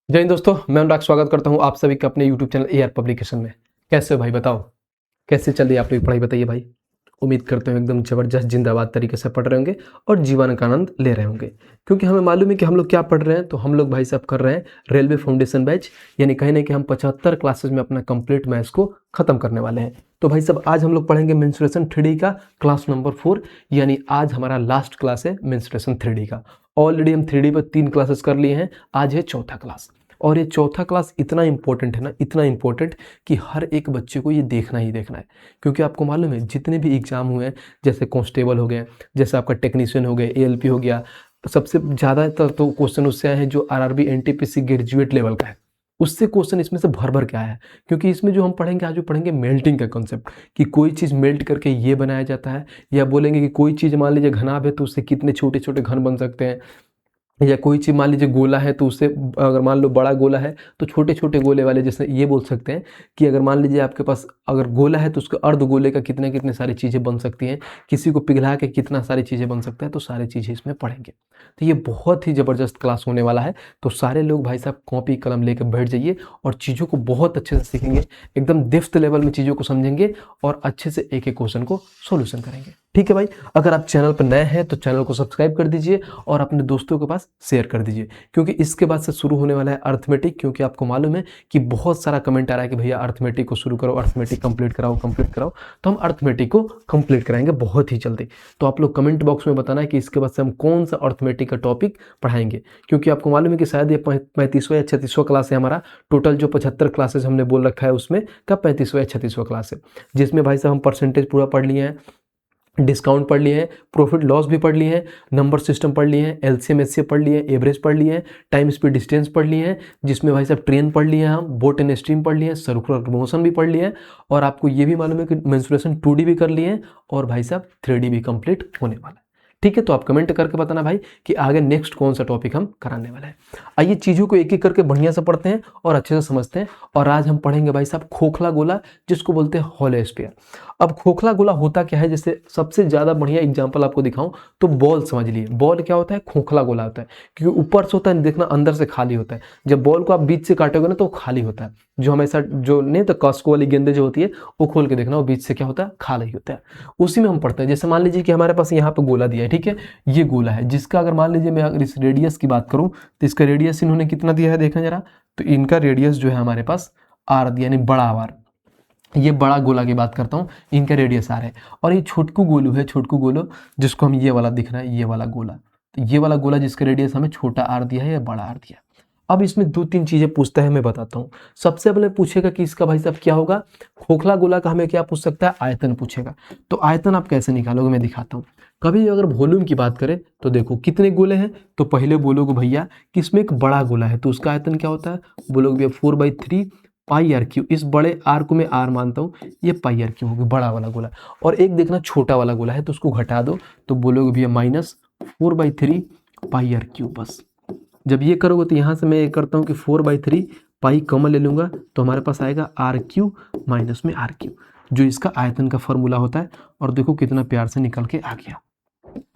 जय हिंद दोस्तों, मैं अनुराग स्वागत करता हूं आप सभी का अपने YouTube चैनल एआर पब्लिकेशन में। कैसे हो भाई, बताओ कैसे चल रही है आप लोग की पढ़ाई? बताइए भाई। उम्मीद करते हो एकदम जबरदस्त जिंदाबाद तरीके से पढ़ रहे होंगे और जीवन का आनंद ले रहे होंगे, क्योंकि हमें मालूम है कि हम लोग क्या पढ़ रहे हैं। तो हम लोग भाई साहब कर रहे हैं रेलवे फाउंडेशन बैच, यानी कहीं ना कि हम 75 क्लासेज में अपना कंप्लीट मैथ्स को खत्म करने वाले हैं। तो भाई साहब आज हम लोग पढ़ेंगे मेंस्ट्रुएशन 3D का क्लास नंबर 4, यानी आज हमारा लास्ट क्लास है मेंस्ट्रुएशन 3D का। ऑलरेडी हम 3D पर 3 क्लासेस कर लिए हैं, आज है चौथा क्लास। और ये चौथा क्लास इतना इंपॉर्टेंट है ना, इतना इंपॉर्टेंट कि हर एक बच्चे को ये देखना ही देखना है। क्योंकि आपको मालूम है जितने भी एग्जाम हुए हैं, जैसे कांस्टेबल हो गए, जैसे आपका टेक्नीशियन हो गया, एएलपी हो गया, सबसे ज़्यादातर तो क्वेश्चन उससे आए हैं जो आरआरबी एनटीपीसी ग्रेजुएट लेवल का है, उससे क्वेश्चन इसमें से भर भर के आया है। क्योंकि इसमें जो हम पढ़ेंगे आज, वो पढ़ेंगे मेल्टिंग का कॉन्सेप्ट, कि कोई चीज़ मेल्ट करके ये बनाया जाता है, या बोलेंगे कि कोई चीज़ मान लीजिए घनाभ है तो उससे कितने छोटे छोटे घन बन सकते हैं, या कोई चीज़ मान लीजिए गोला है तो उससे अगर मान लो बड़ा गोला है तो छोटे छोटे गोले वाले, जैसे ये बोल सकते हैं कि अगर मान लीजिए आपके पास अगर गोला है तो उसके अर्ध गोले का कितने कितने सारी चीज़ें बन सकती हैं, किसी को पिघला के कितना सारी चीज़ें बन सकता है, तो सारी चीज़ें इसमें पढ़ेंगे। तो ये बहुत ही ज़बरदस्त क्लास होने वाला है। तो सारे लोग भाई साहब कॉपी कलम लेकर बैठ जाइए और चीज़ों को बहुत अच्छे से सीखेंगे, एकदम डेप्थ लेवल में चीज़ों को समझेंगे और अच्छे से एक एक क्वेश्चन को सोल्यूशन करेंगे। ठीक है भाई, अगर आप चैनल पर नए हैं तो चैनल को सब्सक्राइब कर दीजिए और अपने दोस्तों के पास शेयर कर दीजिए, क्योंकि इसके बाद से शुरू होने वाला है अर्थमेटिक। क्योंकि आपको मालूम है कि बहुत सारा कमेंट आ रहा है कि भैया अर्थमेटिक को शुरू करो, अर्थमेटिक कंप्लीट कराओ, कंप्लीट कराओ। तो हम अर्थमेटिक को कंप्लीट कराएंगे बहुत ही जल्दी। तो आप लोग कमेंट बॉक्स में बताना है कि इसके बाद से हम कौन सा अर्थमेटिक का टॉपिक पढ़ाएंगे, क्योंकि आपको मालूम है कि शायद ये 35वां या 36वां क्लास है हमारा। टोटल जो 75 क्लासेज हमने बोल रखा है उसमें का 35वां या 36वां क्लास है, जिसमें भाई साहब हम परसेंटेज पूरा पढ़ लिए हैं, डिस्काउंट पढ़ लिए हैं, प्रॉफिट लॉस भी पढ़ लिए हैं, नंबर सिस्टम पढ़ लिए हैं, एलसीएम एचसीएफ पढ़ लिए हैं, एवरेज पढ़ लिए हैं, टाइम स्पीड डिस्टेंस पढ़ लिए हैं, जिसमें भाई साहब ट्रेन पढ़ लिए हैं, हम बोट एंड स्ट्रीम पढ़ लिए हैं, सर्कुलर मोशन भी पढ़ लिए हैं, और आपको ये भी मालूम है कि मेंस्ट्रुएशन 2D भी कर लिए हैं, और भाई साहब 3D भी कंप्लीट होने वाला है। ठीक है, तो आप कमेंट करके बताना भाई कि आगे नेक्स्ट कौन सा टॉपिक हम कराने वाले हैं। आइए चीज़ों को एक एक करके बढ़िया से पढ़ते हैं और अच्छे से समझते हैं। और आज हम पढ़ेंगे भाई साहब खोखला गोला, जिसको बोलते हैं होलो स्फीयर। अब खोखला गोला होता क्या है, जैसे सबसे ज़्यादा बढ़िया एग्जांपल आपको दिखाऊं तो बॉल समझ लिए। बॉल क्या होता है? खोखला गोला होता है, क्योंकि ऊपर से होता है देखना, अंदर से खाली होता है। जब बॉल को आप बीच से काटोगे ना तो वो खाली होता है, जो हमेशा जो नहीं तो कास्को वाली गेंदे जो होती है वो खोल के देखना, वो बीच से क्या होता है? खाली होता है। उसी में हम पढ़ते हैं। जैसे मान लीजिए कि हमारे पास यहाँ पे गोला दिया है, ठीक है, ये गोला है, जिसका अगर मान लीजिए मैं अगर इस रेडियस की बात करूँ तो इसका रेडियस इन्होंने कितना दिया है देखें जरा। तो इनका रेडियस जो है हमारे पास आर दिया, यानी बड़ा आर। ये बड़ा गोला की बात करता हूँ, इनका रेडियस आर है। और ये छोटकू गोलू है, छोटकू गोलू, जिसको हम ये वाला दिख रहा है, ये वाला गोला। तो ये वाला गोला जिसका रेडियस हमें छोटा आर दिया है या बड़ा आर दिया है। अब इसमें दो तीन चीजें पूछता है, मैं बताता हूँ। सबसे पहले पूछेगा कि इसका भाई साहब क्या होगा। खोखला गोला का हमें क्या पूछ सकता है? आयतन पूछेगा। तो आयतन आप कैसे निकालोगे, मैं दिखाता हूँ। कभी अगर वॉल्यूम की बात करें तो देखो कितने गोले हैं, तो पहले बोलोगे भैया कि इसमें एक बड़ा गोला है, तो उसका आयतन क्या होता है? बोलोगे भैया 4/3 पाई आर क्यू। इस बड़े आर को मैं आर मानता हूँ, ये पाई आर क्यू हो गया बड़ा वाला गोला। और एक देखना छोटा वाला गोला है, तो उसको घटा दो, तो बोलोगे भैया -4/3 पाई आर क्यू। बस जब ये करोगे तो यहाँ से मैं ये करता हूँ कि 4/3 पाई कॉमन ले लूँगा, तो हमारे पास आएगा आर क्यू माइनस में आर क्यू, जो इसका आयतन का फॉर्मूला होता है। और देखो कितना प्यार से निकल के आ गया।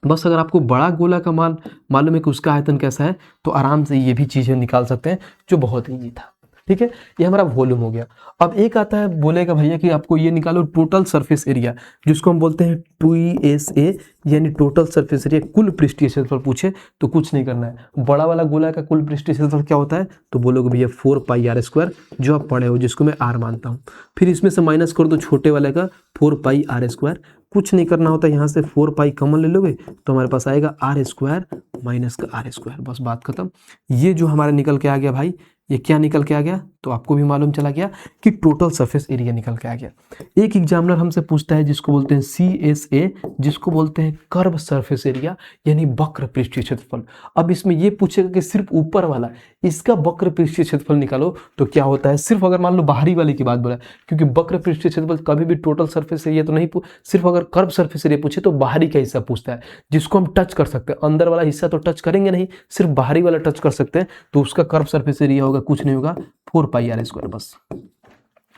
बस अगर आपको बड़ा गोला का मान मालूम है कि उसका आयतन कैसा है, तो आराम से ये भी चीज़ें निकाल सकते हैं, जो बहुत ईजी था। ठीक है, ये हमारा वॉल्यूम हो गया। अब एक आता है, बोलेगा भैया कि आपको ये निकालो टोटल सरफेस एरिया, जिसको हम बोलते हैं 2ESA, यानी टोटल सरफेस एरिया, कुल पृष्ठीय क्षेत्रफल पूछे तो कुछ नहीं करना है। बड़ा वाला गोला का कुल पृष्ठीय क्षेत्रफल क्या होता है? तो बोलोगे भैया 4πr², जो आप पढ़े हो, जिसको मैं आर मानता हूँ। फिर इसमें से माइनस कर दो छोटे वाले का 4πr²। कुछ नहीं करना होता, यहाँ से 4 पाई कॉमन ले लोगे तो हमारे पास आएगा r² माइनस का r²। बस बात खत्म। ये जो हमारा निकल के आ गया भाई, ये क्या निकल के आ गया? तो आपको भी मालूम चला गया कि टोटल सरफेस एरिया निकल के आ गया। एक एग्जामिनर हमसे पूछता है जिसको बोलते हैं CSA, जिसको बोलते हैं कर्व सरफेस एरिया, यानी वक्र पृष्ठीय क्षेत्रफल। अब इसमें ये पूछेगा कि सिर्फ ऊपर वाला इसका वक्र पृष्ठीय क्षेत्रफल निकालो, तो क्या होता है? सिर्फ अगर मान लो बाहरी वाले की बात बोला, क्योंकि वक्र पृष्ठीय क्षेत्रफल कभी भी टोटल सरफेस एरिया तो नहीं सिर्फ अगर कर्व सरफेस एरिया पूछे तो बाहरी का हिस्सा पूछता है, जिसको हम टच कर सकते हैं। अंदर वाला हिस्सा तो टच करेंगे नहीं, सिर्फ बाहरी वाला टच कर सकते हैं, तो उसका कर्व सरफेस एरिया होगा कुछ नहीं होगा 4πr²। बस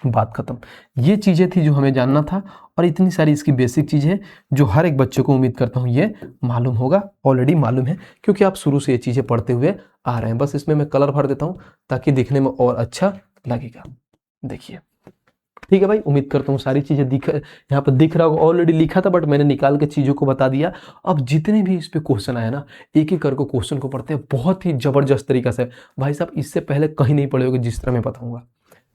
बात खत्म। ये चीज़ें थी जो हमें जानना था, और इतनी सारी इसकी बेसिक चीज़ है जो हर एक बच्चे को उम्मीद करता हूँ ये मालूम होगा, ऑलरेडी मालूम है क्योंकि आप शुरू से ये चीज़ें पढ़ते हुए आ रहे हैं। बस इसमें मैं कलर भर देता हूँ ताकि दिखने में और अच्छा लगेगा। देखिए, ठीक है भाई, उम्मीद करता हूँ सारी चीज़ें यहाँ पर दिख रहा होगा। ऑलरेडी लिखा था बट मैंने निकाल के चीज़ों को बता दिया। अब जितने भी इस पे क्वेश्चन आए ना, एक एक करके क्वेश्चन को पढ़ते हैं बहुत ही ज़बरदस्त तरीका से। भाई साहब, इससे पहले कहीं नहीं पढ़े होगे जिस तरह मैं बताऊँगा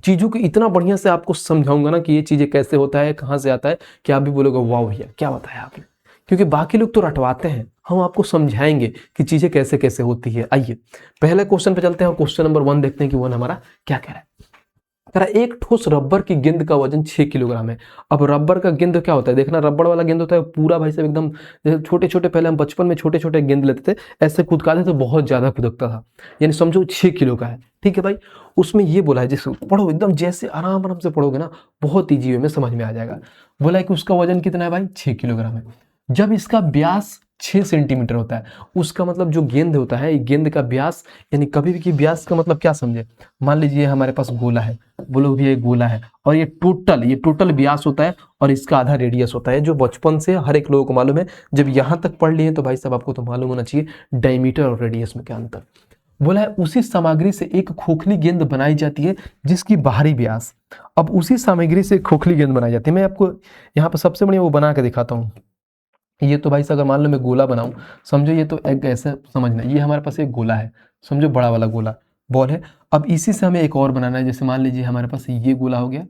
चीज़ों को, इतना बढ़िया से आपको समझाऊंगा ना कि ये चीज़ें कैसे होता है, कहाँ से आता है, कि आप भी बोलोगे वाह भैया क्या बताया आपने। क्योंकि बाकी लोग तो रटवाते हैं, हम आपको समझाएंगे कि चीज़ें कैसे कैसे होती है। आइए पहले क्वेश्चन पे चलते हैं और क्वेश्चन नंबर 1 देखते हैं कि 1 हमारा क्या कह रहा है। कह रहा है एक ठोस रबर की गेंद का वजन 6 किलोग्राम है। अब रबर का गेंद क्या होता है, देखना रबर वाला गेंद होता है पूरा भाई साहब एकदम, जैसे छोटे छोटे, पहले हम बचपन में छोटे छोटे गेंद लेते थे, ऐसे कुदकाते तो बहुत ज्यादा कुदकता था, यानी समझो 6 किलो का है। ठीक है भाई, उसमें ये बोला है, जैसे पढ़ो एकदम जैसे आराम आराम से पढ़ोगे ना, बहुत ईजी वे में समझ में आ जाएगा। बोला है कि उसका वजन कितना है भाई, 6 किलोग्राम है। जब इसका व्यास 6 सेंटीमीटर होता है, उसका मतलब जो गेंद होता है, गेंद का व्यास, यानी कभी भी की व्यास का मतलब क्या समझे, मान लीजिए हमारे पास गोला है, बोलो भी ये गोला है, और ये टोटल व्यास होता है, और इसका आधा रेडियस होता है, जो बचपन से हर एक लोगों को मालूम है। जब यहाँ तक पढ़ लिए तो भाई साहब आपको तो मालूम होना चाहिए डायमीटर और रेडियस में क्या अंतर। बोला है उसी सामग्री से एक खोखली गेंद बनाई जाती है जिसकी बाहरी व्यास, अब उसी सामग्री से खोखली गेंद बनाई जाती है। मैं आपको यहाँ पर सबसे बढ़िया वो बना के दिखाता हूँ। ये तो भाई साहब अगर मान लो मैं गोला बनाऊं, समझो ये तो एक ऐसा समझना, ये हमारे पास एक गोला है, समझो बड़ा वाला गोला बॉल है। अब इसी से हमें एक और बनाना है, जैसे मान लीजिए हमारे पास ये गोला हो गया।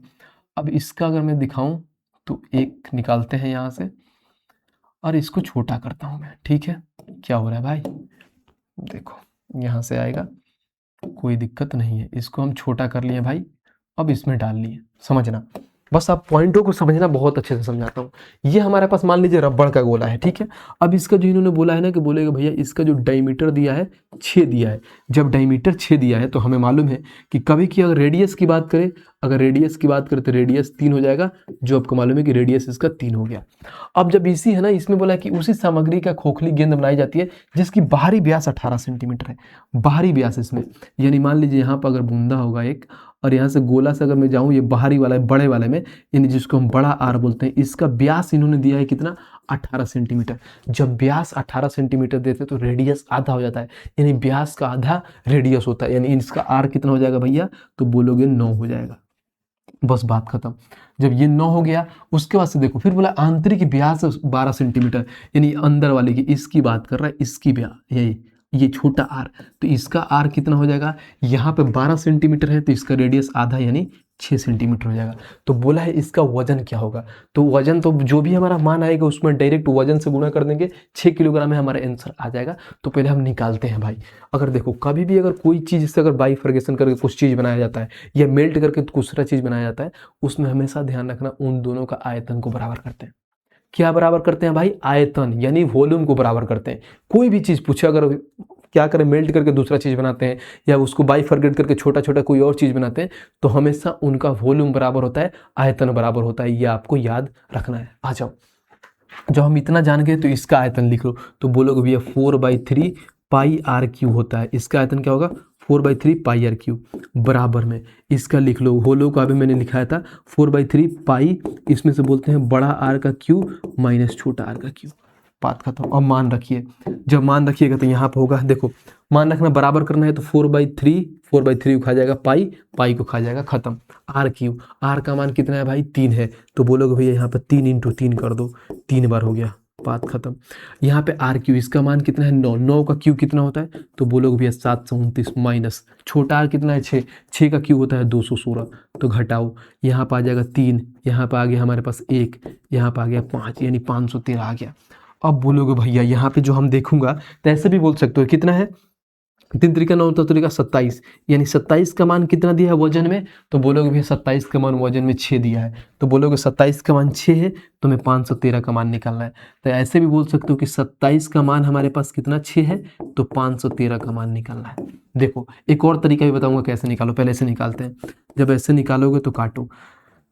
अब इसका अगर मैं दिखाऊं तो एक निकालते हैं यहाँ से, और इसको छोटा करता हूँ मैं। ठीक है, क्या हो रहा है भाई, देखो यहाँ से आएगा, कोई दिक्कत नहीं है, इसको हम छोटा कर लिए भाई, अब इसमें डाल लिए। समझना, बस आप पॉइंटों को समझना, बहुत अच्छे से समझाता हूँ। ये हमारे पास मान लीजिए रबड़ का गोला है, ठीक है। अब इसका जो इन्होंने बोला है ना कि बोलेगा भैया इसका जो डायमीटर दिया है 6 दिया है। जब डायमीटर 6 दिया है तो हमें मालूम है कि कभी की अगर रेडियस की बात करें, तो रेडियस 3 हो जाएगा, जो आपको मालूम है कि रेडियस इसका 3 हो गया। अब जब इसी है ना, इसमें बोला कि उसी सामग्री का खोखली गेंद बनाई जाती है जिसकी बाहरी व्यास 18 सेंटीमीटर है। बाहरी व्यास इसमें, यानी मान लीजिए यहाँ पर अगर बूंदा होगा एक, और यहाँ से गोला से अगर मैं जाऊँ ये बाहरी वाला है, बड़े वाले में, यानी जिसको हम बड़ा आर बोलते हैं, इसका व्यास इन्होंने दिया है कितना, 18 सेंटीमीटर। जब व्यास 18 सेंटीमीटर देते तो रेडियस आधा हो जाता है, यानी व्यास का आधा रेडियस होता है, यानी इसका आर कितना हो जाएगा भैया, तो बोलोगे 9 हो जाएगा। बस बात खत्म। जब ये 9 हो गया, उसके बाद से देखो फिर बोला आंतरिक व्यास 12 सेंटीमीटर, यानी अंदर वाले की, इसकी बात कर रहा है, इसकी व्यास यही, ये छोटा आर, तो इसका आर कितना हो जाएगा, यहाँ पे 12 सेंटीमीटर है तो इसका रेडियस आधा यानी 6 सेंटीमीटर हो जाएगा। तो बोला है इसका वजन क्या होगा, तो वजन तो जो भी हमारा मान आएगा उसमें डायरेक्ट वजन से गुणा कर देंगे, 6 किलोग्राम में हमारा आंसर आ जाएगा। तो पहले हम निकालते हैं भाई। अगर देखो कभी भी अगर कोई चीज़ से अगर बाइफर्गेशन करके कुछ चीज़ बनाया जाता है, या मेल्ट करके दूसरा चीज़ बनाया जाता है, उसमें हमेशा ध्यान रखना उन दोनों का आयतन को बराबर करते हैं। क्या बराबर करते हैं भाई, आयतन, यानी वॉल्यूम को बराबर करते हैं। कोई भी चीज़ पूछे, अगर क्या करें, मेल्ट करके दूसरा चीज़ बनाते हैं, या उसको बाइफर्गेट करके छोटा छोटा कोई और चीज़ बनाते हैं, तो हमेशा उनका वॉल्यूम बराबर होता है, आयतन बराबर होता है। ये आपको याद रखना है। आ जाओ, जब हम इतना जान गए तो इसका आयतन लिख लो, तो बोलोगे भैया 4/3 पाई आर क्यू होता है। इसका आयतन क्या होगा, 4/3 पाई आर क्यू, बराबर में इसका लिख लो, होलो का अभी मैंने लिखाया था 4/3 पाई, इसमें से बोलते हैं बड़ा आर का क्यू माइनस छोटा आर का क्यू। बात खत्म। अब मान रखिए, जब मान रखिएगा तो यहाँ पर होगा, देखो मान रखना, बराबर करना है तो 4/3 को खा जाएगा पाई को खा जाएगा, खत्म। आर क्यू, आर का मान कितना है भाई, 3 है, तो बोलोगे भैया यहाँ पर 3 × 3 कर दो, 3 बार हो गया, बात खत्म। यहाँ पे आर क्यू, इसका मान कितना है 9, 9 का क्यू कितना होता है, तो बोलोगे भैया 729 माइनस छोटा आर कितना है 6, 6 का क्यू होता है 216, तो घटाओ, यहाँ पर आ जाएगा 3, यहाँ पर आ गया हमारे पास 1, यहाँ पर आ गया 5, यानी 513 आ गया। अब बोलोगे भैया यहाँ पे जो हम देखूंगा, तो ऐसे भी बोल सकते हो कितना है, 3 × 9 = 27, यानी 27 का मान कितना दिया है वजन में, तो बोलोगे भैया 27 का मान वजन में 6 दिया है, तो बोलोगे 27 का मान 6 है, तो हमें 513 का मान निकालना है। तो ऐसे भी बोल सकते हो कि 27 का मान हमारे पास कितना 6 है, तो 513 का मान निकालना है। देखो एक और तरीका भी बताऊंगा कैसे निकालो, पहले ऐसे निकालते हैं। जब ऐसे निकालोगे तो काटो,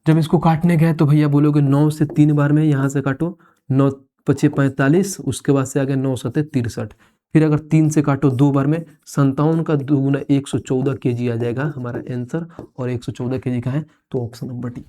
जब इसको काटने गए तो भैया बोलोगे 9 से 3 बार में यहाँ से काटो, 9 × 5 = 45, उसके बाद से आ गया 9 × 7 = 63, फिर अगर 3 से काटो 2 बार में 57 का 2 गुना 114 kg आ जाएगा हमारा आंसर, और 114 kg का है तो ऑप्शन नंबर डी।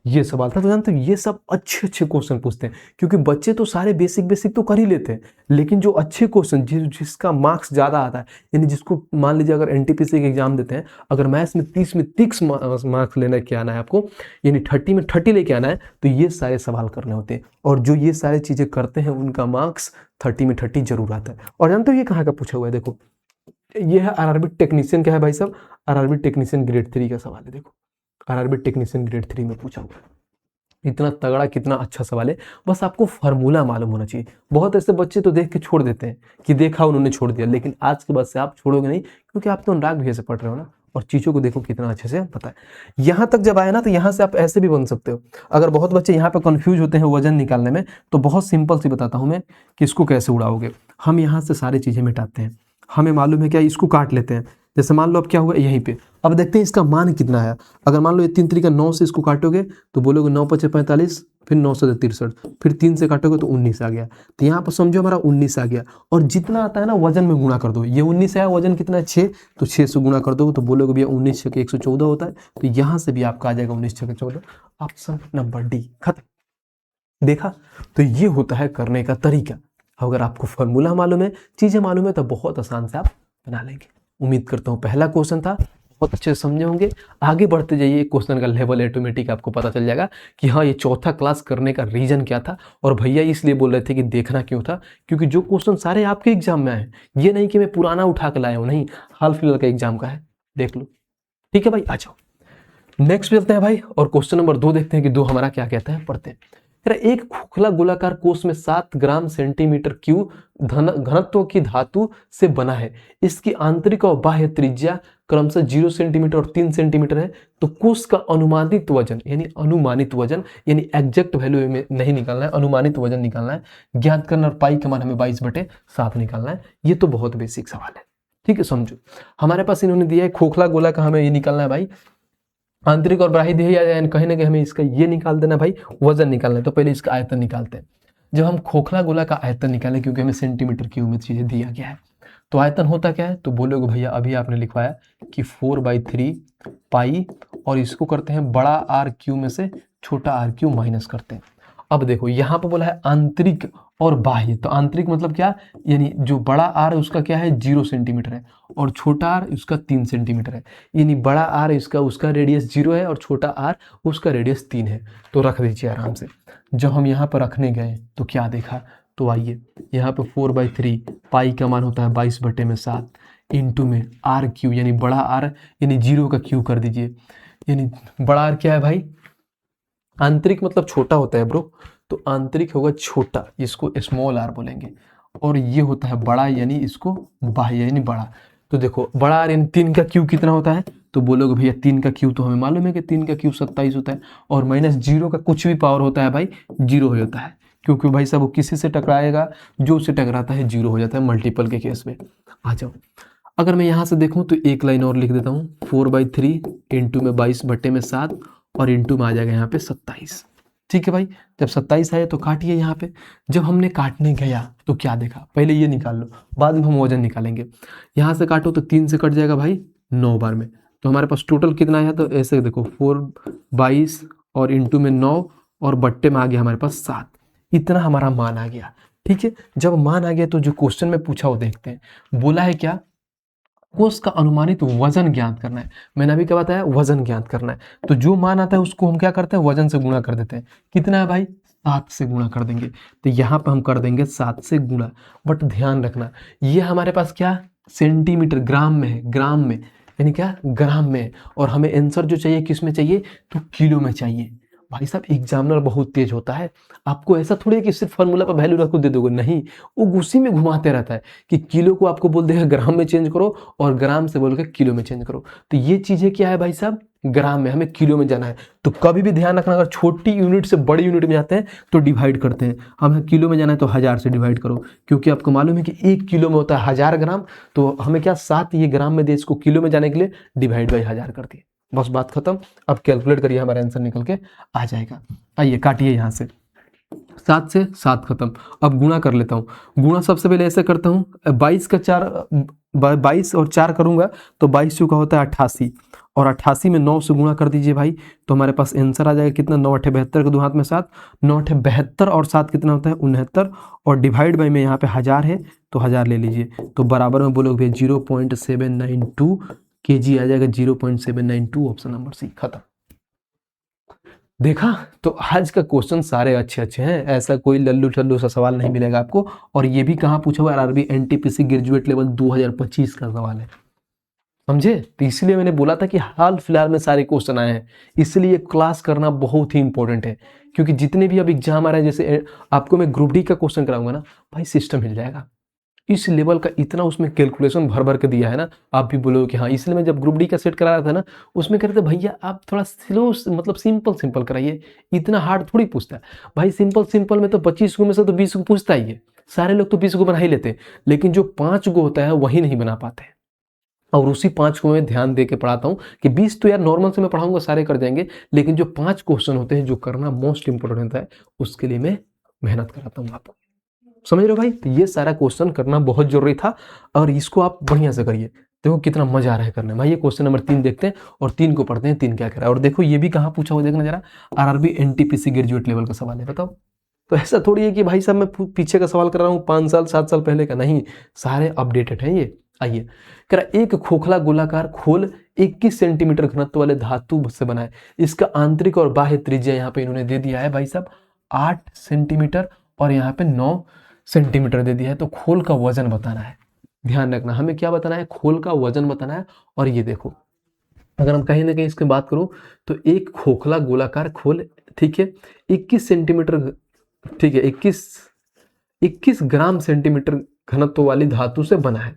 ये सवाल था। तो जानते हो ये सब अच्छे अच्छे क्वेश्चन पूछते हैं, क्योंकि बच्चे तो सारे बेसिक बेसिक तो कर ही लेते हैं, लेकिन जो अच्छे क्वेश्चन जिसका मार्क्स ज़्यादा आता है, यानी जिसको मान लीजिए अगर एनटीपीसी का एग्जाम देते हैं, अगर मैथ्स में 30 में 30 मार्क्स लेने के आना है आपको, यानी 30 में 30 लेके आना है, तो ये सारे सवाल करने होते हैं, और जो ये सारी चीज़ें करते हैं उनका मार्क्स 30 में 30 जरूर आता है। और जानते हो ये कहाँ का पूछा हुआ है, देखो ये है आरआरबी टेक्नीशियन का है भाई साहब, आरआरबी टेक्नीशियन ग्रेड 3 का सवाल है। देखो आरआरबी टेक्नीशियन ग्रेड 3 में पूछा हुआ है। इतना तगड़ा कितना अच्छा सवाल है, बस आपको फार्मूला मालूम होना चाहिए। बहुत ऐसे बच्चे तो देख के छोड़ देते हैं कि देखा उन्होंने छोड़ दिया, लेकिन आज के बाद से आप छोड़ोगे नहीं, क्योंकि आप तो अनुराग भैया से पढ़ रहे हो ना, और चीज़ों को देखो कितना अच्छे से पता है। यहाँ तक जब आया ना, तो यहाँ से आप ऐसे भी बन सकते हो। अगर बहुत बच्चे यहाँ पे कंफ्यूज होते हैं वजन निकालने में, तो बहुत सिंपल सी बताता हूँ मैं कि इसको कैसे उड़ाओगे। हम यहाँ से सारी चीज़ें मिटाते हैं, हमें मालूम है क्या, इसको काट लेते हैं। जैसे मान लो अब क्या हुआ यहीं पे, अब देखते हैं इसका मान कितना है। अगर मान लो ये 3 तरीका 9 से इसको काटोगे तो बोलोगे 9 पचे 45, फिर 9 से 63, फिर 3 से काटोगे तो 19 आ गया। तो यहाँ पर समझो हमारा 19 आ गया, और जितना आता है ना वजन में गुणा कर दो। ये 19 आया, वजन कितना है 6, तो 6 से गुणा कर दो तो बोलोगे भैया 19 छके 114 होता है। तो यहाँ से भी आपका आ जाएगा 19 छके 14, ऑप्शन नंबर डी, खत्म। देखा, तो ये होता है करने का तरीका। अगर आपको फॉर्मूला मालूम है, चीज़ें मालूम है, तो बहुत आसान से आप बना लेंगे। उम्मीद करता हूँ पहला क्वेश्चन था, बहुत अच्छे से समझे होंगे। आगे बढ़ते जाइए, क्वेश्चन का लेवल ऑटोमेटिक आपको पता चल जाएगा कि हाँ ये चौथा क्लास करने का रीजन क्या था, और भैया इसलिए बोल रहे थे कि देखना क्यों था, क्योंकि जो क्वेश्चन सारे आपके एग्जाम में आए, ये नहीं कि मैं पुराना उठा के लाया हूँ, नहीं, हाल फिलहाल का एग्जाम का है, देख लो। ठीक है भाई, आ जाओ नेक्स्ट चलते हैं भाई, और क्वेश्चन नंबर 2 देखते हैं कि 2 हमारा क्या कहता है, पढ़ते हैं। एक खोखला गोलाकार कोष में 7 ग्राम सेंटीमीटर क्यूब घनत्व की धातु से बना है। इसकी आंतरिक और बाह्य त्रिज्या क्रमशः 0 सेंटीमीटर और 3 सेंटीमीटर है। तो कोष का अनुमानित वजन यानी एग्जैक्ट वैल्यू में नहीं निकालना है, अनुमानित वजन निकालना है, ज्ञात करना, और पाई का मान हमें 22/7 निकालना है। ये तो बहुत बेसिक सवाल है, ठीक है। समझो हमारे पास इन्होंने दिया है खोखला गोला का, हमें ये निकालना है भाई, आंतरिक और बाह्य ध्येय कहीं ना कहीं हमें इसका ये निकाल देना भाई, वजन निकालना है। तो पहले इसका आयतन निकालते हैं। जब हम खोखला गोला का आयतन निकालें, क्योंकि हमें सेंटीमीटर क्यूब में चीजें दिया गया है, तो आयतन होता क्या है, तो बोलोगे भैया अभी आपने लिखवाया कि 4/3 पाई, और इसको करते हैं बड़ा आर क्यू में से छोटा आर क्यू माइनस करते हैं। अब देखो यहाँ पर बोला है आंतरिक और बाह्य, तो आंतरिक मतलब क्या, यानी जो बड़ा आर उसका क्या है 0 सेंटीमीटर है, और छोटा आर उसका 3 सेंटीमीटर है। यानी बड़ा आर इसका उसका रेडियस 0 है, और छोटा आर उसका रेडियस 3 है। तो रख दीजिए आराम से। जब हम यहाँ पर रखने गए तो क्या देखा, तो आइए यहाँ पे 4/3 पाई का मान होता है 22/7 इंटू में आर क्यू, यानी बड़ा आर यानी 0 का क्यू कर दीजिए। यानी बड़ा आर क्या है भाई, आंतरिक मतलब छोटा होता है ब्रो, तो आंतरिक होगा छोटा, इसको स्मॉल आर बोलेंगे, और ये होता है बड़ा, यानी इसको बाह्य यानी बड़ा। तो देखो बड़ा आर यानी 3 का क्यू कितना होता है, तो बोलोगे भैया 3 का क्यू तो हमें मालूम है कि 3 का क्यू 27 होता है, और माइनस 0 का कुछ भी पावर होता है भाई 0 हो जाता है, क्योंकि भाई साहब वो किसी से टकराएगा, जो उससे टकराता है 0 हो जाता है मल्टीपल के केस में। आ जाओ, अगर मैं यहाँ से देखूँ तो एक लाइन और लिख देता हूँ, 4/3 इंटू में 22/7 और इंटू में आ जाएगा यहाँ पे 27। ठीक है भाई, जब 27 आए तो काटिए यहाँ पे। जब हमने काटने गया तो क्या देखा, पहले ये निकाल लो, बाद में हम वजन निकालेंगे। यहाँ से काटो तो 3 से कट जाएगा भाई 9 बार में, तो हमारे पास टोटल कितना आया, तो ऐसे देखो 4/22 और इंटू में 9 और बट्टे में आ गया हमारे पास 7, इतना हमारा मान आ गया। ठीक है, जब मान आ गया तो जो क्वेश्चन में पूछा वो देखते हैं। बोला है क्या, कोष का अनुमानित वजन ज्ञात करना है। मैंने अभी क्या बताया, वजन ज्ञात करना है। तो जो मान आता है उसको हम क्या करते हैं, वजन से गुणा कर देते हैं। कितना है भाई, 7 से गुणा कर देंगे। तो यहाँ पे हम कर देंगे 7 से गुणा, बट ध्यान रखना ये हमारे पास क्या सेंटीमीटर ग्राम में है, ग्राम में यानी क्या ग्राम में, और हमें आंसर जो चाहिए किस में चाहिए, तो किलो में चाहिए। भाई साहब एग्जामिनर बहुत तेज होता है, आपको ऐसा थोड़ी है कि सिर्फ फार्मूला पर वैल्यू रखो दे दोगे, नहीं, वो उसी में घुमाते रहता है कि किलो को आपको बोल देगा ग्राम में चेंज करो, और ग्राम से बोल के किलो में चेंज करो। तो ये चीजें क्या है भाई साहब, ग्राम में, हमें किलो में जाना है। तो कभी भी ध्यान रखना, अगर छोटी यूनिट से बड़ी यूनिट में जाते हैं तो डिवाइड करते हैं, हमें किलो में जाना है तो 1000 से डिवाइड करो, क्योंकि आपको मालूम है कि 1 किलो में होता है 1000 ग्राम, तो हमें क्या 7 ये ग्राम में दे, इसको किलो में जाने के लिए डिवाइड बाई 1000 कर दिए, बस बात खत्म। अब कैलकुलेट करिए, हमारा आंसर निकल के आ जाएगा। आइए काटिए यहाँ से, 7 से 7 खत्म। अब गुणा कर लेता हूँ। गुणा सबसे पहले ऐसे करता हूँ, 22 का 4, 22 और 4 करूँगा तो 22 का होता है 88, और 88 में 9 से गुणा कर दीजिए भाई, तो हमारे पास आंसर आ जाएगा कितना, 9 8 72 के 2 हाथ में 7, 9 8 72 और 7 कितना होता है 69, और डिवाइड बाई में यहाँ पे 1000 है तो 1000 ले लीजिए, तो बराबर में बोलोगे 0.792 kg आ जाएगा, 0.792, ऑप्शन नंबर सी, खत्म। देखा, तो आज का क्वेश्चन सारे अच्छे अच्छे हैं, ऐसा कोई लल्लू ठल्लू सा सवाल नहीं मिलेगा आपको। और ये भी कहाँ पूछा हुआ है, आरआरबी एनटीपीसी ग्रेजुएट लेवल 2025 का सवाल है, समझे। तो इसलिए मैंने बोला था कि हाल फिलहाल में सारे क्वेश्चन आए हैं, इसलिए क्लास करना बहुत ही इंपॉर्टेंट है, क्योंकि जितने भी अब एग्जाम आ रहे हैं, जैसे आपको मैं ग्रुप डी का क्वेश्चन कराऊंगा ना भाई, सिस्टम हिल जाएगा। इस लेवल का इतना उसमें कैलकुलेशन भर भर के दिया है ना, आप भी बोलोगे कि हाँ। इसलिए मैं जब ग्रुप डी का सेट करा रहा था ना, उसमें कह रहे थे भैया आप थोड़ा स्लो, मतलब सिंपल सिंपल कराइए, इतना हार्ड थोड़ी पूछता है भाई। सिंपल सिंपल में तो 25 को में से तो 20 को पूछता ही है, सारे लोग तो 20 को बना ही लेते हैं, लेकिन जो 5 को होता है वही नहीं बना पाते हैं। और उसी 5 को मैं ध्यान दे के पढ़ाता हूँ कि 20 तो यार नॉर्मल से मैं पढ़ाऊंगा सारे कर जाएंगे, लेकिन जो 5 क्वेश्चन होते हैं जो करना मोस्ट इंपोर्टेंट होता है, उसके लिए मैं मेहनत कराता हूँ आपको, समझ रहे हो भाई। तो ये सारा क्वेश्चन करना बहुत जरूरी था, और इसको आप बढ़िया से करिए। देखो कितना मजा आ रहा है करने में भाई। ये क्वेश्चन नंबर 3 देखते हैं और 3 को पढ़ते हैं, 3 क्या कह रहा है। और देखो ये भी कहाँ पूछा हुआ, देखना जरा, आरआरबी एनटीपीसी ग्रेजुएट लेवल का सवाल है, बताओ। तो ऐसा थोड़ी है कि भाई साहब मैं पीछे का सवाल कर रहा हूँ 5 साल 7 साल पहले का, नहीं, सारे अपडेटेड हैं ये। आइए, कह रहा एक खोखला गोलाकार खोल 21 सेंटीमीटर घनत्व वाले धातु से बना है, इसका आंतरिक और बाह्य त्रिज्या यहाँ पे इन्होंने दे दिया है भाई साहब 8 सेंटीमीटर, और यहाँ पे 9 सेंटीमीटर दे दिया है। तो खोल का वजन बताना है, ध्यान रखना, हमें क्या बताना है, खोल का वजन बताना है। और ये देखो, अगर हम कहीं ना कहीं इसकी बात करूं तो एक खोखला गोलाकार खोल, ठीक है, 21 सेंटीमीटर, ठीक है, 21 ग्राम सेंटीमीटर घनत्व वाली धातु से बना है,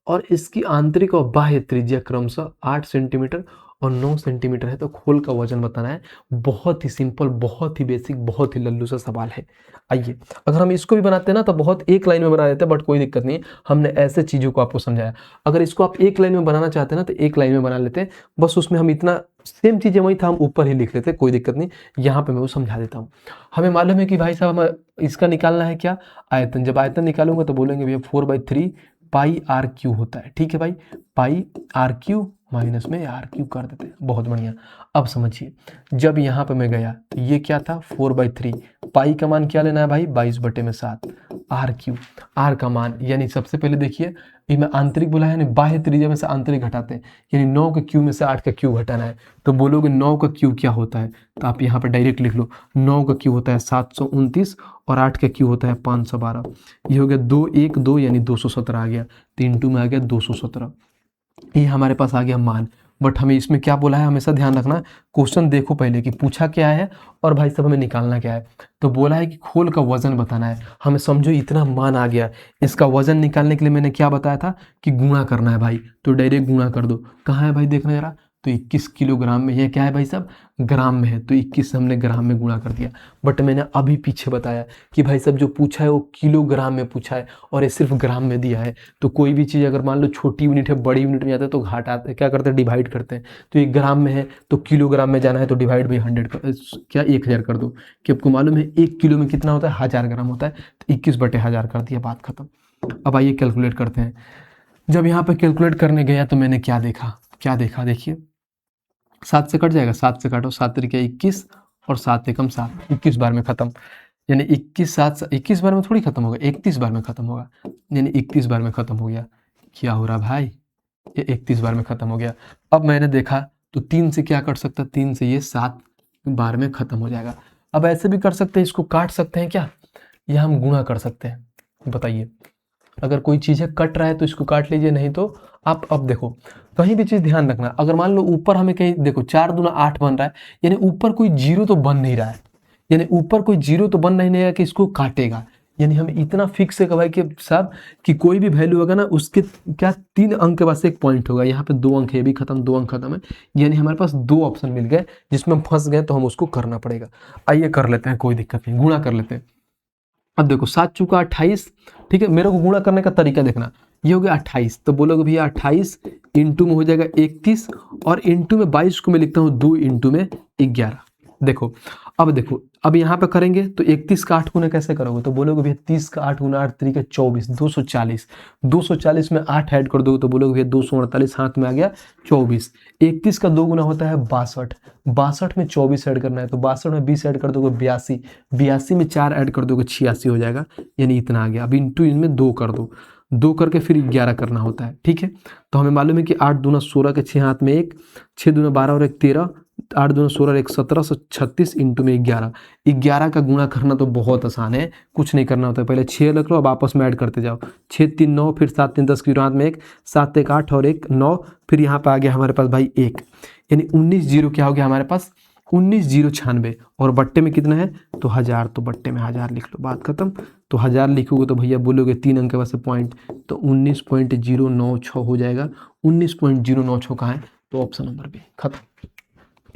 और इसकी आंतरिक और बाह्य त्रिज्या क्रमशः 8 सेंटीमीटर और 9 सेंटीमीटर है। तो खोल का वजन बताना है। बहुत ही सिंपल, बहुत ही बेसिक, बहुत ही लल्लू सा सवाल है। आइए, अगर हम इसको भी बनाते हैं ना तो बहुत एक लाइन में बना देते हैं, बट कोई दिक्कत नहीं है, हमने ऐसे चीज़ों को आपको समझाया। अगर इसको आप एक लाइन में बनाना चाहते हैं ना तो एक लाइन में बना लेते हैं, बस उसमें हम इतना सेम चीज़ें वही था, हम ऊपर ही लिख लेते हैं, कोई दिक्कत नहीं। यहाँ पे मैं वो समझा देता हूँ। हमें मालूम है कि भाई साहब हमें इसका निकालना है क्या, आयतन। जब आयतन निकालूंगा तो बोलेंगे भैया 4/3 पाई आर क्यू होता है, ठीक है भाई, पाई आर क्यू माइनस में आर क्यू कर देते हैं, बहुत बढ़िया। अब समझिए, जब यहाँ पे मैं गया तो ये क्या था 4/3, पाई का मान क्या लेना है भाई 22/7, आर क्यू, आर का मान, यानी सबसे पहले देखिए ये मैं आंतरिक बोला है, यानी बाह्य त्रिज्या में से आंतरिक घटाते हैं, यानी 9 के क्यू में से 8 का क्यू घटाना है। तो बोलोगे 9 का क्यू क्या होता है, तो आप यहाँ पर डायरेक्ट लिख लो, 9 का क्यू होता है 729 और 8 का क्यू होता है 512। ये हो गया 212 यानी 217 आ गया, 3 में आ गया 217, ये हमारे पास आ गया मान। बट हमें इसमें क्या बोला है, हमेशा ध्यान रखना, क्वेश्चन देखो पहले कि पूछा क्या है और भाई साहब हमें निकालना क्या है। तो बोला है कि खोल का वजन बताना है, हमें समझो इतना मान आ गया, इसका वजन निकालने के लिए मैंने क्या बताया था कि गुणा करना है भाई, तो डायरेक्ट गुणा कर दो। कहाँ है भाई, देखना जरा, तो 21 किलोग्राम में, ये क्या है भाई साहब ग्राम में है, तो 21 से हमने ग्राम में गुणा कर दिया। बट मैंने अभी पीछे बताया कि भाई साहब जो पूछा है वो किलोग्राम में पूछा है और ये सिर्फ ग्राम में दिया है। तो कोई भी चीज़ अगर मान लो छोटी यूनिट है बड़ी यूनिट में जाता है तो घटाते क्या करते हैं, डिवाइड करते हैं। तो ये ग्राम में है तो किलोग्राम में जाना है तो डिवाइड बाई 100 क्या 1000 कर दो, कि आपको मालूम है 1 किलो में कितना होता है 1000 ग्राम होता है, तो 21/1000 कर दिया, बात खत्म। अब आइए कैलकुलेट करते हैं। जब यहाँ पे कैलकुलेट करने गया तो मैंने क्या देखा, देखिए 7 से कट जाएगा, 7 से काटो, 7 तरीके 21 और 7 एकम 7, 21 बार में खत्म, यानी 21 बार में थोड़ी खत्म होगा, 31 बार में खत्म होगा, यानी 31 बार में खत्म हो गया। क्या हो रहा भाई, ये 31 बार में खत्म हो गया। अब मैंने देखा तो 3 से क्या कट सकता, 3 से ये 7 बार में खत्म हो जाएगा। अब ऐसे भी कर सकते हैं, इसको काट सकते हैं क्या, या हम गुणा कर सकते हैं, बताइए। अगर कोई चीज़ें कट रहा है तो इसको काट लीजिए, नहीं तो आप, अब देखो कहीं भी चीज़ ध्यान रखना, अगर मान लो ऊपर हमें कहीं देखो 4 दूना 8 बन रहा है, यानी ऊपर कोई जीरो तो बन नहीं रहा है, यानी ऊपर कोई जीरो तो बन नहीं रहा कि इसको काटेगा। यानी हमें इतना फिक्स है कि भाई कि साहब कि कोई भी वैल्यू होगा ना उसके क्या 3 अंक के पास एक पॉइंट होगा, यहाँ पे 2 अंक है, भी खत्म, 2 अंक खत्म है, यानी हमारे पास 2 ऑप्शन मिल गए जिसमें हम फंस गए तो हम उसको करना पड़ेगा। आइए कर लेते हैं, कोई दिक्कत नहीं, गुणा कर लेते हैं। अब देखो 7 चुका 28, ठीक है, मेरे को गुणा करने का तरीका देखना, ये हो गया 28, तो बोलोगे भैया 28 इंटू में हो जाएगा 31, और इंटू में 22 को मैं लिखता हूँ 2 इंटू में 11। देखो अब देखो, अब यहाँ पे करेंगे तो 31 का 8 गुना कैसे करोगे, तो बोलोगे भैया 30 का 8 गुना 8 तरीके 24, 240, 240 में 8 ऐड कर दोगे तो बोलोगे भैया 248, हाथ में आ गया 24। 31 का 2 गुना होता है 62, 62 में 24 ऐड करना है, तो 62 में 20 ऐड कर दोगे 82, 82 में 4 ऐड कर दोगे 86 हो जाएगा, यानी इतना आ गया। अब इंटू इनमें 2 कर दो, 2 करके फिर 11 करना होता है, ठीक है। तो हमें मालूम है कि 8 दूना 16 के 6 हाथ में 1, 6 दूना 12 और 1 13, 8 दूना 16 और 1 17, 36 इंटू में 11, 11 का गुणा करना तो बहुत आसान है, कुछ नहीं करना होता है, पहले 6 रख लो, अब आपस में ऐड करते जाओ, 6 3 9, फिर 7 3 10 की हाथ में 1, 7 1 8 और 1 9, फिर यहाँ पे आ गया हमारे पास भाई 1, यानी 19 जीरो क्या हो गया हमारे पास, 19 जीरो 96, और बट्टे में कितना है तो 1000, तो बट्टे में 1000 लिख लो, बात खत्म। तो 1000 लिखोगे तो भैया बोलोगे 3 अंक के बाद से पॉइंट, तो 19.096 हो जाएगा। 19.096 कहाँ है, तो ऑप्शन नंबर बी, खत्म।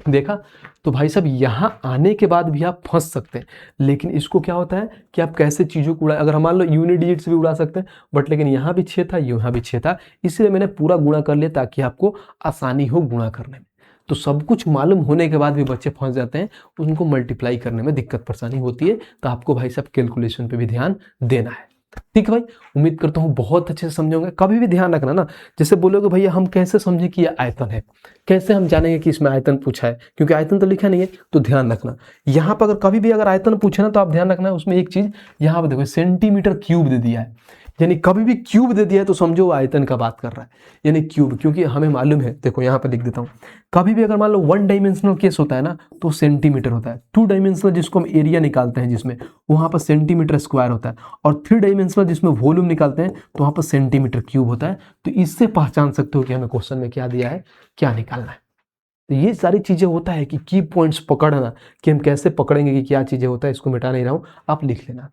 देखा, तो भाई साहब यहाँ आने के बाद भी आप फंस सकते हैं, लेकिन इसको क्या होता है कि आप कैसे चीज़ों को उड़ा, अगर हम मान लो यूनिट डिजिट से भी उड़ा सकते हैं, बट लेकिन यहाँ भी 6 था, यहाँ भी 6 था, इसलिए मैंने पूरा गुणा कर लिया ताकि आपको आसानी हो गुणा करने में। तो सब कुछ मालूम होने के बाद भी बच्चे फंस जाते हैं, उनको मल्टीप्लाई करने में दिक्कत परेशानी होती है, तो आपको भाई साहब कैलकुलेशन पे भी ध्यान देना है, ठीक है भाई। उम्मीद करता हूँ बहुत अच्छे से समझोगे। कभी भी ध्यान रखना ना, जैसे बोलोगे भैया हम कैसे समझे कि ये आयतन है, कैसे हम जानेंगे कि इसमें आयतन पूछा है, क्योंकि आयतन तो लिखा नहीं है, तो ध्यान रखना यहाँ पर अगर कभी भी अगर आयतन पूछे ना, तो आप ध्यान रखना उसमें एक चीज, यहाँ पर देखो सेंटीमीटर क्यूब दे दिया है, यानी कभी भी क्यूब दे दिया है तो समझो वो आयतन का बात कर रहा है, यानी क्यूब, क्योंकि हमें मालूम है, देखो यहाँ पर लिख देता हूँ, कभी भी अगर मान लो 1 डायमेंशनल केस होता है ना तो सेंटीमीटर होता है, 2 डायमेंशनल जिसको हम एरिया निकालते हैं जिसमें, वहां पर सेंटीमीटर स्क्वायर होता है, और 3 डायमेंशनल जिसमें वॉल्यूम निकालते हैं तो वहां पर सेंटीमीटर क्यूब होता है। तो इससे पहचान सकते हो कि हमें क्वेश्चन में क्या दिया है, क्या निकालना है। तो ये सारी चीजें होता है कि की पॉइंट्स पकड़ना, कि हम कैसे पकड़ेंगे कि क्या चीजें होता है, इसको मिटा नहीं रहा हूं, आप लिख लेना।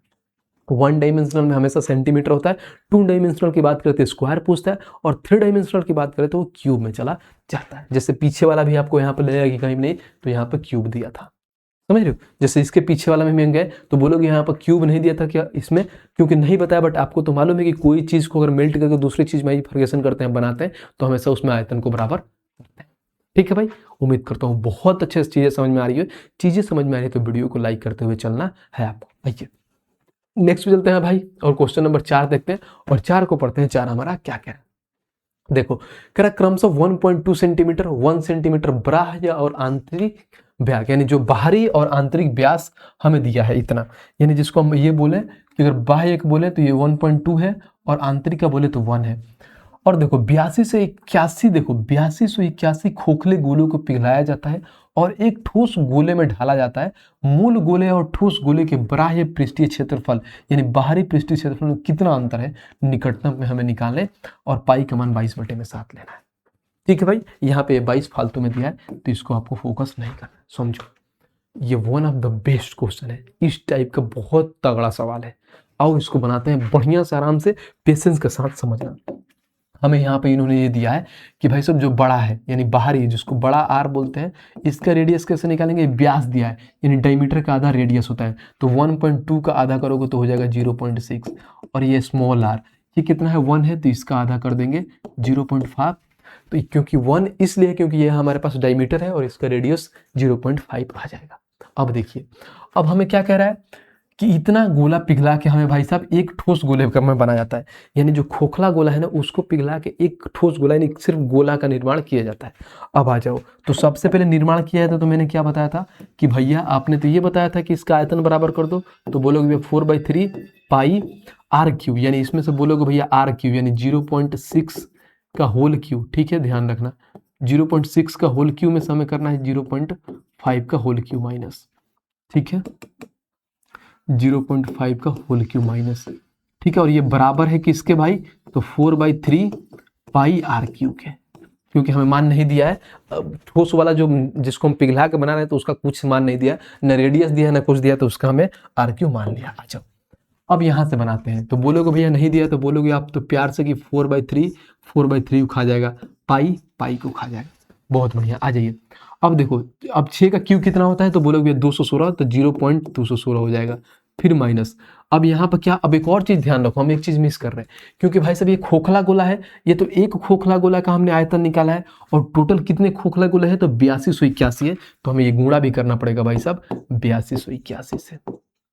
1 डायमेंशनल में हमेशा सेंटीमीटर होता है, 2 डायमेंशनल की बात करते हैं स्क्वायर पूछता है, और 3 डायमेंशनल की बात करें तो वो क्यूब में चला जाता है। जैसे पीछे वाला भी आपको यहाँ पे लगेगा कि कहीं नहीं, तो यहाँ पे क्यूब दिया था, समझ रहे हो। जैसे इसके पीछे वाला में गए तो बोलोगे यहाँ पर क्यूब नहीं दिया था क्या इसमें, क्योंकि नहीं बताया, बट आपको तो मालूम है कि कोई चीज को अगर मेल्ट करके दूसरी चीज में फॉर्मेशन करते हैं, बनाते हैं, तो हमेशा उसमें आयतन को बराबर करते हैं, ठीक है भाई। उम्मीद करता हूँ बहुत अच्छे से चीजें समझ में आ रही है, चीजें समझ में आ रही है तो वीडियो को लाइक करते हुए चलना है आपको। आइए नेक्स्ट चलते हैं भाई, और क्वेश्चन नंबर 4 देखते हैं, और 4 को पढ़ते हैं। 4 हमारा क्या क्या है, देखो कह रहा क्रमशः 1.2 सेंटीमीटर, 1 सेंटीमीटर बाह्य और आंतरिक व्यास, यानी जो बाहरी और आंतरिक व्यास हमें दिया है इतना, यानी जिसको हम ये बोले कि अगर बाह्य का बोले तो ये 1.2 है, और आंतरिक का बोले तो 1 है। और देखो 82 से 81, देखो 82 से 81 खोखले गोलों को पिघलाया जाता है और एक ठोस गोले में ढाला जाता है। मूल गोले और ठोस गोले के बाह्य पृष्ठीय क्षेत्रफल, यानी बाहरी पृष्ठीय क्षेत्रफल में कितना अंतर है, निकटतम में हमें निकालने, और पाई का मान 22/7 लेना है, ठीक है भाई। यहाँ पे 22 फालतू में दिया है, तो इसको आपको फोकस नहीं करना, समझो। ये one of the best question है, इस टाइप का बहुत तगड़ा सवाल है। आओ इसको बनाते हैं बढ़िया से, आराम से, पेशेंस के साथ समझना। हमें यहाँ पे इन्होंने ये दिया है कि भाई साहब जो बड़ा है, यानी बाहरी, जिसको बड़ा आर बोलते हैं, इसका रेडियस कैसे निकालेंगे, व्यास दिया है, यानी डायमीटर का आधा रेडियस होता है, तो 1.2 का आधा करोगे तो हो जाएगा 0.6, और ये स्मॉल आर, ये कितना है 1 है, तो इसका आधा कर देंगे 0.5। तो क्योंकि 1 इसलिए क्योंकि ये हमारे पास डायमीटर है और इसका रेडियस 0.5 आ जाएगा। अब देखिए, अब हमें क्या कह रहा है कि इतना गोला पिघला के हमें भाई साहब एक ठोस गोले में बना जाता है, यानी जो खोखला गोला है ना उसको पिघला के एक ठोस गोला, यानी सिर्फ गोला का निर्माण किया जाता है। अब आ जाओ, तो सबसे पहले निर्माण किया था, तो मैंने क्या बताया था कि भैया आपने तो ये बताया था कि इसका आयतन बराबर कर दो, तो बोलोगे 4/3 पाई आर क्यूब, यानी इसमें से बोलोगे भैया आर क्यूब, यानी 0.6 का होल क्यूब, ठीक है, ध्यान रखना 0.6 का होल क्यूब में से हमें करना है 0.5 का होल क्यूब माइनस, ठीक है, 0.5 का होल क्यूब माइनस, ठीक है। और ये बराबर है किसके भाई, तो 4/3 पाई आर क्यूब के, क्योंकि हमें मान नहीं दिया है ठोस वाला जो जिसको हम पिघला के बना रहे हैं, तो उसका कुछ मान नहीं दिया, न रेडियस दिया न कुछ दिया, तो उसका हमें आर क्यूब मान लिया। आ जाओ अब यहाँ से बनाते हैं, तो बोलोगे भैया नहीं दिया, तो बोलोगे आप तो प्यार से कि 4/3 को खा जाएगा, पाई को खा जाएगा, बहुत बढ़िया। आ जाइए, अब देखो, अब 6 का क्यूब कितना होता है, तो बोलोगे 216, तो 0.216 हो जाएगा, फिर माइनस, अब यहाँ पर क्या, अब एक और चीज ध्यान रखो, हम एक चीज मिस कर रहे हैं, क्योंकि भाई साहब ये खोखला गोला है, ये तो एक खोखला गोला का हमने आयतन निकाला है, और टोटल कितने खोखला गोले हैं, तो 8281 है, तो हमें ये गुणा भी करना पड़ेगा भाई साहब 8281 से।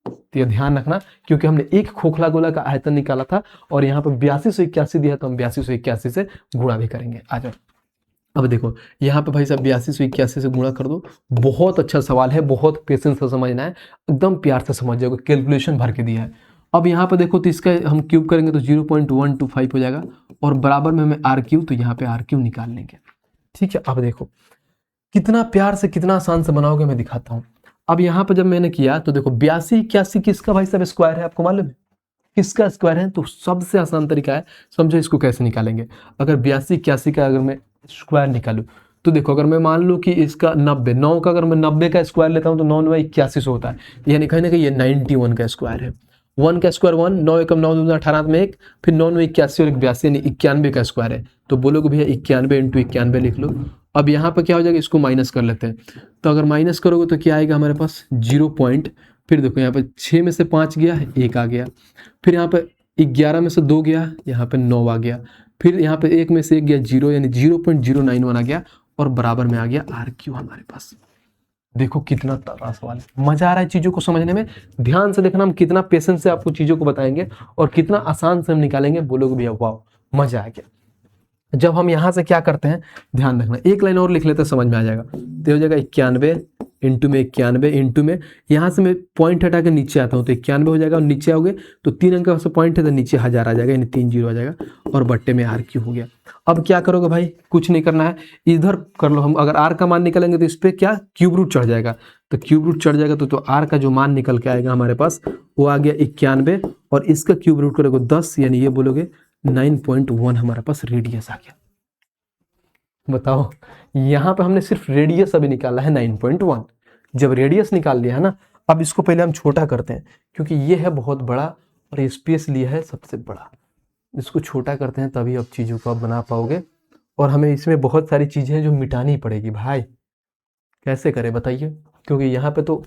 तो ये ध्यान रखना, क्योंकि हमने एक खोखला गोला का आयतन निकाला था और यहाँ पर 8281 दिया, तो हम 8281 से गुणा भी करेंगे। आ जाओ, अब देखो यहाँ पे भाई साहब 8281 से गुणा कर दो। बहुत अच्छा सवाल है, बहुत पेशेंस से समझना है, एकदम प्यार से समझ जाओगे, कैलकुलेशन भर के दिया है। अब यहाँ पे देखो, तो इसका हम क्यूब करेंगे तो 0.125 हो जाएगा, और बराबर में हमें आर क्यूब, तो यहाँ पे आर क्यूब निकाल लेंगे। ठीक है, अब देखो कितना प्यार से, कितना आसान से बनाओगे, मैं दिखाता हूँ। अब यहाँ पर जब मैंने किया तो देखो 8281 किसका भाई साहब स्क्वायर है, आपको मालूम है किसका स्क्वायर है? तो सबसे आसान तरीका है, समझो इसको कैसे निकालेंगे। अगर 8281 का अगर मैं स्क्वायर निकालूं, तो देखो अगर मैं मान लूं कि इसका 90, 9 का अगर मैं 90 का स्क्वायर लेता हूं तो 9 9 81 होता है, यानी कहीं ना कहीं ये 91 का स्क्वायर है। 1 का स्क्वायर 1, 9 एकम 9 दूना 18 में 1, फिर 9 9 81 और 82 यानी 91 का स्क्वायर है। तो बोलोगे भैया 91 इंटू 91 लिख लो। अब यहाँ पर क्या हो जाएगा, इसको माइनस कर लेते हैं। तो अगर माइनस करोगे तो क्या आएगा हमारे पास 0 पॉइंट, फिर देखो यहाँ पे 6 में से 5 गया, 1 आ गया, फिर यहाँ पे 11 में से 2 गया, यहाँ पे 9 आ गया, फिर यहाँ पे 1 में से 1 गया 0, यानी 0.091 आ गया, और बराबर में आ गया आर क्यू हमारे पास। देखो कितना तगड़ा सवाल है, मजा आ रहा है चीजों को समझने में। ध्यान से देखना, हम कितना पेशेंस से आपको चीजों को बताएंगे और कितना आसान से हम निकालेंगे, बोलोगे भैया वाह मजा आ गया। जब हम यहां से क्या करते हैं, ध्यान रखना, एक लाइन और लिख लेते हैं, समझ में आ जाएगा। तो हो जाएगा 91 इंटू में 91 इंटू में, यहाँ से मैं पॉइंट हटा के नीचे आता हूँ तो 91 हो जाएगा, और नीचे आओगे तो 3 अंक का पॉइंट है तो नीचे 1000 आ जाएगा, यानी 3 0 आ जाएगा, और बट्टे में आर क्यू हो गया। अब क्या करोगे भाई, कुछ नहीं करना है, इधर कर लो। हम अगर आर का मान निकालेंगे तो इस पर क्या क्यूब रूट चढ़ जाएगा, तो क्यूब रूट चढ़ जाएगा तो आर का जो मान निकल के आएगा हमारे पास वो आ गया 91, और इसका क्यूब रूट करोगे 10, यानी ये बोलोगे 9.1 हमारे पास रेडियस आ गया। बताओ, यहां पे हमने सिर्फ रेडियस अभी निकाला है 9.1। जब रेडियस निकाल लिया है ना, अब इसको पहले हम छोटा करते हैं, क्योंकि ये है बहुत बड़ा और ये स्पेस लिया है सबसे बड़ा। इसको छोटा करते हैं तभी अब चीज़ों को आप बना पाओगे, और हमें इसमें बहुत सारी चीज़ें हैं जो मिटानी पड़ेगी भाई। कैसे करें बताइए, क्योंकि यहाँ पे तो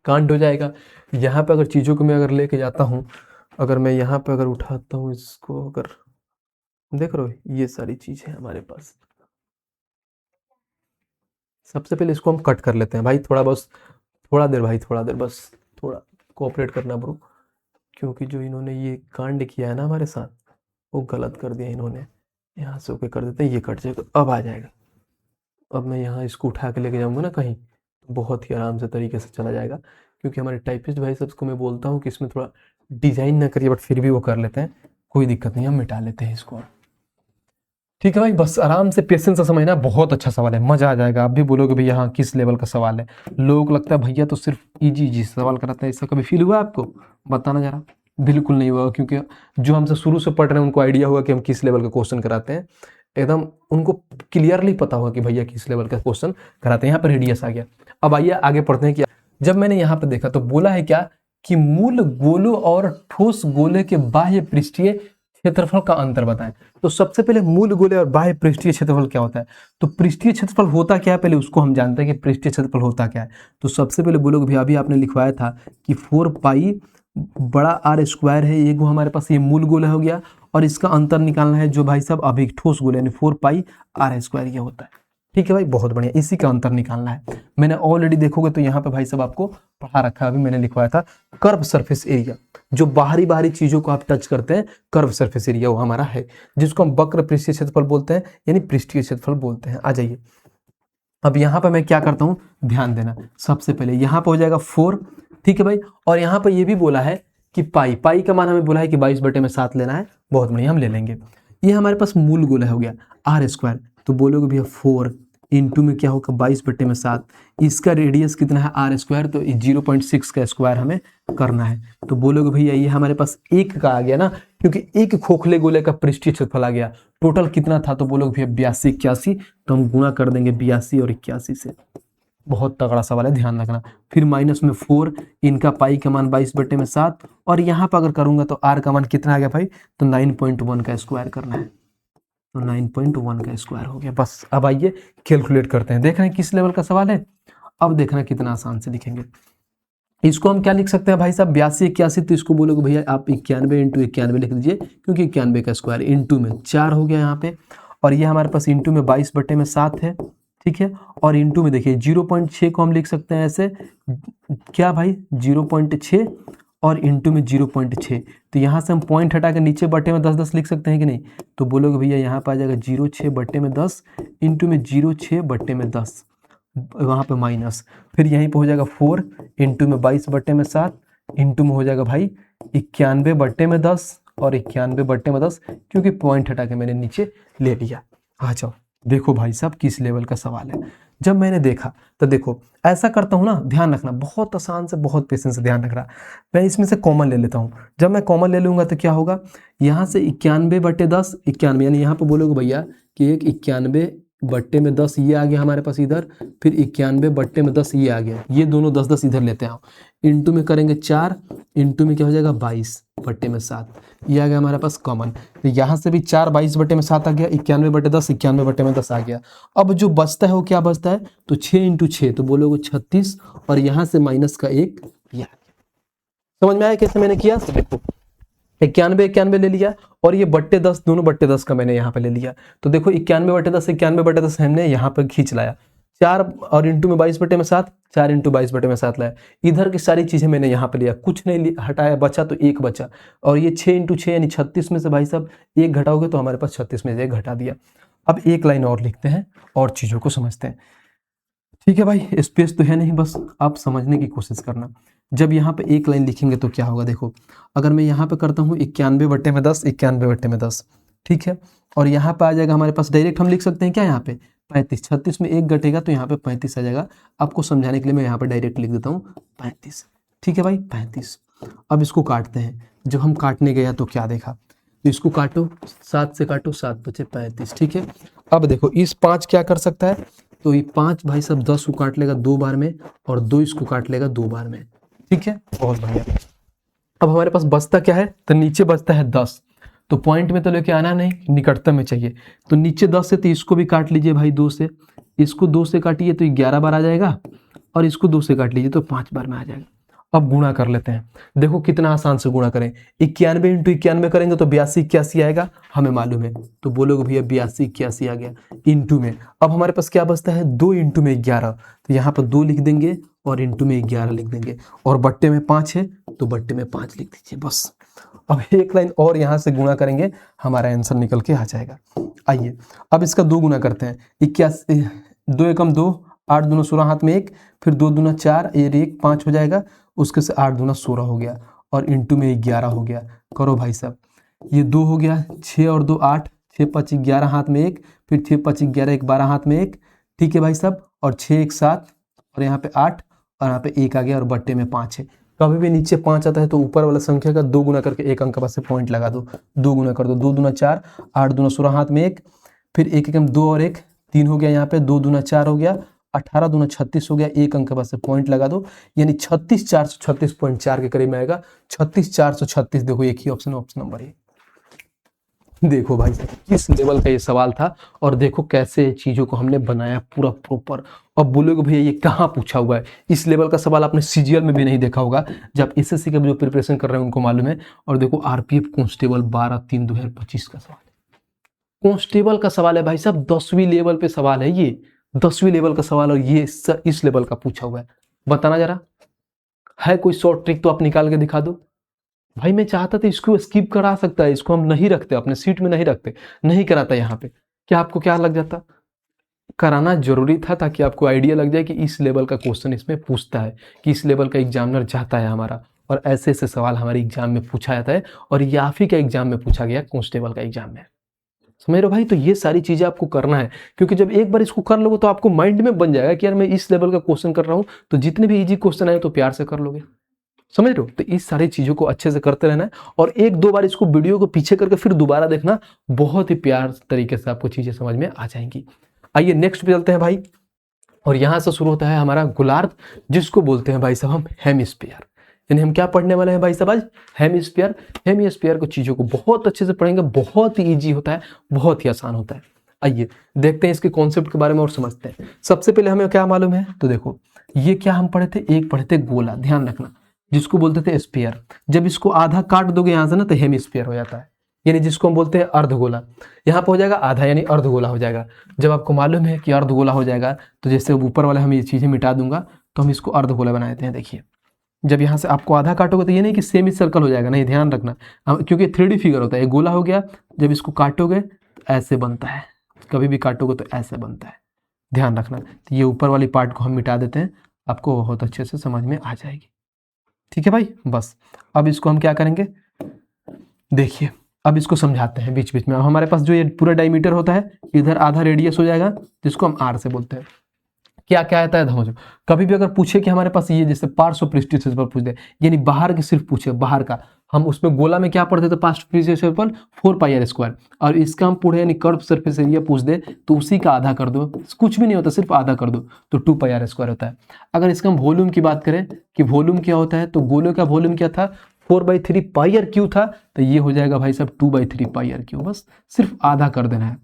कांड हो जाएगा। यहाँ पे अगर चीज़ों को मैं अगर लेके जाता हूँ, अगर मैं यहाँ पे अगर उठाता हूँ इसको, अगर देख रहे हो ये सारी चीज़ें हमारे पास, सबसे पहले इसको हम कट कर लेते हैं भाई। थोड़ा बस, थोड़ा देर भाई, थोड़ा देर बस, थोड़ा कोऑपरेट करना ब्रो, क्योंकि जो इन्होंने ये कांड किया है ना हमारे साथ, वो गलत कर दिया इन्होंने। यहाँ से ओके कर देते हैं, ये कट जाएगा, अब आ जाएगा। अब मैं यहाँ इसको उठा के लेके जाऊँगा ना कहीं, तो बहुत ही आराम से तरीके से चला जाएगा, क्योंकि हमारे टाइपिस्ट भाई सबको मैं बोलता हूँ कि इसमें थोड़ा डिज़ाइन ना करिए, बट फिर भी वो कर लेते हैं, कोई दिक्कत नहीं, हम मिटा लेते हैं इसको। ठीक है भाई, बस आराम से पेशेंस से समझना, बहुत अच्छा सवाल है, मजा आ जाएगा। आप भी बोलोगे भैया हाँ किस लेवल का सवाल है। लोगों को लगता है भैया तो सिर्फ इजी इजी सवाल कराता है, इसका कभी फील हुआ आपको, बताना जरा। बिल्कुल नहीं हुआ, क्योंकि जो हमसे शुरू से पढ़ रहे हैं उनको आइडिया हुआ कि हम किस लेवल का क्वेश्चन कराते हैं, एकदम उनको क्लियरली पता होगा कि भैया किस लेवल का क्वेश्चन कराते हैं। यहाँ पर रेडियस आ गया। अब आइए आगे पढ़ते हैं कि जब मैंने यहाँ पर देखा तो बोला है क्या कि मूल गोलों और ठोस गोले के बाह्य पृष्ठीय क्षेत्रफल का अंतर बताएं। तो सबसे पहले मूल गोले और बाह्य पृष्ठीय क्षेत्रफल क्या होता है। तो पृष्ठीय क्षेत्रफल होता क्या है, पहले उसको हम जानते हैं कि पृष्ठीय क्षेत्रफल होता क्या है। तो सबसे पहले बोलोगे भैया, अभी आपने लिखवाया था कि 4 पाई बड़ा आर स्क्वायर है, ये हमारे पास ये मूल गोला हो गया, और इसका अंतर निकालना है जो भाई साहब अभी ठोस गोले यानी 4 पाई आर स्क्वायर ये होता है। ठीक है भाई, बहुत बढ़िया, इसी का अंतर निकालना है। मैंने ऑलरेडी देखोगे तो यहाँ पे भाई साहब आपको पढ़ा रखा है, अभी मैंने लिखवाया था कर्व सरफेस एरिया, जो बाहरी बाहरी चीजों को आप टच करते हैं, कर्व सरफेस एरिया वो हमारा है, जिसको हम वक्र पृष्ठीय क्षेत्रफल बोलते हैं, यानी पृष्ठीय क्षेत्रफल बोलते हैं। आ जाइए, अब यहाँ पे मैं क्या करता हूँ, ध्यान देना। सबसे पहले यहाँ पे हो जाएगा 4, ठीक है भाई, और यहाँ पे ये भी बोला है कि पाई, पाई का मान हमें बोला है कि 22/7 लेना है, बहुत बढ़िया, हम ले लेंगे। ये हमारे पास मूल गोला हो गया आर स्क्वायर, तो बोलोगे भैया 4 इंटू में क्या होगा 22/7, इसका रेडियस कितना है आर स्क्वायर, तो 0.6 का स्क्वायर हमें करना है। तो बोलोगे भैया ये हमारे पास 1 का आ गया ना, क्योंकि एक खोखले गोले का पृष्ठीय क्षेत्रफल आ गया। टोटल कितना था, तो बोलोगे भैया 82 81, तो हम गुणा कर देंगे 82 और 81 से। बहुत तगड़ा सवाल है, ध्यान रखना। फिर माइनस में 4, इनका पाई का मान 22/7, और यहाँ पर अगर करूंगा तो आर का मान कितना आ गया भाई, तो 9.1 का स्क्वायर करना है, तो 9.1 का स्क्वायर हो गया। बस अब आइए कैलकुलेट करते हैं, देख रहे हैं किस लेवल का सवाल है। अब देखना कितना आसान से लिखेंगे। इसको हम क्या लिख सकते हैं भाई साहब, 82 81, तो इसको बोलोगे भैया आप 91 इंटू 91 लिख दीजिए, क्योंकि 91 का स्क्वायर इंटू में 4 हो गया यहाँ पे, और ये हमारे पास इंटू में 22/7 है, ठीक है। और इंटू में देखिए 0.6 को हम लिख सकते हैं ऐसे, क्या भाई 0.6 और इंटू में 0.6, तो यहाँ से हम पॉइंट हटा के नीचे बटे में 10 10 लिख सकते हैं कि नहीं, तो बोलोगे भैया यहाँ पर आ जाएगा 0.6/10 इंटू में 0.6/10, वहाँ पे माइनस, फिर यहीं पे हो जाएगा 4 इंटू में 22/7 इंटू में हो जाएगा भाई 91/10 और 91/10, क्योंकि पॉइंट हटा के मैंने नीचे ले लिया। आ जाओ देखो भाई साहब किस लेवल का सवाल है। जब मैंने देखा तो देखो ऐसा करता हूँ ना, ध्यान रखना, बहुत आसान से बहुत पेशेंस से ध्यान रखना। मैं इसमें से कॉमन ले लेता हूँ, जब मैं कॉमन ले लूँगा तो क्या होगा, यहाँ से 91/10 91, यानी यहाँ पे बोलोगे भैया कि एक 91/10 ये आ गया हमारे पास इधर, फिर 91/10 ये आ गया, ये दोनों 10 10 इधर लेते हैं, इंटू में करेंगे 4, इंटू में क्या हो जाएगा 22/7, ये आ गया हमारे पास कॉमन। तो यहाँ से भी 4 22/7 आ गया, 91/10 91/10 आ गया। अब जो बचता है वो क्या बचता है, तो 6 इंटू 6, तो बोलोगे 36, और यहाँ से माइनस का 1 ये आ गया। समझ में आया कैसे मैंने किया, तो देखो 91 91 ले लिया, और ये /10 दोनों /10 का मैंने यहाँ पे ले लिया, तो देखो 91/10 91/10 हमने यहाँ पर खींच लाया, 4 और इंटू में 22/7 4 इंटू 22/7 लाया, इधर की सारी चीजें मैंने यहाँ पे लिया, कुछ नहीं हटाया, बचा तो 1 बचा, और ये 6 इंटू 6 यानी 36 में से भाई साहब 1 घटाओगे तो हमारे पास 36 में से 1 घटा दिया। अब एक लाइन और लिखते हैं और चीजों को समझते हैं, ठीक है भाई, स्पेस तो है नहीं, बस आप समझने की कोशिश करना। जब यहाँ पे एक लाइन लिखेंगे तो क्या होगा, देखो अगर मैं यहाँ पे करता हूँ 91/10 91/10, ठीक है, और यहाँ पे आ जाएगा हमारे पास, डायरेक्ट हम लिख सकते हैं क्या, यहाँ पे 35, 36 में 1 घटेगा तो यहाँ पे 35 आ जाएगा। आपको समझाने के लिए मैं यहाँ पे डायरेक्ट लिख देता हूँ 35, ठीक है भाई 35। अब इसको काटते हैं, जब हम काटने गया तो क्या देखा, तो इसको काटो, 7 से काटो, 7 बचे 35, ठीक है। अब देखो इस 5 क्या कर सकता है, तो ये 5 भाई साहब 10 को काट लेगा 2 बार में, और 2 इसको काट लेगा 2 बार में, ठीक है, बहुत बढ़िया। अब हमारे पास बचता क्या है, तो नीचे बचता है 10, तो पॉइंट में तो लेके आना नहीं, निकटतम में चाहिए, तो नीचे 10 से, तो इसको भी काट लीजिए भाई 2 से, इसको 2 से काटिए तो 11 बार आ जाएगा, और इसको 2 से काट लीजिए तो 5 बार में आ जाएगा। अब गुणा कर लेते हैं, देखो कितना आसान से गुणा करें, 91 इंटू 91 करेंगे तो 82 81 आएगा, हमें मालूम है, तो बोलोगे भैया 82 81 आ गया, इंटू में अब हमारे पास क्या बचता है, 2 इंटू में 11, तो यहाँ पर 2 लिख देंगे और इंटू में 11 लिख देंगे, और बट्टे में 5 है तो बट्टे में 5 लिख दीजिए बस। अब एक लाइन और यहाँ से गुणा करेंगे, हमारा आंसर निकल के आ जाएगा। आइए अब इसका 2 गुना करते हैं, 81 2 एकम 2 8 दूना 16 हाथ में 1, फिर 2 दूना 4 ये 1 5 हो जाएगा, उसके से 8 दूना 16 हो गया, और इंटू में 11 हो गया। करो भाई साहब, ये 2 हो गया, 6 और 2 8, 6 5 11 हाथ में 1, फिर 6 5 11 1 12 हाथ में 1, ठीक है भाई साहब, और 6 1 7, और यहाँ पे 8, और यहाँ पे 1 आ गया, और बट्टे में 5 है। कभी भी नीचे 5 आता है तो ऊपर वाला संख्या का 2 गुना करके एक अंक के पास से पॉइंट लगा दो, 2 गुना कर दो, 2 दूना 4 8 दूना 16 हाथ में 1, फिर 1 एकम 2 और 1 3 हो गया, यहाँ पे 2 दूना 4 हो गया, 18 दूना 36 हो गया, एक अंक के पास से पॉइंट लगा दो, यानी 36 436.4 के करीब में आएगा, 36 436। देखो एक ही ऑप्शन नंबर है। देखो भाई किस लेवल का ये सवाल था, और देखो कैसे चीजों को हमने बनाया पूरा प्रॉपर। अब बोलोगे भैया ये कहाँ पूछा हुआ है, इस लेवल का सवाल आपने सीजीएल में भी नहीं देखा होगा, जब एसएससी का जो प्रिपरेशन कर रहे हैं उनको मालूम है। और देखो आरपीएफ कांस्टेबल 12/3/2025 का सवाल, कांस्टेबल का सवाल है भाई साहब, 10वीं लेवल पे सवाल है ये, 10वीं लेवल का सवाल, और ये इस लेवल का पूछा हुआ है। बताना जरा, है कोई शॉर्ट ट्रिक तो आप निकाल के दिखा दो भाई। मैं चाहता था इसको स्किप करा सकता है, इसको हम नहीं रखते अपने सीट में, नहीं रखते, नहीं कराता यहाँ पे, क्या आपको क्या लग जाता, कराना जरूरी था ताकि आपको आइडिया लग जाए कि इस लेवल का क्वेश्चन इसमें पूछता है, कि इस लेवल का एग्जामिनर चाहता है हमारा, और ऐसे ऐसे सवाल हमारे एग्जाम में पूछा जाता है, और ये आप ही का एग्जाम में पूछा गया, कांस्टेबल का एग्जाम में। समझ रहे हो भाई, तो ये सारी चीजें आपको करना है, क्योंकि जब एक बार इसको कर लोगे तो आपको माइंड में बन जाएगा कि यार मैं इस लेवल का क्वेश्चन कर रहा हूं, तो जितने भी इजी क्वेश्चन आए तो प्यार से कर लोगे। समझ रहे हो, तो इस सारी चीजों को अच्छे से करते रहना है, और 1-2 बार इसको वीडियो को पीछे करके फिर दोबारा देखना, बहुत ही प्यार तरीके से आपको चीजें समझ में आ जाएंगी। आइए नेक्स्ट पे चलते हैं भाई, और यहां से शुरू होता है हमारा गोलार्ध, जिसको बोलते हैं भाई साहब हम हेमिस्फीयर। यानी हम क्या पढ़ने वाले हैं भाई साहब आज, हेमिस्फीयर। हेमिस्फीयर को चीजों को बहुत अच्छे से पढ़ेंगे, बहुत ही ईजी होता है, बहुत ही आसान होता है। आइए देखते हैं इसके कॉन्सेप्ट के बारे में और समझते हैं। सबसे पहले हमें क्या मालूम है, तो देखो ये क्या हम पढ़े थे, एक पढ़े थे गोला, ध्यान रखना, जिसको बोलते थे स्फीयर। जब इसको आधा काट दोगे यहाँ से ना तो हेमिस्फीयर हो जाता है, यानी जिसको हम बोलते हैं अर्धगोला। यहाँ पे हो जाएगा आधा, यानी अर्धगोला हो जाएगा। जब आपको मालूम है कि अर्धगोला हो जाएगा तो जैसे ऊपर वाले हम ये चीजें मिटा दूंगा तो हम इसको अर्धगोला बना देते हैं। देखिए जब यहाँ से आपको आधा काटोगे तो ये नहीं कि सेमी सर्कल हो जाएगा, नहीं, ध्यान रखना, क्योंकि 3D फिगर होता है। ये गोला हो गया, जब इसको काटोगे तो ऐसे बनता है, कभी भी काटोगे तो ऐसे बनता है, ध्यान रखना। तो ये ऊपर वाली पार्ट को हम मिटा देते हैं, आपको बहुत अच्छे से समझ में आ जाएगी। ठीक है भाई, बस अब इसको हम क्या करेंगे, देखिए अब इसको समझाते हैं बीच बीच में। अब हमारे पास जो ये पूरा डायमीटर होता है, इधर आधा रेडियस हो जाएगा जिसको हम आर से बोलते हैं। क्या क्या आता है समझो, कभी भी अगर पूछे कि हमारे पास ये जैसे पार्श्व पृष्ठीय क्षेत्रफल पूछ दे, यानी बाहर की सिर्फ पूछे, बाहर का, हम उसमें गोला में क्या पढ़ते थे, पार्श्व पृष्ठीय क्षेत्रफल 4πr², और इसका हम पूरे यानी कर्व सरफेस एरिया पूछ दे तो उसी का आधा कर दो, कुछ भी नहीं होता, सिर्फ आधा कर दो तो 2πr² होता है। अगर इसका हम वॉल्यूम की बात करें कि वॉल्यूम क्या होता है, तो गोले का वॉल्यूम क्या था, 4/3πr³ था, तो ये हो जाएगा भाई साहब 2/3πr³, बस सिर्फ आधा कर देना है,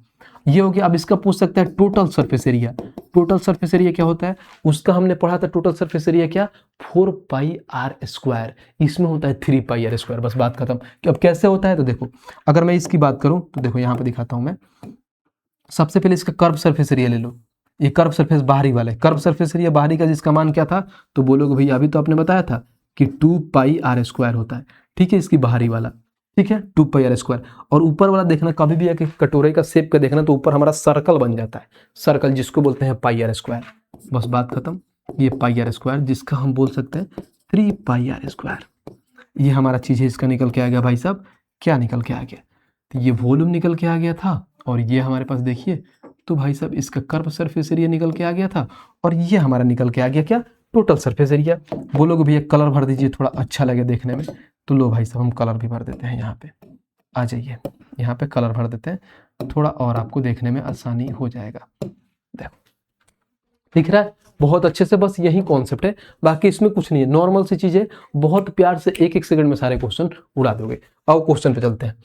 ये हो गया। अब इसका पूछ सकता है total surface area. Total surface area क्या होता है, उसका हमने पढ़ा था टोटल सरफेस एरिया क्या, 4πr², इसमें होता है 3πr², बस बात खत्म। कि अब कैसे होता है, तो देखो अगर मैं इसकी बात करूं तो देखो यहाँ पे दिखाता हूं मैं। सबसे पहले इसका कर्व सरफेस एरिया ले लो, ये कर्व सरफेस बाहरी वाला है, कर्व सरफेस एरिया बाहरी का जिसका मान क्या था, तो बोलोगे भैया अभी तो आपने बताया था कि 2πr² होता है, ठीक है, इसकी बाहरी वाला, ठीक है, 2πr²। और ऊपर वाला देखना, कभी भी एक कटोरे का शेप का देखना तो ऊपर हमारा सर्कल बन जाता है, सर्कल जिसको बोलते हैं πr², बस बात खत्म। ये πr², जिसका हम बोल सकते हैं 3πr², ये हमारा चीज है, इसका निकल के आ गया भाई साहब, क्या निकल के आ गया, तो ये वॉल्यूम निकल के आ गया था, और ये हमारे पास देखिए तो भाई साहब इसका कर्व सरफेस एरिया निकल के आ गया था, और ये हमारा निकल के आ गया क्या, टोटल सरफेस एरिया। बोलोगे भैया कलर भर दीजिए थोड़ा अच्छा लगे देखने में, तो लो भाई साहब हम कलर भी भर देते हैं, यहाँ पे आ जाइए, यहाँ पे कलर भर देते हैं थोड़ा और आपको देखने में आसानी हो जाएगा। देखो दिख रहा है बहुत अच्छे से, बस यही कॉन्सेप्ट है, बाकी इसमें कुछ नहीं है, नॉर्मल सी चीजें, बहुत प्यार से एक एक सेकंड में सारे क्वेश्चन उड़ा दोगे। आओ क्वेश्चन पे चलते हैं,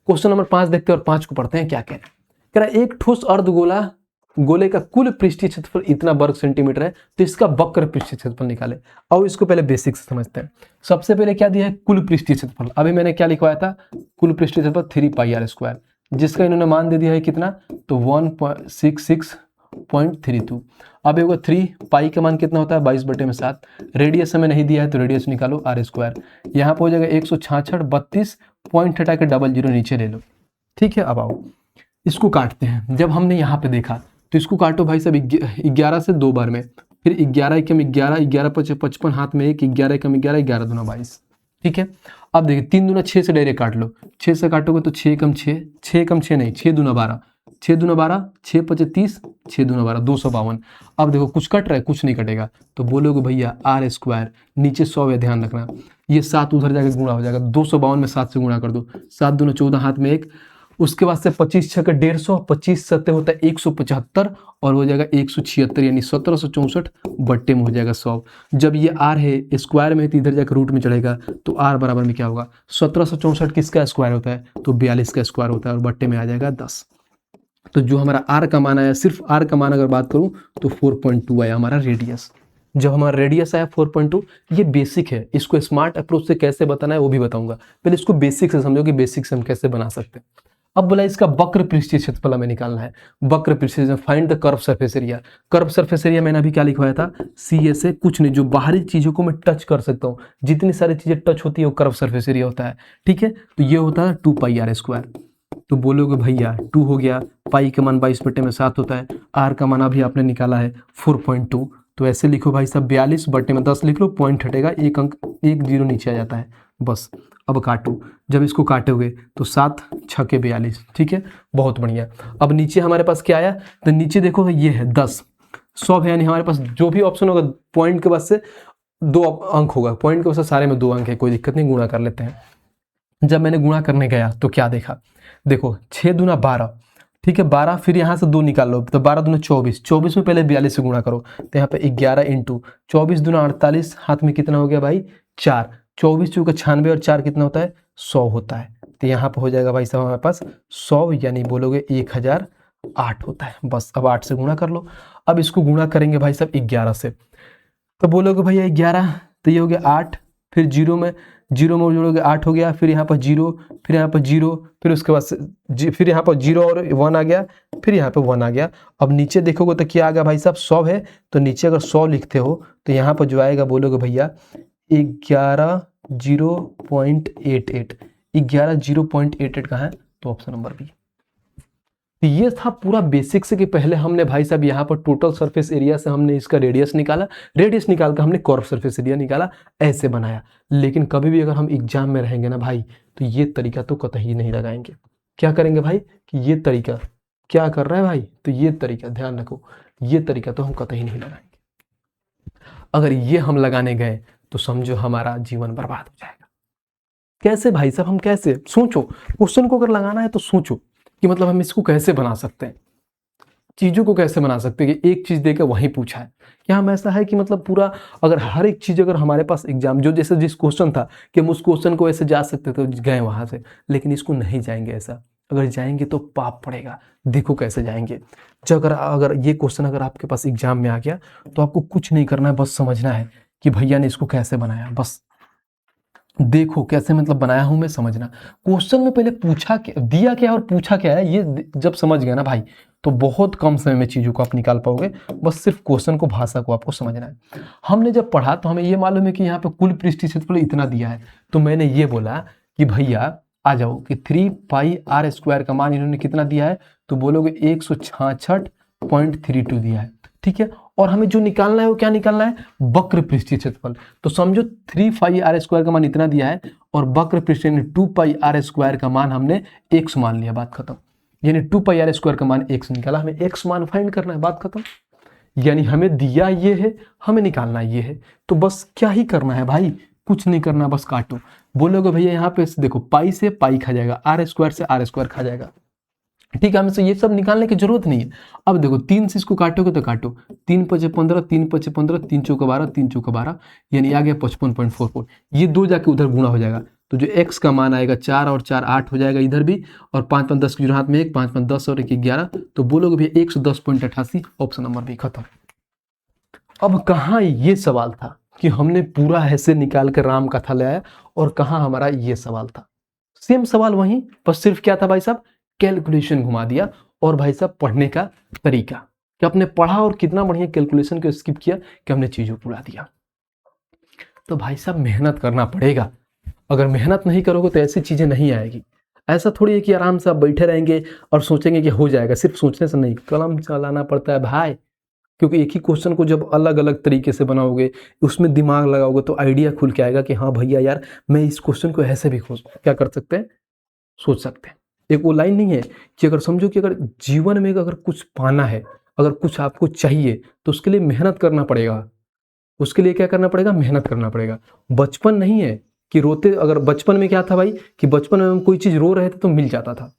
क्वेश्चन नंबर 5 देखते हैं और 5 को पढ़ते हैं। क्या कह रहा है, एक ठोस अर्धगोला गोले का कुल पृष्ठीय क्षेत्रफल इतना वर्ग सेंटीमीटर है, तो इसका वक्र पृष्ठीय क्षेत्रफल निकाले। और इसको पहले बेसिक से समझते हैं। सबसे पहले क्या दिया है, कुल पृष्ठीय क्षेत्रफल, अभी मैंने क्या लिखवाया था, कुल पृष्ठीय क्षेत्रफल 3πr², जिसका इन्होंने मान दे दिया है कितना, तो 166.32। अब होगा 3 पाई का मान कितना होता है, 22/7, रेडियस हमें नहीं दिया है तो रेडियस निकालो r², यहाँ पे हो जाएगा 166, 32 पॉइंट हटा के 00 नीचे ले लो, ठीक है। अब आओ इसको काटते हैं, जब हमने यहाँ पे देखा तो इसको काटो भाई साहब 11 से 2 बार में, फिर 11 एकम 11, 11 × 5 = 55, हाथ में 1, 11 एकम 11, 11 दूना 22, ठीक है। अब देखिए 3 दूना 6 से डायरेक्ट काट लो, 6 से काटोगे तो 6 एकम 6, 6 एकम 6 नहीं, 6 दूना 12, 6 दूना 12, 6 × 5 = 30, 6 दूना 12 252। अब देखो कुछ कट रहा है, कुछ नहीं कटेगा, तो बोलोगे भैया r², नीचे 100 है, ध्यान रखना, ये 7 उधर जाके गुणा हो जाएगा, 252 में 7 से गुणा कर दो, 7 दूना 14, हाथ में 1, उसके बाद से 25 × 6 = 150, 25 × 7 होता है 175, और हो जाएगा 176, यानी 1764 बट्टे में हो जाएगा 100। जब ये r है स्क्वायर में तो इधर जाकर रूट में चढ़ेगा, तो r बराबर में क्या होगा, 1764 किसका स्क्वायर होता है, तो 42 का स्क्वायर होता है, और बट्टे में आ जाएगा 10। तो जो हमारा r का मान आया, सिर्फ r का मान अगर बात करूं तो 4.2 आया हमारा रेडियस। जब हमारा रेडियस आया 4.2, ये बेसिक है, इसको स्मार्ट अप्रोच से कैसे बताना है वो भी बताऊंगा, पहले इसको बेसिक से समझो कि बेसिक से हम कैसे बना सकते हैं। अब बोला इसका वक्र पृष्ठीय क्षेत्रफल हमें निकालना है, वक्र पृष्ठीय, find the curve surface area. Curve surface area मैंने अभी क्या लिखवाया था, CA से कुछ नहीं, जो बाहरी चीजों को मैं टच कर सकता हूँ, जितनी सारी चीजें टच होती है वो कर्व सरफेस एरिया होता है, ठीक है। तो ये होता है 2πr², तो बोलोगे भैया 2 हो गया, पाई का मान 22/7 होता है, r का मान अभी आपने निकाला है 4.2, तो ऐसे लिखो भाई साहब 42/10 लिख लो, पॉइंट हटेगा, एक अंक 1 0 नीचे आ जाता है, बस। अब काटो, जब इसको काटोगे तो 7 × 6 = 42, ठीक है, बहुत बढ़िया। अब नीचे हमारे पास क्या आया, तो नीचे देखो ये है 10, 100 है, यानी हमारे पास जो भी ऑप्शन होगा पॉइंट के बाद से 2 अंक होगा, पॉइंट के बाद से सारे में 2 अंक है, कोई दिक्कत नहीं, गुणा कर लेते हैं। जब मैंने गुणा करने गया तो क्या देखा, देखो 6 दूना 12, ठीक है, 12, फिर यहाँ से 2 निकाल लो, तो 12 दूना 24, 24 में पहले 42 से गुणा करो, तो यहाँ पे 11 × 24 दूना 48, हाथ में कितना हो गया भाई 4, 24 × 96, और 4 कितना होता है 100 होता है, तो यहाँ पे हो जाएगा भाई साहब हमारे पास 100, यानी बोलोगे 1000 8 होता है। बस अब 8 से गुणा कर लो। अब इसको गुणा करेंगे भाई साहब 11 से, तो बोलोगे भैया 11, तो ये हो गया 8, फिर जीरो में जोड़ोगे 8 हो गया, फिर यहाँ पर 0, फिर यहाँ पर 0, फिर उसके बाद फिर यहाँ पर 0 और 1 आ गया, फिर यहाँ पर 1 आ गया। अब नीचे देखोगे तो क्या आ गया भाई साहब, 100 है, तो नीचे अगर 100 लिखते हो तो यहाँ पर जो आएगा बोलोगे भैया 11 0.88। 11 0.88 कहाँ है, तो ऑप्शन नंबर बी। तो ये था पूरा बेसिक से कि पहले हमने भाई साहब यहाँ पर टोटल सरफेस एरिया से हमने इसका रेडियस निकाला, रेडियस निकाल कर हमने कर्व सरफेस एरिया निकाला, ऐसे बनाया। लेकिन कभी भी अगर हम एग्जाम में रहेंगे ना भाई, तो ये तरीका तो कतई नहीं लगाएंगे। क्या करेंगे भाई कि ये तरीका क्या कर रहा है भाई, तो ये तरीका ध्यान रखो, ये तरीका तो हम कतई नहीं लगाएंगे। अगर ये हम लगाने गए तो समझो हमारा जीवन बर्बाद हो जाएगा। कैसे भाई साहब, हम कैसे, सोचो, क्वेश्चन को अगर लगाना है तो सोचो कि मतलब हम इसको कैसे बना सकते हैं, चीज़ों को कैसे बना सकते हैं कि एक चीज़ देकर वहीं पूछा है। क्या हम ऐसा है कि मतलब पूरा अगर हर एक चीज़ अगर हमारे पास एग्जाम जो जैसे जिस क्वेश्चन था कि हम उस क्वेश्चन को ऐसे जा सकते थे तो गए वहाँ से, लेकिन इसको नहीं जाएंगे ऐसा। अगर जाएंगे तो पाप पड़ेगा। देखो कैसे जाएंगे, जो अगर ये क्वेश्चन अगर आपके पास एग्जाम में आ गया तो आपको कुछ नहीं करना है, बस समझना है कि भैया ने इसको कैसे बनाया। बस देखो कैसे मतलब बनाया हूं मैं, समझना क्वेश्चन में पहले पूछा क्या दिया क्या और पूछा क्या है, ये जब समझ गया ना भाई तो बहुत कम समय में चीज़ों को आप निकाल पाओगे। बस सिर्फ क्वेश्चन को, भाषा को आपको समझना है। हमने जब पढ़ा तो हमें ये मालूम है कि यहाँ पे कुल पृष्ठीय क्षेत्रफल इतना दिया है, तो मैंने ये बोला कि भैया आ जाओ कि 3πr² का मान इन्होंने कितना दिया है, तो बोलोगे 166.32 दिया है, ठीक है। और हमें जो निकालना है वो क्या निकालना है, वक्र पृष्ठीय क्षेत्रफल। तो समझो 3πr² का मान इतना दिया है और वक्र पृष्ठ यानी 2πr² का मान हमने x मान लिया, बात खत्म। यानी 2πr² का मान x निकाला, हमें x मान फाइंड करना है, बात खत्म। यानी हमें दिया ये है, हमें निकालना ये है, तो बस क्या ही करना है भाई, कुछ नहीं करना, बस काटो। बोलोगे भैया यहाँ पे देखो पाई से पाई खा जाएगा, r² से r² खा जाएगा, ठीक है। हमें ये सब निकालने की जरूरत नहीं है। अब देखो 3 से इसको काटोगे तो काटो, 3 5 15, 3 5 15, 3 चौका 12, 3 चौका 12, यानी आ गया 55.44। ये दो जाके उधर गुणा हो जाएगा, तो जो x का मान आएगा 4 और 4 8 हो जाएगा इधर भी, और 5 5 10 की हाथ में 1, 5 5 10 और 1 11, तो बोलोगे भैया 110.88, ऑप्शन नंबर बी खत्म। अब कहाँ ये सवाल था कि हमने पूरा ऐसे निकाल कर राम कथा ले आया, और कहाँ हमारा ये सवाल था, सेम सवाल वहीं, बस सिर्फ क्या था भाई साहब, कैलकुलेशन घुमा दिया। और भाई साहब पढ़ने का तरीका कि आपने पढ़ा और कितना बढ़िया कैलकुलेशन को स्किप किया कि हमने चीजों को उड़ा दिया। तो भाई साहब मेहनत करना पड़ेगा, अगर मेहनत नहीं करोगे तो ऐसी चीजें नहीं आएगी। ऐसा थोड़ी है कि आराम से आप बैठे रहेंगे और सोचेंगे कि हो जाएगा, सिर्फ सोचने से नहीं, कलम चलाना पड़ता है भाई। क्योंकि एक ही क्वेश्चन को जब अलग अलग तरीके से बनाओगे, उसमें दिमाग लगाओगे, तो आइडिया खुल के आएगा कि हाँ भैया यार मैं इस क्वेश्चन को ऐसे भी क्या कर सकते हैं, सोच सकते हैं। एक वो लाइन नहीं है कि अगर समझो कि अगर जीवन में अगर कुछ पाना है, अगर कुछ आपको चाहिए, तो उसके लिए मेहनत करना पड़ेगा। उसके लिए क्या करना पड़ेगा, मेहनत करना पड़ेगा। बचपन नहीं है कि रोते, अगर बचपन में क्या था भाई कि बचपन में हम कोई चीज रो रहे थे तो मिल जाता था।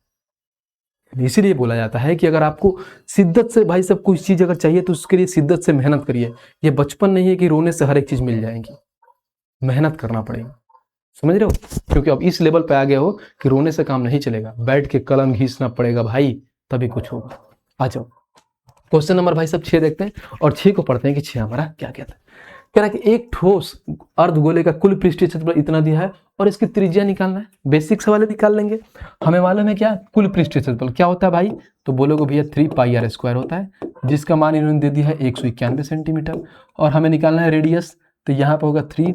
इसीलिए बोला जाता है कि अगर आपको शिद्दत से भाई सब कुछ चीज अगर चाहिए तो उसके लिए शिद्दत से मेहनत करिए। ये बचपन नहीं है कि रोने से हर एक चीज मिल जाएगी, मेहनत करना पड़ेगा, समझ रहे हो। क्योंकि अब इस लेवल पे आ गए हो कि रोने से काम नहीं चलेगा, बैठ के कलम घींचना पड़ेगा भाई, तभी कुछ होगा। आ जाओ क्वेश्चन नंबर भाई सब 6 देखते हैं, और 6 को पढ़ते हैं कि 6 हमारा क्या कहता है। कह रहा है कि एक ठोस अर्धगोले का कुल पृष्ठीय क्षेत्रफल इतना दिया है और इसकी त्रिज्या निकालना है। बेसिक सवाल निकाल लेंगे, हमें मालूम है क्या कुल पृष्ठीय क्षेत्रफल क्या होता है भाई, तो बोलोगे भैया 3πr² होता है, जिसका मान इन्होंने दे दिया है 191 सेंटीमीटर। और हमें निकालना है रेडियस, तो यहाँ पर होगा 3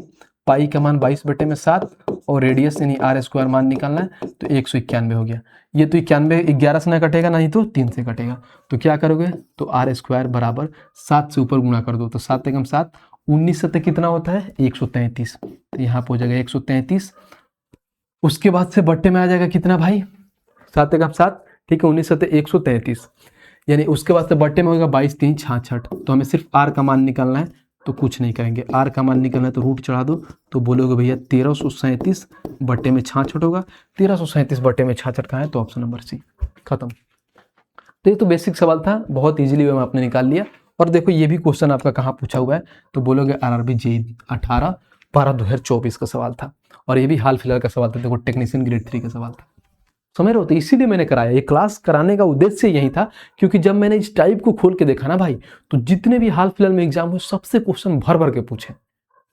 पाई का मान 22/7 और रेडियस यानी r² मान निकालना है, तो 191 हो गया। ये तो 91 11 से ना कटेगा, नहीं तो 3 से कटेगा, तो क्या करोगे, तो r² बराबर 7 से ऊपर गुणा कर दो, तो 7 एकम 7, 19 सत्ते कितना होता है 133, तो यहाँ पर हो जाएगा 133। उसके बाद से बट्टे में आ जाएगा कितना भाई, 7 एकम 7, ठीक है, 19 सत्ते 133, यानी उसके बाद से बट्टे में होगा 22 3 66। तो हमें सिर्फ r का मान निकालना है, तो कुछ नहीं करेंगे, r का मान निकलना है तो रूट चढ़ा दो, तो बोलोगे भैया 1337 बट्टे में 66 होगा। 1337 बट्टे में 66 कहाँ है, तो ऑप्शन नंबर सी खत्म। तो ये तो बेसिक सवाल था, बहुत इजीली में आपने निकाल लिया। और देखो ये भी क्वेश्चन आपका कहाँ पूछा हुआ है, तो बोलोगे RRB JEE 18/12/2024 का सवाल था, और ये भी हाल फिलहाल का सवाल था, देखो टेक्नीशियन ग्रेड 3 का सवाल था। समझ रहे हो? तो इसीलिए मैंने कराया, ये क्लास कराने का उद्देश्य यही था, क्योंकि जब मैंने इस टाइप को खोल के देखा ना भाई, तो जितने भी हाल फिलहाल में एग्जाम हुए सबसे क्वेश्चन भर भर के पूछे।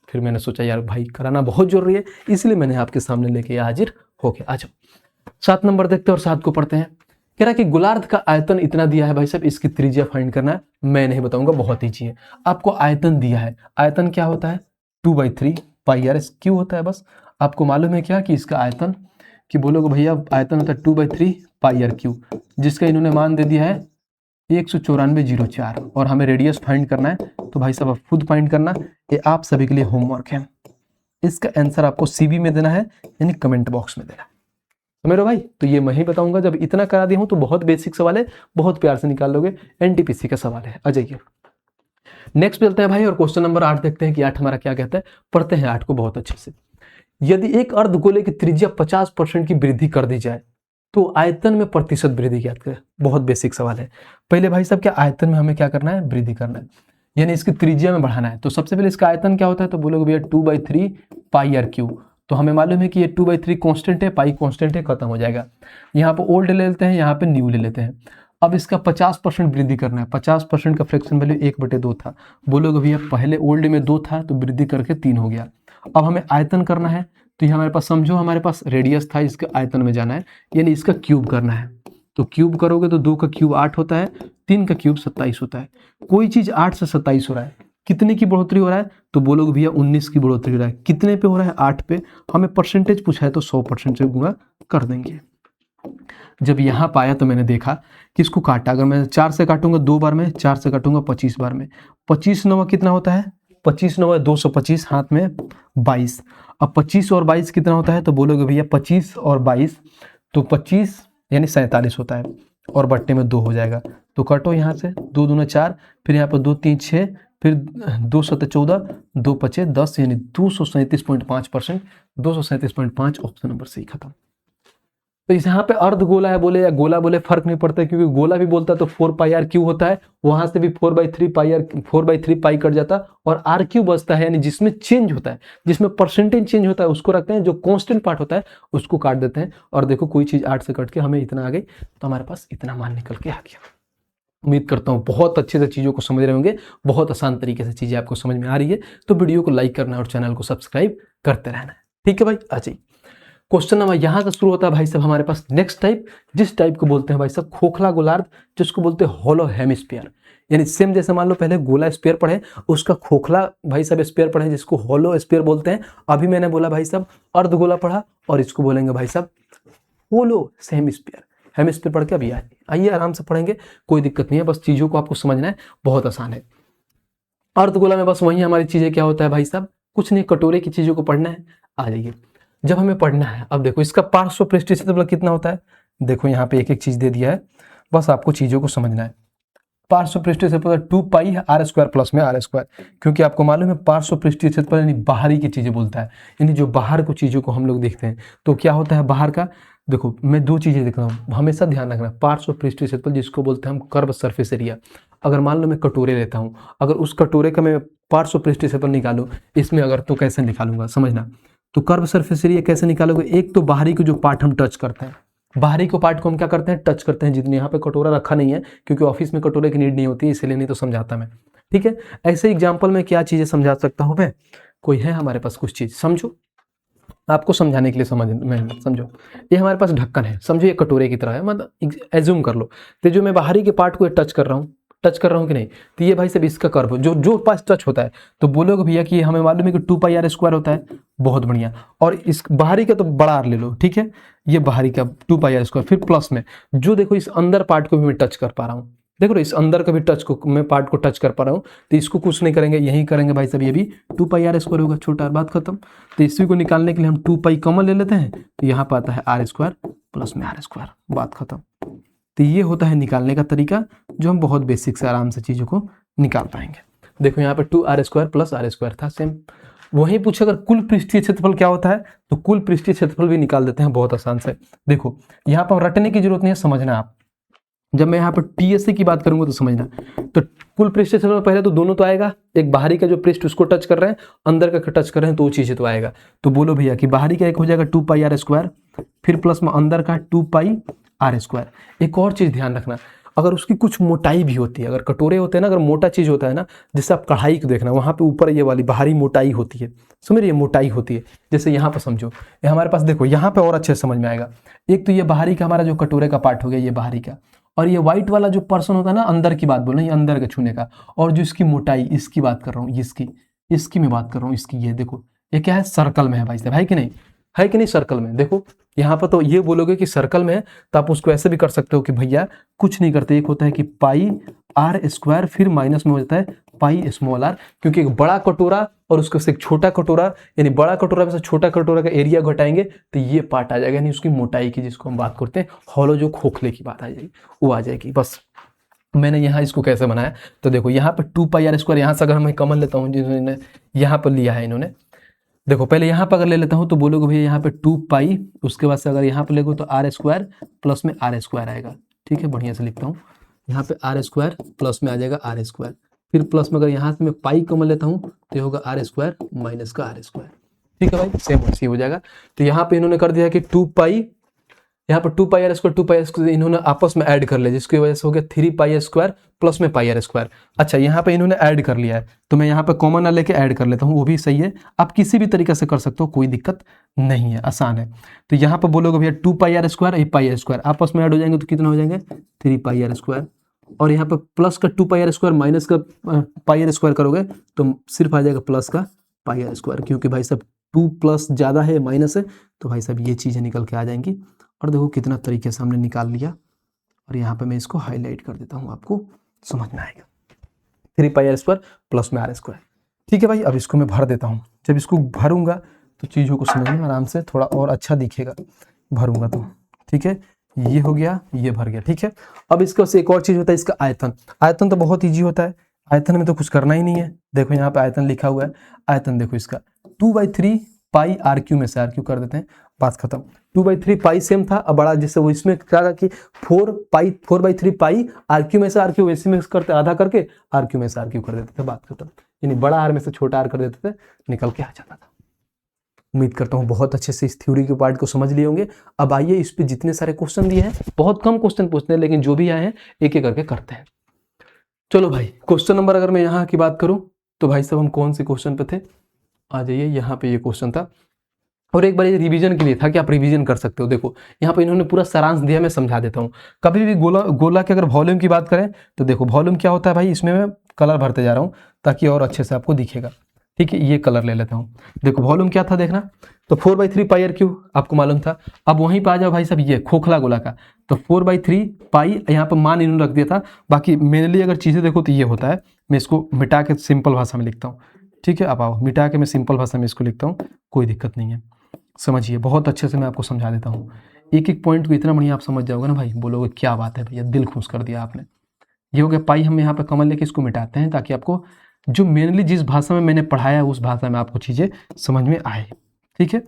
फिर मैंने सोचा यार भाई कराना बहुत जरूरी है, इसलिए मैंने आपके सामने लेके हाजिर हो गया। आ जाओ 7 नंबर देखते हैं और 7 को पढ़ते हैं। कह रहा है कि गोलार्ध का आयतन इतना दिया है भाई साहब, इसकी त्रिज्या फाइंड करना है। मैं नहीं बताऊंगा, बहुत ईजी है। आपको आयतन दिया है, आयतन क्या होता है? 2/3 पाई आर क्यू होता है। बस आपको मालूम है क्या कि इसका आयतन, कि बोलोगे भैया आयतन होता है 2/3 पाई आर क्यू, जिसका इन्होंने मान दे दिया है 194.04, और हमें रेडियस फाइंड करना है। तो भाई साहब आप खुद फाइंड करना, ये आप सभी के लिए होमवर्क है। इसका आंसर आपको सीबी में देना है, यानी कमेंट बॉक्स में देना। समझ रहे हो भाई? तो ये मैं ही बताऊंगा, जब इतना करा दिया हूं तो बहुत बेसिक सवाल है, बहुत प्यार से निकाल लोगे, एनटीपीसी का सवाल है। आ जाइए नेक्स्ट चलते हैं भाई, और क्वेश्चन नंबर 8 देखते हैं कि 8 हमारा क्या कहता है। पढ़ते हैं 8 को बहुत अच्छे से। यदि एक अर्धगोले की त्रिज्या 50% की वृद्धि कर दी जाए तो आयतन में प्रतिशत वृद्धि ज्ञात करें। बहुत बेसिक सवाल है। पहले भाई साहब क्या आयतन में हमें क्या करना है? वृद्धि करना है, यानी इसकी त्रिज्या में बढ़ाना है। तो सबसे पहले इसका आयतन क्या होता है? तो बोलोगे भैया 2/3 पाई आर क्यू। तो हमें मालूम है कि ये 2/3 कांस्टेंट है, पाई कांस्टेंट है, खत्म हो जाएगा। यहाँ पे ओल्ड ले लेते हैं, यहाँ पे न्यू ले लेते हैं। अब इसका 50% वृद्धि करना है। 50% का फ्रैक्शन वैल्यू 1/2 था। बोलोगे भैया पहले ओल्ड में 2 था तो वृद्धि करके 3 हो गया। अब हमें आयतन करना है, तो ये हमारे पास समझो हमारे पास रेडियस था, इसके आयतन में जाना है, यानी इसका क्यूब करना है। तो क्यूब करोगे तो 2 का क्यूब 8 होता है, 3 का क्यूब 27 होता है। कोई चीज 8 से 27 हो रहा है, कितने की बढ़ोतरी हो रहा है? तो बोलोगे भैया 19 की बढ़ोतरी हो रहा है। कितने पे हो रहा है? 8 पे। हमें परसेंटेज पूछा है तो 100% से गुणा कर देंगे। जब यहाँ पाया तो मैंने देखा कि इसको काटा, अगर मैं 4 से काटूंगा 2 बार में, 4 से काटूंगा 25 बार में। 25 9 कितना होता है? 25 9 225, हाथ में 22। अब 25 और 22 कितना होता है? तो बोलोगे भैया 25 और 22 तो 25 यानी 47 होता है, और बट्टे में 2 हो जाएगा। तो कटो यहाँ से, 2 दूना 4, फिर यहाँ पर 2 3 6, फिर 2 7 14, 2 5 10, यानी 237.5%। 237.5 ऑप्शन नंबर सी खत्म। तो इस यहाँ पे अर्ध गोला है बोले या गोला बोले फर्क नहीं पड़ता, क्योंकि गोला भी बोलता है तो 4 पाई आर क्यू होता है, वहां से भी 4/3 पाई कट जाता, और आर क्यू बचता है, यानी जिसमें चेंज होता है, जिसमें परसेंटेज चेंज होता है उसको रखते हैं, जो कांस्टेंट पार्ट होता है उसको काट देते हैं। और देखो कोई चीज 8 से कट के हमें इतना आ गई, तो हमारे पास इतना मान निकल के आ गया। उम्मीद करता हूँ बहुत अच्छे से चीज़ों को समझ रहे होंगे, बहुत आसान तरीके से चीज़ें आपको समझ में आ रही है। तो वीडियो को लाइक करना और चैनल को सब्सक्राइब करते रहना है। ठीक है भाई, आ जाइए क्वेश्चन नंबर यहाँ से शुरू होता है भाई साहब हमारे पास नेक्स्ट टाइप, जिस टाइप को बोलते हैं भाई साहब खोखला गोलार्ध, जिसको बोलते हैं हॉलो हेमिस्फीयर। यानी सेम जैसे मान लो पहले गोला स्फीयर पढ़े, उसका खोखला भाई साहब स्फीयर पढ़े जिसको हॉलो स्फीयर बोलते हैं। अभी मैंने बोला भाई साहब अर्धगोला पढ़ा, और इसको बोलेंगे भाई साहब होलो हेमिस्फीयर। हेमिस्फीयर पढ़ के अभी आइए आराम से पढ़ेंगे, कोई दिक्कत नहीं है, बस चीज़ों को आपको समझना है, बहुत आसान है। अर्धगोला में बस वही हमारी चीज़ें क्या होता है भाई साहब, कुछ नहीं, कटोरे की चीज़ों को पढ़ना है। आ जाइए, जब हमें पढ़ना है, अब देखो इसका पार्श्व पृष्ठीय क्षेत्रफल कितना होता है। देखो यहाँ पे एक एक चीज़ दे दिया है, बस आपको चीज़ों को समझना है। पार्श्व पृष्ठीय क्षेत्रफल 2 पाई आर स्क्वायर प्लस में आर स्क्वायर, क्योंकि आपको मालूम है पार्श्व पृष्ठीय क्षेत्रफल यानी बाहरी की चीज़ें बोलता है, यानी जो बाहर को चीज़ों को हम लोग देखते हैं। तो क्या होता है बाहर का? देखो मैं 2 चीज़ें देख रहा हूँ, हमेशा ध्यान रखना। पार्श्व पृष्ठीय क्षेत्रफल जिसको बोलते हैं हम कर्व सरफेस एरिया। अगर मान लो मैं कटोरे लेता हूँ, अगर उस कटोरे का मैं पार्श्व पृष्ठीय क्षेत्रफल निकालूं इसमें, अगर तो कैसे निकालूंगा समझना। तो कर्व सरफेस एरिया कैसे निकालोगे? एक तो बाहरी को जो पार्ट हम टच करते हैं, बाहरी को पार्ट को हम क्या करते हैं? टच करते हैं। जितने यहाँ पे कटोरा रखा नहीं है, क्योंकि ऑफिस में कटोरे की नीड नहीं होती है, इसलिए नहीं तो समझाता मैं। ठीक है, ऐसे एग्जाम्पल में क्या चीज़ें समझा सकता हूँ मैं? कोई है हमारे पास कुछ चीज़, समझो आपको समझाने के लिए समझो। ये हमारे पास ढक्कन है, समझो ये कटोरे की तरह है, मतलब एज्यूम कर लो। तो जो मैं बाहरी के पार्ट को टच कर रहा हूँ कि नहीं, तो ये भाई सब इसका कर्व जो पास टच होता है, तो बोलोगे भैया कि हमें मालूम है कि 2 पाई आर स्क्वायर होता है। बहुत बढ़िया। और इस बाहरी का तो बड़ा आर ले लो, ठीक है, ये बाहरी का 2 पाई आर स्क्वायर, फिर प्लस में जो देखो इस अंदर पार्ट को भी मैं टच कर पा रहा हूँ। देखो इस अंदर का भी टच को मैं पार्ट को टच कर पा रहा हूँ, तो इसको कुछ नहीं करेंगे, यही करेंगे भाई साहब, ये भी 2 पाई आर स्क्वायर होगा, छोटा बात खत्म। तो इसी को निकालने के लिए हम 2 पाई कॉमन ले लेते हैं, तो यहाँ पर आता है आर स्क्वायर प्लस में आर स्क्वायर, बात खत्म। तो ये होता है निकालने का तरीका, जो हम बहुत बेसिक से आराम से चीज़ों को निकाल पाएंगे। देखो यहाँ पे 2 R square plus R square था, सेम। वहीं पूछे अगर कुल पृष्ठीय क्षेत्रफल क्या होता है, तो कुल पृष्ठीय क्षेत्रफल भी निकाल देते हैं बहुत आसान से। देखो यहाँ पर रटने की जरूरत नहीं है, समझना आप। जब मैं यहाँ पर टीएससी की बात करूंगा तो समझना, तो कुल पृष्ठ क्षेत्रफल में पहले तो दोनों तो आएगा, एक बाहरी का जो पृष्ठ उसको टच कर रहे हैं, अंदर का टच कर रहे हैं, तो वो चीज़ें तो आएगा। तो बोलो भैया कि बाहरी का एक हो जाएगा 2 पाई आर स्क्वायर, फिर प्लस में अंदर का 2 पाई आर स्क्वायर। एक और चीज़ ध्यान रखना, अगर उसकी कुछ मोटाई भी होती है, अगर कटोरे होते हैं ना, अगर मोटा चीज़ होता है ना, जैसे आप कढ़ाई को देखना, वहाँ पे ऊपर ये वाली बाहरी मोटाई होती है, समझ रही है, मोटाई होती है। जैसे यहाँ पर समझो, ये हमारे पास देखो, यहाँ पे और अच्छे से समझ में आएगा। एक तो ये बाहरी का हमारा जो कटोरे का पार्ट हो गया, ये बाहरी का, और ये व्हाइट वाला जो पर्सन होता है ना, अंदर की बात बोल रहे हैं, ये अंदर के छूने का, और जो इसकी मोटाई, इसकी बात कर रहा हूँ, इसकी मैं बात कर रहा हूँ, इसकी, ये देखो, ये क्या है, सर्कल में है भाई साहब, है कि नहीं, है कि नहीं, सर्कल में। देखो यहाँ पर तो ये बोलोगे कि सर्कल में है, तो आप उसको ऐसे भी कर सकते हो कि भैया कुछ नहीं करते, एक होता है कि पाई आर स्क्वायर, फिर माइनस में हो जाता है पाई स्मॉल आर, क्योंकि एक बड़ा कटोरा और उसको से एक छोटा कटोरा, यानी बड़ा कटोरा में से छोटा कटोरा का एरिया घटाएंगे तो ये पार्ट आ जाएगा, यानी उसकी मोटाई की, जिसको हम बात करते हैं हॉलो, जो खोखले की बात आ जाएगी, वो आ जाएगी। बस मैंने यहाँ इसको कैसे बनाया, तो देखो यहाँ पर 2 पाई आर स्क्वायर, यहाँ से अगर मैं कॉमन लेता हूँ, जिन्होंने यहाँ पर लिया है इन्होंने, देखो पहले यहाँ पर अगर ले लेता हूँ तो बोलोगे भैया यहाँ पे 2 पाई, उसके बाद से अगर यहाँ पर लेगो तो आर स्क्वायर प्लस में आर स्क्वायर आएगा, ठीक है, बढ़िया से लिखता हूँ, यहाँ पे आर स्क्वायर प्लस में आ जाएगा आर स्क्वायर, फिर प्लस में अगर यहाँ से मैं पाई कॉमन लेता हूँ तो ये होगा आर स्क्वायर माइनस का आर स्क्वायर, ठीक है भाई, सेम वैसे ही हो जाएगा। तो यहाँ पे इन्होंने कर दिया कि 2 पाई, यहाँ पर 2 pi r square 2 pi r square इन्होंने आपस में ऐड कर लिया, जिसकी वजह से हो गया 3 पाई आर स्क्वायर प्लस में पाई आर स्क्वायर। अच्छा यहाँ पे इन्होंने ऐड कर लिया है, तो मैं यहाँ पे कॉमन ना लेके ऐड कर लेता हूँ, वो भी सही है, आप किसी भी तरीके से कर सकते हो, कोई दिक्कत नहीं है, आसान है। तो यहाँ पर बोलोगे भैया 2 pi r square, 1 pi r square आपस में ऐड हो जाएंगे तो कितना हो जाएंगे 3 पाई आर स्क्वायर, और यहाँ पर प्लस का 2 पाई आर स्क्वायर माइनस का पाई आर स्क्वायर करोगे तो सिर्फ आ जाएगा प्लस का पाई आर स्क्वायर, क्योंकि भाई साहब 2 प्लस ज़्यादा है माइनस है, तो भाई साहब ये चीज़ें निकल के आ जाएंगी। और देखो कितना तरीके से हमने निकाल लिया, और यहाँ पे मैं इसको हाईलाइट कर देता हूँ, आपको समझ में आएगा, 3 पाई आर स्क्वायर प्लस में आर स्क्वायर, ठीक है भाई। अब इसको मैं भर देता हूँ, जब इसको भरूंगा तो चीज़ों को समझने में आराम से थोड़ा और अच्छा दिखेगा, भरूंगा तो, ठीक है, ये हो गया, ये भर गया, ठीक है। अब इसके से एक और चीज़ होता है, इसका आयतन। आयतन तो बहुत ईजी होता है, आयतन में तो कुछ करना ही नहीं है, देखो यहाँ पे आयतन लिखा हुआ है, आयतन देखो इसका 2/3 पाई आर क्यू में से आर क्यू कर देते हैं, बात खत्म। 2/3 पाई सेम था, अब बड़ा जिससे वो इसमें क्या था कि 4/3 पाई आर क्यू में से आर क्यू वैसे में करते, आधा करके आर क्यू में से आर क्यू कर देते थे, बात खत्म। यानी बड़ा आर में से छोटा आर कर देते थे, निकल के आ जाता था। उम्मीद करता हूँ बहुत अच्छे से इस थ्योरी के पार्ट को समझ लिए होंगे। अब आइए इस पे जितने सारे क्वेश्चन दिए हैं, बहुत कम क्वेश्चन पूछते हैं, लेकिन जो भी आए हैं एक एक करके करते हैं। चलो भाई, क्वेश्चन नंबर अगर मैं यहाँ की बात करूँ तो भाई साहब हम कौन से क्वेश्चन पे थे, आ जाइए, यहाँ पे ये क्वेश्चन था, और एक बार ये रिवीजन के लिए था कि आप रिवीजन कर सकते हो। देखो यहाँ पे इन्होंने पूरा सारांश दिया, मैं समझा देता हूँ। कभी भी गोला के अगर वॉल्यूम की बात करें तो देखो वॉल्यूम क्या होता है भाई, इसमें मैं कलर भरते जा रहा हूँ ताकि और अच्छे से आपको दिखेगा, ठीक है। ये कलर ले लेता हूँ, देखो वॉल्यूम क्या था देखना, तो 4/3 पाई आर क्यू आपको मालूम था। अब वहीं पर आ जाओ भाई साहब, ये खोखला गोला का, तो 4/3 पाई, यहाँ पर मान इन्होंने रख दिया था, बाकी मेनली अगर चीज़ें देखो तो ये होता है। मैं इसको मिटा के सिंपल भाषा में लिखता हूँ, ठीक है। अब आओ मिटा के मैं सिंपल भाषा में इसको लिखता हूँ, कोई दिक्कत नहीं है, समझिए बहुत अच्छे से मैं आपको समझा देता हूँ। एक एक पॉइंट को इतना बढ़िया आप समझ जाओगे ना भाई, बोलोगे क्या बात है भैया, दिल खुश कर दिया आपने। ये हो गया पाई, हम यहाँ पे कॉमन लेके इसको मिटाते हैं ताकि आपको जो मेनली जिस भाषा में मैंने पढ़ाया उस भाषा में आपको चीज़ें समझ में आए, ठीक है।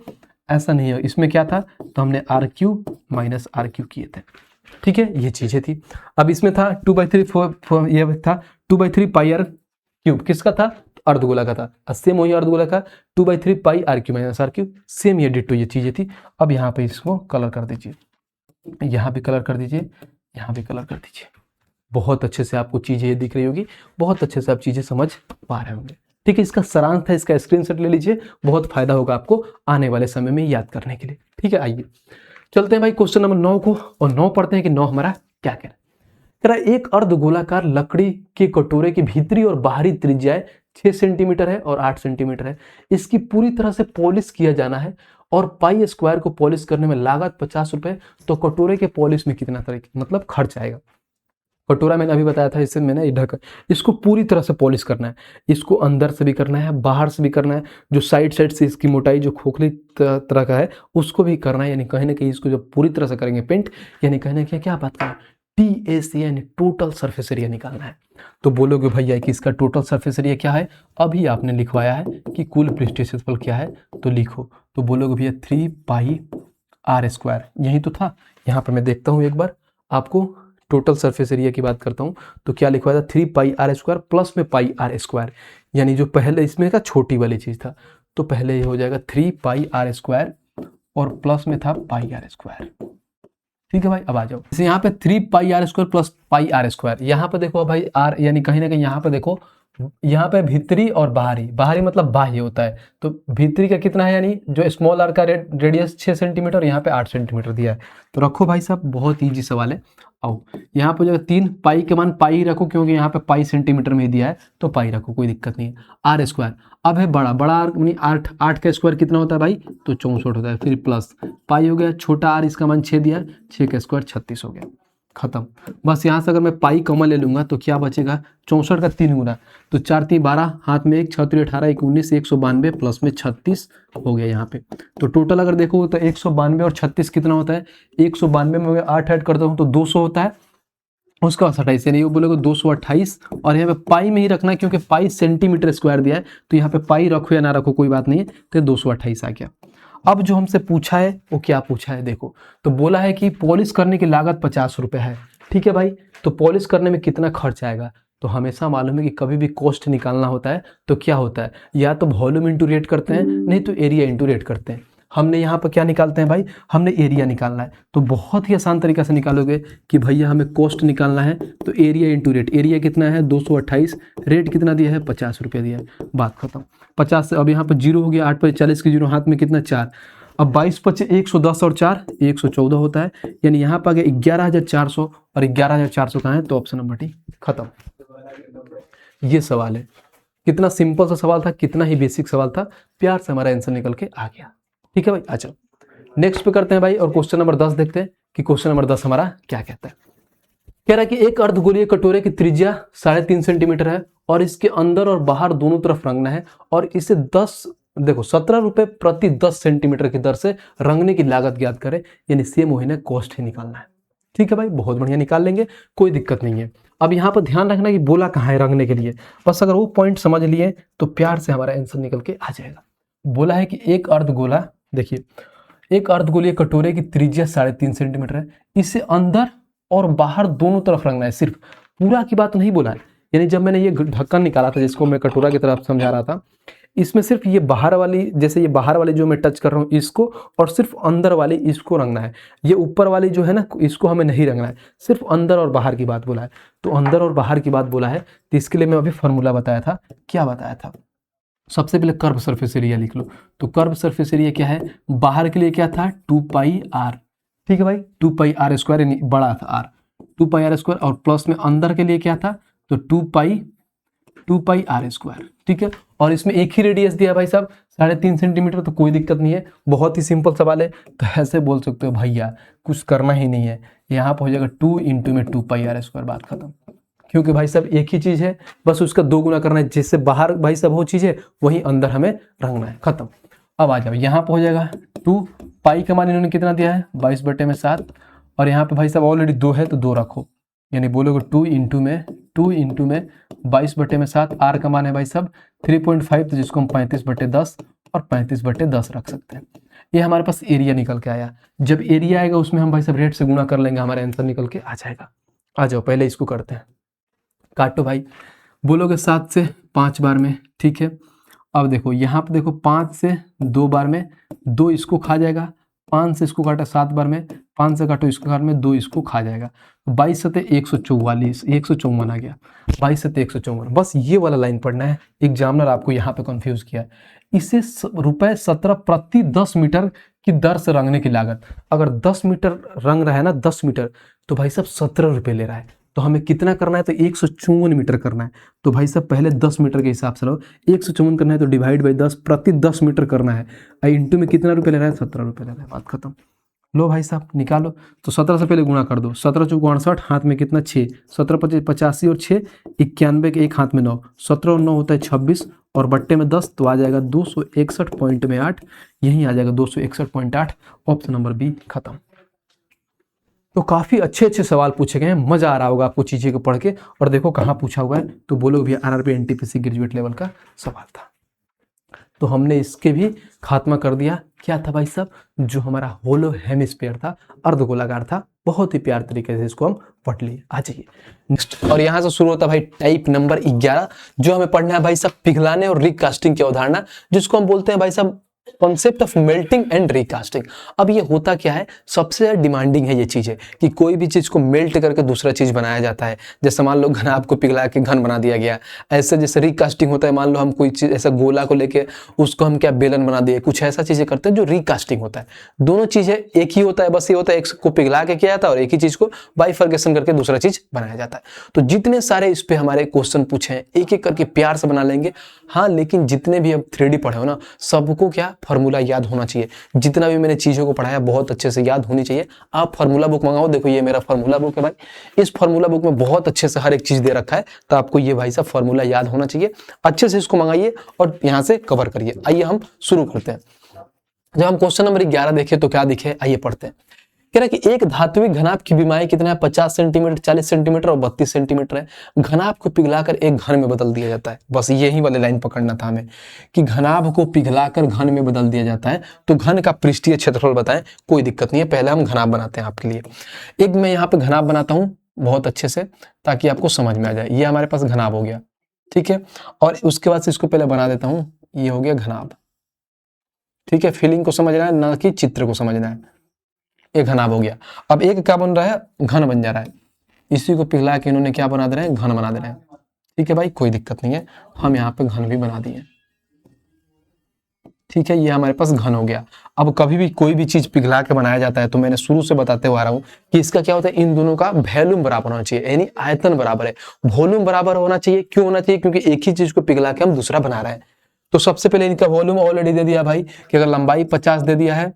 ऐसा नहीं है, इसमें क्या था, तो हमने R Q minus are Q किए थे, ठीक है, ये चीज़ें थी। अब इसमें था 2/3 ये था 2/3 पाई आर क्यूब, किसका था, अर्धगोला का था, और सेम वही अर्धगोला का 2/3 pi r Q minus are cube, same ये डिट्टो ये चीज़ें थी। अब यहाँ पे इसको कलर कर दीजिए, यहाँ पे कलर कर दीजिए, यहाँ पे कलर कर दीजिए, बहुत अच्छे से आपको चीज़ें दिख रही होगी, बहुत अच्छे से आप चीज़ें समझ पा रहे होंगे, ठीक है। इसका सारांश था, इसका स्क्रीनशॉट ले लीजिए, बहुत फायदा होगा आपको आने वाले समय में याद करने के लिए, ठीक है। आइए चलते हैं भाई क्वेश्चन नंबर 9 को, और 9 पढ़ते हैं कि 9 हमारा क्या कह रहा है। एक अर्धगोलाकार लकड़ी के कटोरे की भीतरी और बाहरी त्रिज्याएं 6 सेंटीमीटर है और 8 सेंटीमीटर है। इसकी पूरी तरह से पॉलिश किया जाना है और पाई स्क्वायर को पॉलिश करने में लागत 50 रुपए। तो कटोरे के पॉलिश में कितना तरीके मतलब खर्च आएगा। कटोरा मैंने अभी बताया था, इससे मैंने ढक, इसको पूरी तरह से पॉलिश करना है, इसको अंदर से भी करना है, बाहर से भी करना है, जो साइड से इसकी मोटाई जो खोखली तरह का है उसको भी करना है, यानी कहीं ना कहीं इसको जब पूरी तरह से करेंगे पेंट, यानी कहीं ना कहीं क्या बात करें, TAC यानी टोटल सरफेस एरिया निकालना है। तो बोलोगे भैया कि इसका टोटल सरफेस एरिया क्या है, अभी आपने लिखवाया है कि कुल पृष्ठीय क्षेत्रफल क्या है, तो लिखो, तो बोलोगे भैया 3 पाई आर स्क्वायर, यही तो था। यहाँ पर मैं देखता हूँ एक बार आपको टोटल सरफेस एरिया की बात करता हूँ तो क्या लिखा था 3 पाई आर स्क्वायर प्लस में पाई आर स्क्वायर, यानी जो पहले इसमें का छोटी वाली चीज़ था तो पहले ये हो जाएगा 3 पाई आर स्क्वायर और प्लस में था पाई आर स्क्वायर। ठीक है भाई, अब आ जाओ जैसे यहाँ पे 3 pi r square plus pi r square, यहाँ पे देखो भाई आर यानी कहीं ना कहीं यहाँ पे देखो, यहाँ पे भीतरी और बाहरी, बाहरी मतलब बाह्य होता है, तो भीतरी का कितना है यानी जो स्मॉल आर का रेडियस 6 सेंटीमीटर, यहाँ पे 8 सेंटीमीटर दिया है। तो रखो भाई साहब, बहुत ईजी सवाल है। आओ यहाँ पे जो 3 पाई के मान पाई रखो, क्योंकि यहाँ पे पाई सेंटीमीटर में दिया है तो पाई रखो, कोई दिक्कत नहीं है। आर स्क्वायर अब है बड़ा बड़ा आर यानी 8 का स्क्वायर कितना होता है भाई, तो 64 होता है, फिर प्लस पाई हो गया, छोटा आर इसका मान 6 दिया, 6 का स्क्वायर 36 हो गया, खत्म। बस यहाँ से अगर मैं पाई कॉमन ले लूंगा तो क्या बचेगा, 64 का 3 गुना, तो 4 3 12, हाथ में 1, 6 3 18, 1 19, 192 प्लस में 36 हो गया यहाँ पे। तो टोटल अगर देखो तो 192 और 36 कितना होता है, 192 में मैं 8 ऐड करता हूँ तो 200 होता है, उसका 28 यानी वो बोलोगे 228, और यहाँ पे पाई में ही रखना है क्योंकि पाई सेंटीमीटर स्क्वायर दिया है, तो यहाँ पे पाई रखो या ना रखो कोई बात नहीं है, तो 228 आ गया। अब जो हमसे पूछा है वो क्या पूछा है देखो, तो बोला है कि पॉलिश करने की लागत 50 रुपये है। ठीक है भाई, तो पॉलिश करने में कितना खर्च आएगा, तो हमेशा मालूम है कि कभी भी कॉस्ट निकालना होता है तो क्या होता है, या तो वॉल्यूम इंटू रेट करते हैं, नहीं तो एरिया इंटू रेट करते हैं। हमने यहाँ पर क्या निकालते हैं भाई, हमने एरिया निकालना है, तो बहुत ही आसान तरीका से निकालोगे कि भैया हमें कॉस्ट निकालना है तो एरिया इंटू रेट, एरिया कितना है 228, रेट कितना दिया है 50 रुपये दिया है, बात खत्म। 50 से अब यहाँ पर 0 हो गया, 8 पर 40 की 0, हाथ में कितना 4, अब 22 पचे 110 और 4 114 होता है, यानी यहाँ पर आ गया 11,400, और 11,400 कहाँ है, तो ऑप्शन नंबर डी, खत्म। ये सवाल है, कितना सिंपल सा सवाल था, कितना ही बेसिक सवाल था, प्यार से हमारा आंसर निकल के आ गया। ठीक है भाई, अच्छा नेक्स्ट पे करते हैं भाई, और क्वेश्चन नंबर 10 देखते हैं कि क्वेश्चन नंबर 10 हमारा क्या कहता है। कह रहा है कि एक अर्धगोलीय कटोरे की त्रिज्या 3.5 सेंटीमीटर है और इसके अंदर और बाहर दोनों तरफ रंगना है, और इसे 17 रुपए प्रति 10 सेंटीमीटर की दर से रंगने की लागत ज्ञात करें, यानी सेम वही ना, कॉस्ट ही निकालना है। ठीक है भाई, बहुत बढ़िया निकाल लेंगे, कोई दिक्कत नहीं है। अब यहाँ पर ध्यान रखना कि बोला कहाँ है रंगने के लिए, बस अगर वो पॉइंट समझ लिए तो प्यार से हमारा आंसर निकल के आ जाएगा। बोला है कि एक अर्धगोला, देखिए एक अर्धगोलीय कटोरे की त्रिज्या 3.5 सेंटीमीटर है, इसे अंदर और बाहर दोनों तरफ रंगना है, सिर्फ पूरा की बात नहीं बोला है। यानी जब मैंने ये ढक्कन निकाला था, जिसको मैं कटोरा की तरफ समझा रहा था, इसमें सिर्फ ये बाहर वाली, जैसे ये बाहर वाली जो मैं टच कर रहा हूँ इसको, और सिर्फ अंदर वाली इसको रंगना है। ये ऊपर वाली जो है ना, इसको हमें नहीं रंगना है, सिर्फ अंदर और बाहर की बात बोला है। तो अंदर और बाहर की बात बोला है, तो इसके लिए मैं अभी फॉर्मूला बताया था, क्या बताया था, सबसे पहले कर्व सरफेस एरिया लिख लो। तो कर्व सरफेस एरिया क्या है, बाहर के लिए क्या था 2 पाई आर, ठीक है भाई 2 पाई आर स्क्वायर, यानी बड़ा था आर, 2 पाई आर स्क्वायर, और प्लस में अंदर के लिए क्या था, तो 2 पाई आर स्क्वायर। ठीक है, और इसमें एक ही रेडियस दिया भाई साहब 3.5 सेंटीमीटर, तो कोई दिक्कत नहीं है, बहुत ही सिंपल सवाल है। तो ऐसे बोल सकते हो भैया कुछ करना ही नहीं है, यहाँ पर हो जाएगा 2 इंटू में 2 पाई आर स्क्वायर, बात खत्म। क्योंकि भाई साहब एक ही चीज है, बस उसका 2 गुना करना है, जिससे बाहर भाई साहब वो चीज है वहीं अंदर हमें रंगना है, खत्म। अब आ जाओ, यहाँ पर हो जाएगा 2 पाई का मान इन्होंने कितना दिया है 22/7, और यहाँ पे भाई साहब ऑलरेडी 2 है तो 2 रखो, यानी बोलोगे 2 इंटू में 22/7, आर का मान है भाई साहब 3.5, तो जिसको हम 35/10 और 35/10 रख सकते हैं। ये हमारे पास एरिया निकल के आया। जब एरिया आएगा उसमें हम भाई साहब रेट से गुना कर लेंगे, हमारा आंसर निकल के आ जाएगा। आ जाओ पहले इसको करते हैं, काटो भाई, बोलोगे 7 से 5 बार में, ठीक है। अब देखो यहाँ पे देखो 5 से 2 बार में 2 इसको खा जाएगा, 5 से इसको काटा 7 बार में, 5 से काटो इसको बार में 2 इसको खा जाएगा, 22 सते 144, 154 आ गया, 22 सते 154। बस ये वाला लाइन पढ़ना है, एग्जामिनर आपको यहाँ पे कंफ्यूज किया है। इसे ₹17 प्रति 10 मीटर की दर से रंगने की लागत, अगर 10 मीटर रंग रहा है ना 10 मीटर, तो भाई साहब 17 रुपये ले रहा है। तो हमें कितना करना है, तो 154 मीटर करना है। तो भाई साहब पहले 10 मीटर के हिसाब से रहो, 154 करना है तो डिवाइड बाई 10 प्रति 10 मीटर करना है, इंटू में कितना रुपये ले रहा है 17 रुपये ले रहा है, बात खत्म। लो भाई साहब निकालो, तो 17 से पहले गुणा कर दो, 17 चौक 68, हाथ में कितना 6, 17 25 85 और 6 91 के एक हाथ में 9, 17 और 9 होता है 26 और बट्टे में 10, तो आ जाएगा 261.8, यहीं आ जाएगा 261.8, ऑप्शन नंबर बी, खत्म। तो काफ़ी अच्छे अच्छे सवाल पूछे गए हैं, मज़ा आ रहा होगा आपको चीज़ें को पढ़ के। और देखो कहाँ पूछा हुआ है, तो बोलो भैया आरआरबी एनटीपीसी ग्रेजुएट लेवल का सवाल था। तो हमने इसके भी खात्मा कर दिया। क्या था भाई साहब, जो हमारा होलो हेमिस्फीयर था, अर्धगोलाकार था, बहुत ही प्यार तरीके से इसको हम पढ़ लिए। आ जाइए नेक्स्ट, और यहाँ से शुरू होता है भाई टाइप नंबर 11, जो हमें पढ़ना है भाई साहब पिघलाने और रिकास्टिंग की अवधारणा, जिसको हम बोलते हैं भाई साहब concept of melting and recasting. अब ये होता क्या है, सबसे ज्यादा डिमांडिंग है ये चीजें कि कोई भी चीज को मेल्ट करके दूसरा चीज बनाया जाता है। जैसे मान लो घनाभ को पिघला के घन बना दिया गया, ऐसे जैसे रिकास्टिंग होता है, मान लो हम कोई चीज ऐसा गोला को लेके उसको हम क्या बेलन बना दिए, कुछ ऐसा चीजें करते हैं जो रिकास्टिंग होता है। दोनों चीजें एक ही होता है, बस ये होता है एक को पिघला के किया जाता है और एक ही चीज को बाइफर्केशन करके दूसरा चीज बनाया जाता है। तो जितने सारे इस पे हमारे क्वेश्चन पूछे हैं एक एक करके प्यार से बना लेंगे। हाँ, लेकिन जितने भी अब 3D पढ़े हो ना, सबको क्या फॉर्मूला याद होना चाहिए। जितना भी मैंने चीजों को पढ़ाया बहुत अच्छे से याद होनी चाहिए। आप फार्मूला बुक मंगाओ, देखो ये मेरा फार्मूला बुक है भाई। इस फार्मूला बुक में बहुत अच्छे से हर एक चीज दे रखा है, तो आपको ये भाई साहब फार्मूला याद होना चाहिए। अच्छे से इसको मंगाइए और यहाँ से कवर करिए। आइए हम शुरू करते हैं। जब हम क्वेश्चन नंबर 11 देखें तो क्या दिखे, आइए पढ़ते हैं। कह रहा है कि एक धात्विक घनाभ की विमाएं कितना है, 50 सेंटीमीटर, 40 सेंटीमीटर और 32 सेंटीमीटर है। घनाभ को पिघलाकर एक घन में बदल दिया जाता है। बस यही वाले लाइन पकड़ना था हमें कि घनाभ को पिघलाकर घन में बदल दिया जाता है। तो घन का पृष्ठीय क्षेत्रफल बताएं, कोई दिक्कत नहीं है, पहले हम घनाभ बनाते हैं आपके लिए। एक मैं यहाँ पे घनाभ बनाता हूँ बहुत अच्छे से, ताकि आपको समझ में आ जाए। ये हमारे पास घनाभ हो गया, ठीक है, और उसके बाद से इसको पहले बना देता हूँ, ये हो गया घनाभ, ठीक है। फीलिंग को समझना है, ना कि चित्र को समझना है। एक घनाभ हो गया। अब एक क्या बन रहा है, घन बन जा रहा है। इसी को पिघला के इन्होंने क्या बना दे रहे हैं, घन बना दे रहे हैं, ठीक है भाई, कोई दिक्कत नहीं है। हम यहाँ पे घन भी बना दिए, ठीक है, ये हमारे पास घन हो गया। अब कभी भी कोई भी चीज पिघला के बनाया जाता है तो मैंने शुरू से बताते हुए आ रहा हूँ कि इसका क्या होता है, इन दोनों का वॉल्यूम बराबर होना चाहिए, यानी आयतन बराबर है, वॉल्यूम बराबर होना चाहिए। क्यों होना चाहिए, क्योंकि एक ही चीज को पिघला के हम दूसरा बना रहे हैं। तो सबसे पहले इनका वॉल्यूम ऑलरेडी दे दिया भाई कि अगर लंबाई 50 दे दिया है,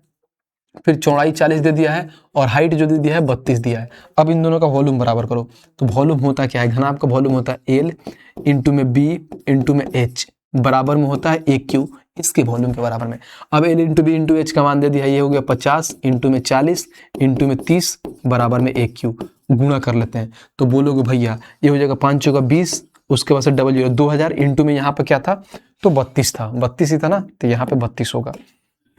फिर चौड़ाई 40 दे दिया है और हाइट जो दे दिया है 32 दिया है। अब इन दोनों का वॉल्यूम बराबर करो। तो वॉल्यूम होता क्या है, घनाभ का वॉल्यूम होता है L इंटू में B इंटू में H बराबर में होता है AQ, इसके वॉल्यूम के बराबर में। अब L into B into H का मान दे दिया है, ये हो गया 50 इंटू में 40 इंटू में 30 बराबर में AQ। गुणा कर लेते हैं तो बोलोगे भैया ये हो जाएगा 5 चौका 20, उसके बाद से डबल 2000 इंटू में यहाँ पे क्या था, तो 32 था, 32 ही था ना, तो यहाँ पे 32 होगा,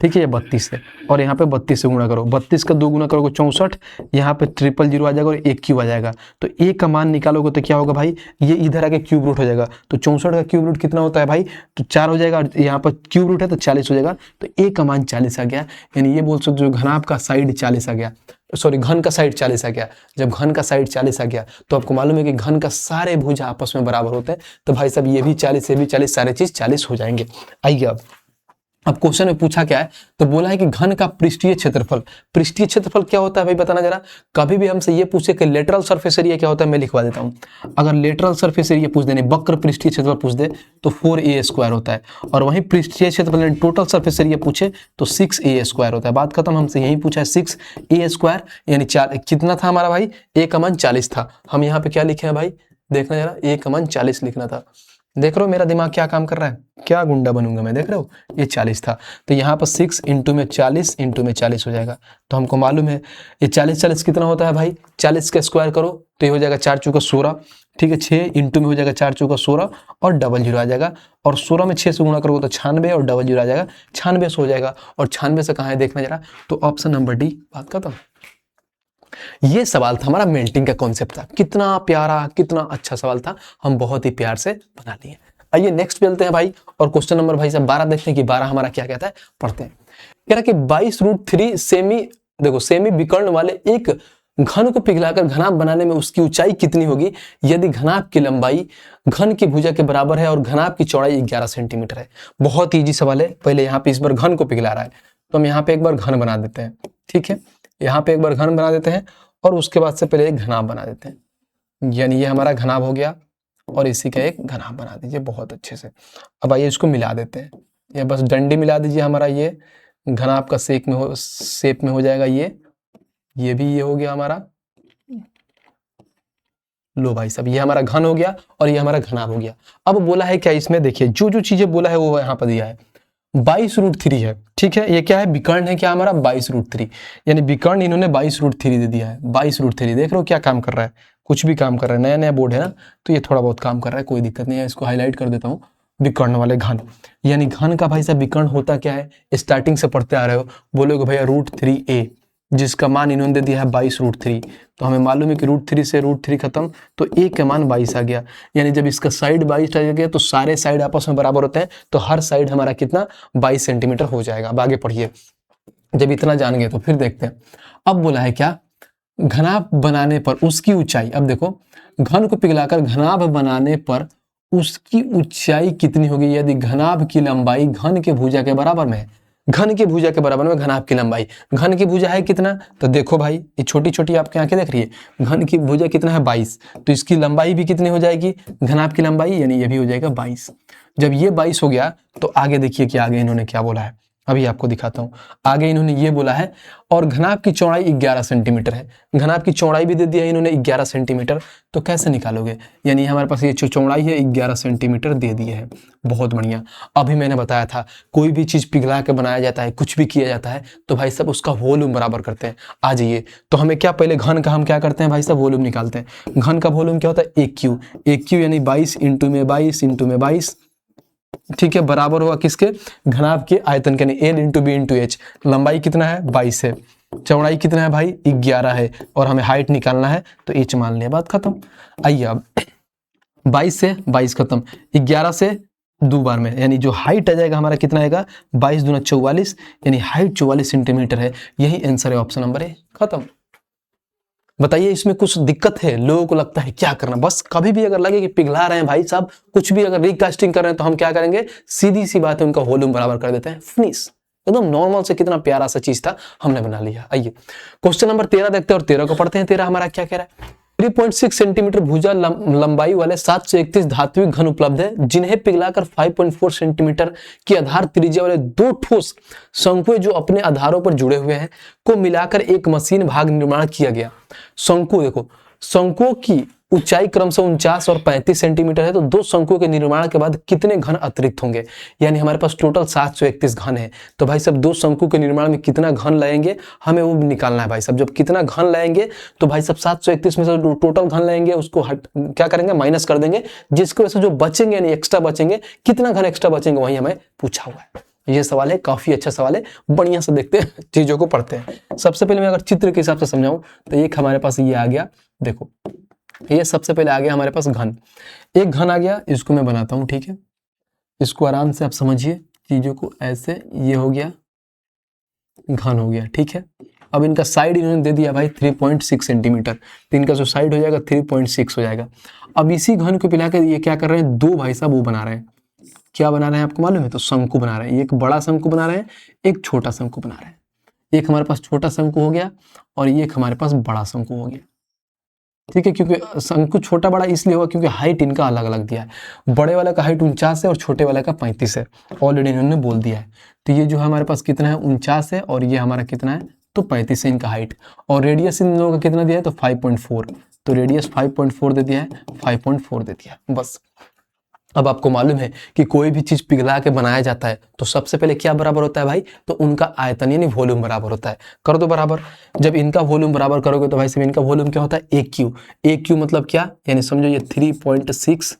ठीक है, ये 32 है। और यहाँ पे 32 से गुणा करो, 32 का 2 गुणा करोगे 64, यहाँ पे 000 आ जाएगा और एक क्यूब आ जाएगा। तो ए का मान निकालोगे तो क्या होगा भाई, ये इधर आके क्यूब रूट हो जाएगा। तो 64 का क्यूब रूट कितना होता है भाई, तो 4 हो जाएगा, यहाँ पर क्यूब रूट है तो 40 हो जाएगा। तो ए का मान 40 आ गया, यानी ये बोल सकते हो घनाभ का साइड 40 आ गया, सॉरी घन का साइड 40 आ गया। जब घन का साइड 40 आ गया तो आपको मालूम है कि घन का सारे भुजा आपस में बराबर होते हैं। तो भाई साहब ये भी 40, ये भी 40, सारे चीज 40 हो जाएंगे। आइए अब क्वेश्चन में पूछा क्या है, तो बोला है कि घन का पृष्ठीय क्षेत्रफल। पृष्ठीय क्षेत्रफल क्या होता है भाई, बताना जरा। कभी भी हमसे ये पूछे कि लेटरल सरफेस एरिया क्या होता है, मैं लिखवा देता हूं। अगर लेटरल सरफेस एरिया पूछ देने, वक्र पृष्ठीय क्षेत्रफल पूछ दे तो 4a² होता है, और वहीं पृष्ठीय क्षेत्रफल यानी टोटल सरफेस एरिया पूछे तो 6a² होता है। बात खत्म, हमसे यही पूछा है 6a², यानी 4 कितना था हमारा भाई, a का मान 40 था। हम यहाँ पे क्या लिखे हैं भाई, देखना जरा, a का मान 40 लिखना था। देख रहे हो मेरा दिमाग क्या काम कर रहा है, क्या गुंडा बनूंगा मैं, देख रहे हो, ये 40 था। तो यहाँ पर 6 इंटू में 40 इंटू में 40 हो जाएगा। तो हमको मालूम है ये 40 कितना होता है भाई, 40 का स्क्वायर करो तो ये हो जाएगा 4 चौका 16, ठीक है, 6 इंटू में हो जाएगा 4 चौका 16 और डबल 0 आ जाएगा, और 16 में 6 से गुणा करोगे तो 96 और डबल 0 आ जाएगा, 96 से हो जाएगा। और 96 से कहाँ है देखना जरा, तो ऑप्शन नंबर डी। बात खत्म। ये सवाल था हमारा, मेल्टिंग का कॉन्सेप्ट था। कितना प्यारा, कितना अच्छा सवाल था, हम बहुत ही प्यार से बना लिए। आइए नेक्स्ट चलते हैं भाई, और क्वेश्चन नंबर भाई साहब 12 देखते हैं कि 12 हमारा क्या कहता है, पढ़ते हैं। कह रहा है कि 22√3 सेमी, देखो सेमी विकर्ण वाले एक घन को पिघलाकर घनाभ बनाने में उसकी ऊंचाई कितनी होगी यदि घनाभ की लंबाई घन की भुजा के बराबर है और घनाभ की चौड़ाई 11 सेंटीमीटर है। बहुत ईजी सवाल है। पहले यहाँ पे इस बार घन को पिघला रहा है तो हम यहाँ पे एक बार घन बना देते हैं, ठीक है, यहाँ पे एक बार घन बना देते हैं और उसके बाद से पहले एक घनाभ बना देते हैं, यानी ये हमारा घनाभ हो गया और इसी का एक घनाभ बना दीजिए बहुत अच्छे से। अब आइए इसको मिला देते हैं, ये बस डंडी मिला दीजिए, हमारा ये घनाभ का शेप में हो जाएगा, ये भी ये हो गया हमारा। लो भाई साहब ये हमारा घन हो गया और ये हमारा घनाभ हो गया। अब बोला है क्या इसमें, देखिए जो जो चीजें बोला है वो यहाँ पर दिया है। 22√3 है, ठीक है, ये क्या है, विकर्ण है क्या हमारा 22√3, यानी विकर्ण इन्होंने 22√3 दे दिया है। 22√3 देख रहे हो क्या काम कर रहा है, कुछ भी काम कर रहा है, नया नया बोर्ड है ना, तो ये थोड़ा बहुत काम कर रहा है, कोई दिक्कत नहीं है। इसको हाईलाइट कर देता हूँ विकर्ण वाले घन। यानी घन का भाई साहब विकर्ण होता क्या है, स्टार्टिंग से पढ़ते आ रहे हो, बोलोगे भैया √3a, जिसका मान इन्होंने दे दिया है 22√3। तो हमें मालूम है कि √3 से √3 खत्म, तो a का मान 22 आ गया। यानी जब इसका साइड 22 आ गया तो सारे साइड आपस में बराबर होते हैं, तो हर साइड हमारा कितना 22 सेंटीमीटर हो जाएगा। अब आगे पढ़िए, जब इतना जान गए तो फिर देखते हैं। अब बोला है क्या, घनाभ बनाने पर उसकी ऊंचाई। अब देखो, घन को पिघलाकर घनाभ बनाने पर उसकी ऊंचाई कितनी होगी यदि घनाभ की लंबाई घन के भुजा के बराबर में है। घन की भुजा के बराबर में घनाभ की लंबाई, घन की भुजा है कितना, तो देखो भाई ये छोटी छोटी आपकी आंखें देख रही है, घन की भुजा कितना है 22, तो इसकी लंबाई भी कितनी हो जाएगी घनाभ की लंबाई, यानी ये भी हो जाएगा 22। जब ये 22 हो गया तो आगे देखिए कि आगे इन्होंने क्या बोला है, अभी आपको दिखाता हूं। आगे इन्होंने ये बोला है, और घनाभ की चौड़ाई 11 सेंटीमीटर है। घनाभ की चौड़ाई भी दे दिया है इन्होंने 11 सेंटीमीटर, तो कैसे निकालोगे, यानी हमारे पास ये जो चौड़ाई है 11 सेंटीमीटर दे दिए है। बहुत बढ़िया। अभी मैंने बताया था कोई भी चीज पिघला के बनाया जाता है, कुछ भी किया जाता है, तो भाई साहब उसका वॉल्यूम बराबर करते हैं। आ जाइए, तो हमें क्या, पहले घन का हम क्या करते हैं भाई साहब, वॉल्यूम निकालते हैं। घन का वॉल्यूम क्या होता है, 1Q। 1Q यानी 22 इंटू में 22 इंटू में 22, ठीक है, बराबर होगा किसके, घनाभ के आयतन के, यानी L into B into H. लंबाई कितना है 22 है, चौड़ाई कितना है भाई 11 है, और हमें हाइट निकालना है तो h मान लिया, बात खत्म। आइए अब 22 से 22 खत्म, 11 से 2 बार में, यानी जो हाइट आ जाएगा हमारा कितना आएगा 22 दूना 44, यानी हाइट 44 सेंटीमीटर है। यही आंसर है, ऑप्शन नंबर ए, खत्म। बताइए इसमें कुछ दिक्कत है, लोगों को लगता है क्या करना, बस कभी भी अगर लगे कि पिघला रहे हैं भाई साहब, कुछ भी अगर रिकास्टिंग कर रहे हैं, तो हम क्या करेंगे, सीधी सी बात है, उनका वॉल्यूम बराबर कर देते हैं, फिनिश। एकदम नॉर्मल से, कितना प्यारा सा चीज था, हमने बना लिया। आइए क्वेश्चन नंबर 13 देखते हैं, और 13 को पढ़ते हैं। 13 हमारा क्या कह रहा है, 3.6 सेंटीमीटर भुजा लंबाई वाले 731 धात्विक घन उपलब्ध है, जिन्हें पिघलाकर 5.4 सेंटीमीटर की आधार त्रिज्या वाले 2 ठोस शंकुएं जो अपने आधारों पर जुड़े हुए हैं को मिलाकर एक मशीन भाग निर्माण किया गया। शंकु देखो, शंकुओं की ऊंचाई क्रमशः 49 और 35 सेंटीमीटर है, तो 2 शंकुओं के निर्माण के बाद कितने घन अतिरिक्त होंगे, यानी हमारे पास टोटल 731 घन है। तो भाई साहब 2 शंकु के निर्माण में कितना घन लगेंगे, हमें वो निकालना है भाई साहब। जब कितना घन लगेंगे, तो भाई साहब 731 में से टोटल घन लगेंगे उसको क्या करेंगे, माइनस कर देंगे, जिसकी वजह से जो बचेंगे यानी एक्स्ट्रा बचेंगे, कितना घन एक्स्ट्रा बचेंगे वही हमें पूछा हुआ है। ये सवाल है, काफी अच्छा सवाल है, बढ़िया से देखते हैं, चीजों को पढ़ते हैं। सबसे पहले मैं अगर चित्र के हिसाब से समझाऊं, तो एक हमारे पास ये आ गया, देखो ये सबसे पहले आ गया हमारे पास घन, एक घन आ गया, इसको मैं बनाता हूं, ठीक है, इसको आराम से आप समझिए चीजों को, ऐसे ये हो गया घन हो गया, ठीक है। अब इनका साइड इन्होंने दे दिया भाई 3.6 सेंटीमीटर, तो इनका जो साइड हो जाएगा 3.6 हो जाएगा। अब इसी घन को पिलाकर ये क्या कर रहे हैं, 2 भाई साहब वो बना रहे हैं, क्या बना रहे हैं आपको मालूम है, तो शंकु बना रहे हैं। एक बड़ा शंकु बना रहे हैं, एक छोटा शंकु बना रहे हैं। एक हमारे पास छोटा शंकु हो गया, और एक हमारे पास बड़ा शंकु हो गया, ठीक है। क्योंकि शंकु छोटा बड़ा इसलिए होगा क्योंकि हाइट इनका अलग अलग दिया है, बड़े वाला का हाइट 49 है और छोटे वाले का 35 है, ऑलरेडी इन्होंने बोल दिया है। तो ये जो है हमारे पास कितना है 49 है, और ये हमारा कितना है, तो 35 है इनका हाइट, और रेडियस इन लोगों का कितना दिया है, तो 5.4, तो रेडियस 5.4 दे दिया है, 5.4 दे दिया है, बस। अब आपको मालूम है कि कोई भी चीज पिघला के बनाया जाता है तो सबसे पहले क्या बराबर होता है भाई, तो उनका आयतन यानी वॉल्यूम बराबर होता है। कर दो बराबर, जब इनका वॉल्यूम बराबर करोगे तो भाई साहब इनका वॉल्यूम क्या होता है, 1Q। 1Q मतलब क्या, यानी समझो ये 3.6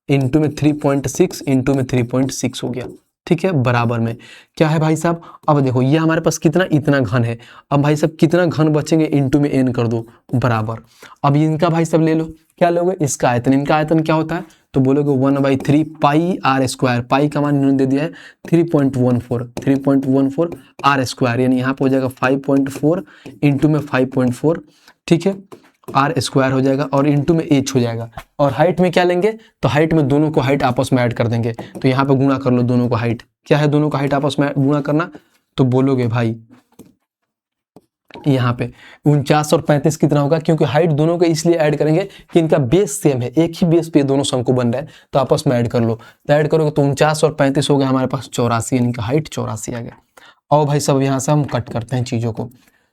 इंटू में 3.6 इंटू में 3.6 हो गया, ठीक है, बराबर में क्या है भाई साहब। अब देखो ये हमारे पास कितना, इतना घन है, अब भाई साहब कितना घन बचेंगे, इंटू में n कर दो, बराबर। अब इनका भाई साहब ले लो, क्या लोगे, इसका आयतन, इनका आयतन क्या होता है, तो बोलोगे 1/3 पाई आर स्क्वायर, पाई का मान इन्होंने दे दिया है 3.14 आर स्क्वायर, यानी यहाँ पे हो जाएगा 5.4 इंटू में 5.4, ठीक है, आर स्क्वायर हो जाएगा, और इंटू में एच हो जाएगा। और हाइट में क्या लेंगे, तो हाइट में दोनों को हाइट आपस में ऐड कर देंगे, तो यहाँ पे गुणा कर लो दोनों को हाइट, क्या है दोनों को हाइट आपस में गुणा करना, तो बोलोगे भाई यहाँ पे 49 और 35 कितना होगा, क्योंकि हाइट दोनों को इसलिए ऐड करेंगे कि इनका बेस सेम है, एक ही बेस पे दोनों शंकु बन रहे हैं, तो आपस में ऐड कर लो, तो ऐड करोगे तो 49 और 35 हो गया हमारे पास 84, यानी इनका हाइट 84 आ गया। और भाई सब यहाँ से हम कट करते हैं चीजों को।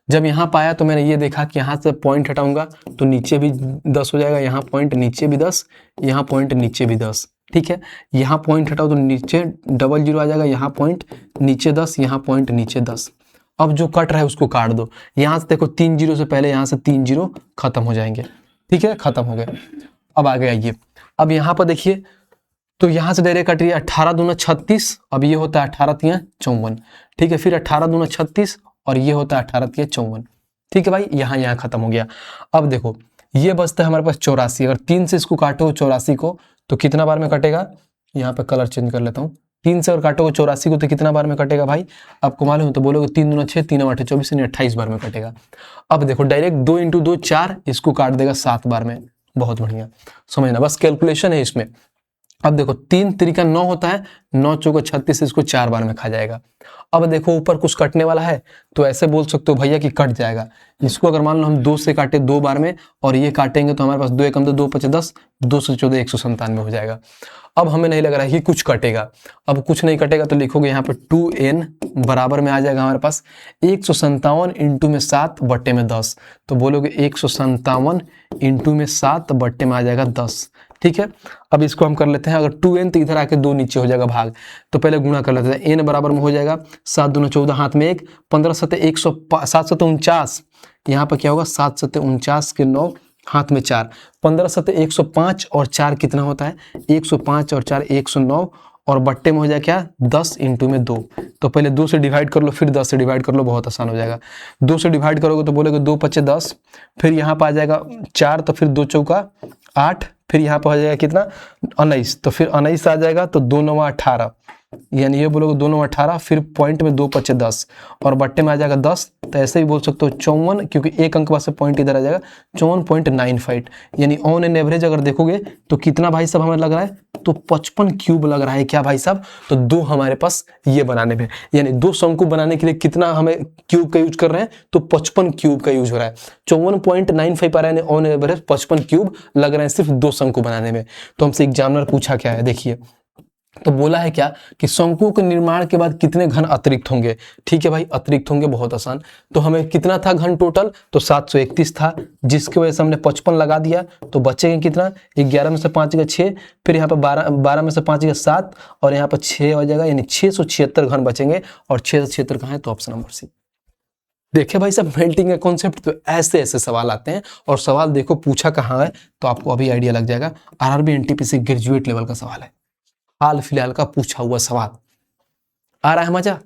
जब यहाँ पाया तो मैंने ये देखा कि यहाँ से पॉइंट हटाऊंगा तो नीचे भी 10 हो जाएगा, यहाँ पॉइंट नीचे भी 10, यहाँ पॉइंट नीचे भी 10, ठीक है। यहाँ पॉइंट हटाओ तो नीचे 00 आ जाएगा, यहाँ पॉइंट नीचे 10, यहाँ पॉइंट नीचे 10। अब जो कट रहा है उसको काट दो, यहाँ से देखो 3 0 से पहले यहाँ से 3 0 खत्म हो जाएंगे, ठीक है, खत्म हो गए। अब आगे आइए, अब यहाँ पर देखिए तो यहाँ से डायरेक्ट कट रही है 18 दूना 36, अब ये होता है 18 तिया 54, ठीक है। फिर 18 दूना 36 और ये होता है 18 तिया 54, ठीक है भाई। यहाँ खत्म हो गया। अब देखो ये बचता है हमारे पास 84। अगर 3 से इसको काटो 84 को तो कितना बार में कटेगा, यहाँ पे कलर चेंज कर लेता हूँ। 3 से अगर काटोगे 84 को तो कितना बार में कटेगा भाई, आपको मालूम है तो बोलोगे 3 दूना 6, 3 8 24, 28 बार में कटेगा। अब देखो डायरेक्ट 2 × 2 4, इसको काट देगा 7 बार में। बहुत बढ़िया, समझना, बस कैलकुलेशन है इसमें। अब देखो 3 त्रिका 9 होता है, 9 चौका 36, इसको 4 बार में खा जाएगा। अब देखो ऊपर कुछ कटने वाला है तो ऐसे बोल सकते हो भैया कि कट जाएगा। इसको अगर मान लो हम 2 से काटे 2 बार में और ये काटेंगे तो हमारे पास 2 एकम 2 5 10, 2 से 14 197 हो जाएगा। अब हमें नहीं लग रहा है कि कुछ कटेगा। अब कुछ नहीं कटेगा तो लिखोगे यहाँ पर 2n बराबर में आ जाएगा हमारे पास 157 इंटू में 7 बट्टे में 10। तो बोलोगे 157 इंटू में 7 बट्टे में आ जाएगा 10, ठीक है। अब इसको हम कर लेते हैं, अगर 2n तो इधर आके 2 नीचे हो जाएगा भाग, तो पहले गुणा कर लेते हैं। n बराबर में हो जाएगा 7 दूना 14, हाथ में 1, 15 7 7 49, यहाँ पर क्या होगा 7 7 49 के 9, हाथ में 4, 15 7 105 और 4 कितना होता है 105 और 4 109 और बट्टे में हो जाए क्या 10 इंटू में 2। तो पहले 2 से डिवाइड कर लो फिर 10 से डिवाइड कर लो, बहुत आसान हो जाएगा। 2 से डिवाइड करोगे तो बोलोगे 2 5 10, फिर यहाँ पर आ जाएगा 4, तो फिर 2 चौका 8, फिर यहाँ पर हो जाएगा कितना 19, तो फिर 19 आ जाएगा, तो 2 9 18, यानी ये बोलोगे 2 9 18, फिर पॉइंट में 2 5 10 और बट्टे में आ जाएगा 10। तो ऐसे ही बोल सकते हो 54, क्योंकि एक अंक बाद से पॉइंट इधर आ जाएगा 54.95, यानी ऑन एन एवरेज अगर देखोगे तो कितना भाई साहब हमें लग रहा है, तो 55 क्यूब लग रहा है क्या भाई साहब। तो 2 हमारे पास ये बनाने में, यानी 2 शंकु बनाने के लिए कितना हमें क्यूब का यूज कर रहे हैं, तो 55 क्यूब का यूज हो रहा है। 54.95 आ रहा है ऑन एवरेज, 55 क्यूब लग रहे हैं सिर्फ 2 शंकु बनाने में। तो हमसे एग्जामिनर पूछा क्या है, देखिए तो बोला है क्या कि शंकुओं के निर्माण के बाद कितने घन अतिरिक्त होंगे। ठीक है भाई, अतिरिक्त होंगे, बहुत आसान। तो हमें कितना था घन टोटल, तो 731 था, जिसकी वजह से हमने 55 लगा दिया, तो बचेंगे कितना 11 में से 5 गया 6, फिर यहाँ पर 12 में से 5 गया 7 और यहाँ पर 6 हो जाएगा, यानी 676 घन बचेंगे। और 676 कहाँ है, तो ऑप्शन नंबर सी। देखिए भाई साहब मेल्टिंग का कॉन्सेप्ट, तो ऐसे ऐसे सवाल आते हैं और सवाल देखो पूछा कहाँ है, तो आपको अभी आइडिया लग जाएगा। आरआरबी एनटीपीसी ग्रेजुएट लेवल का सवाल है, हाल फिलहाल का पूछा हुआ सवाल। आ रहा है मजा।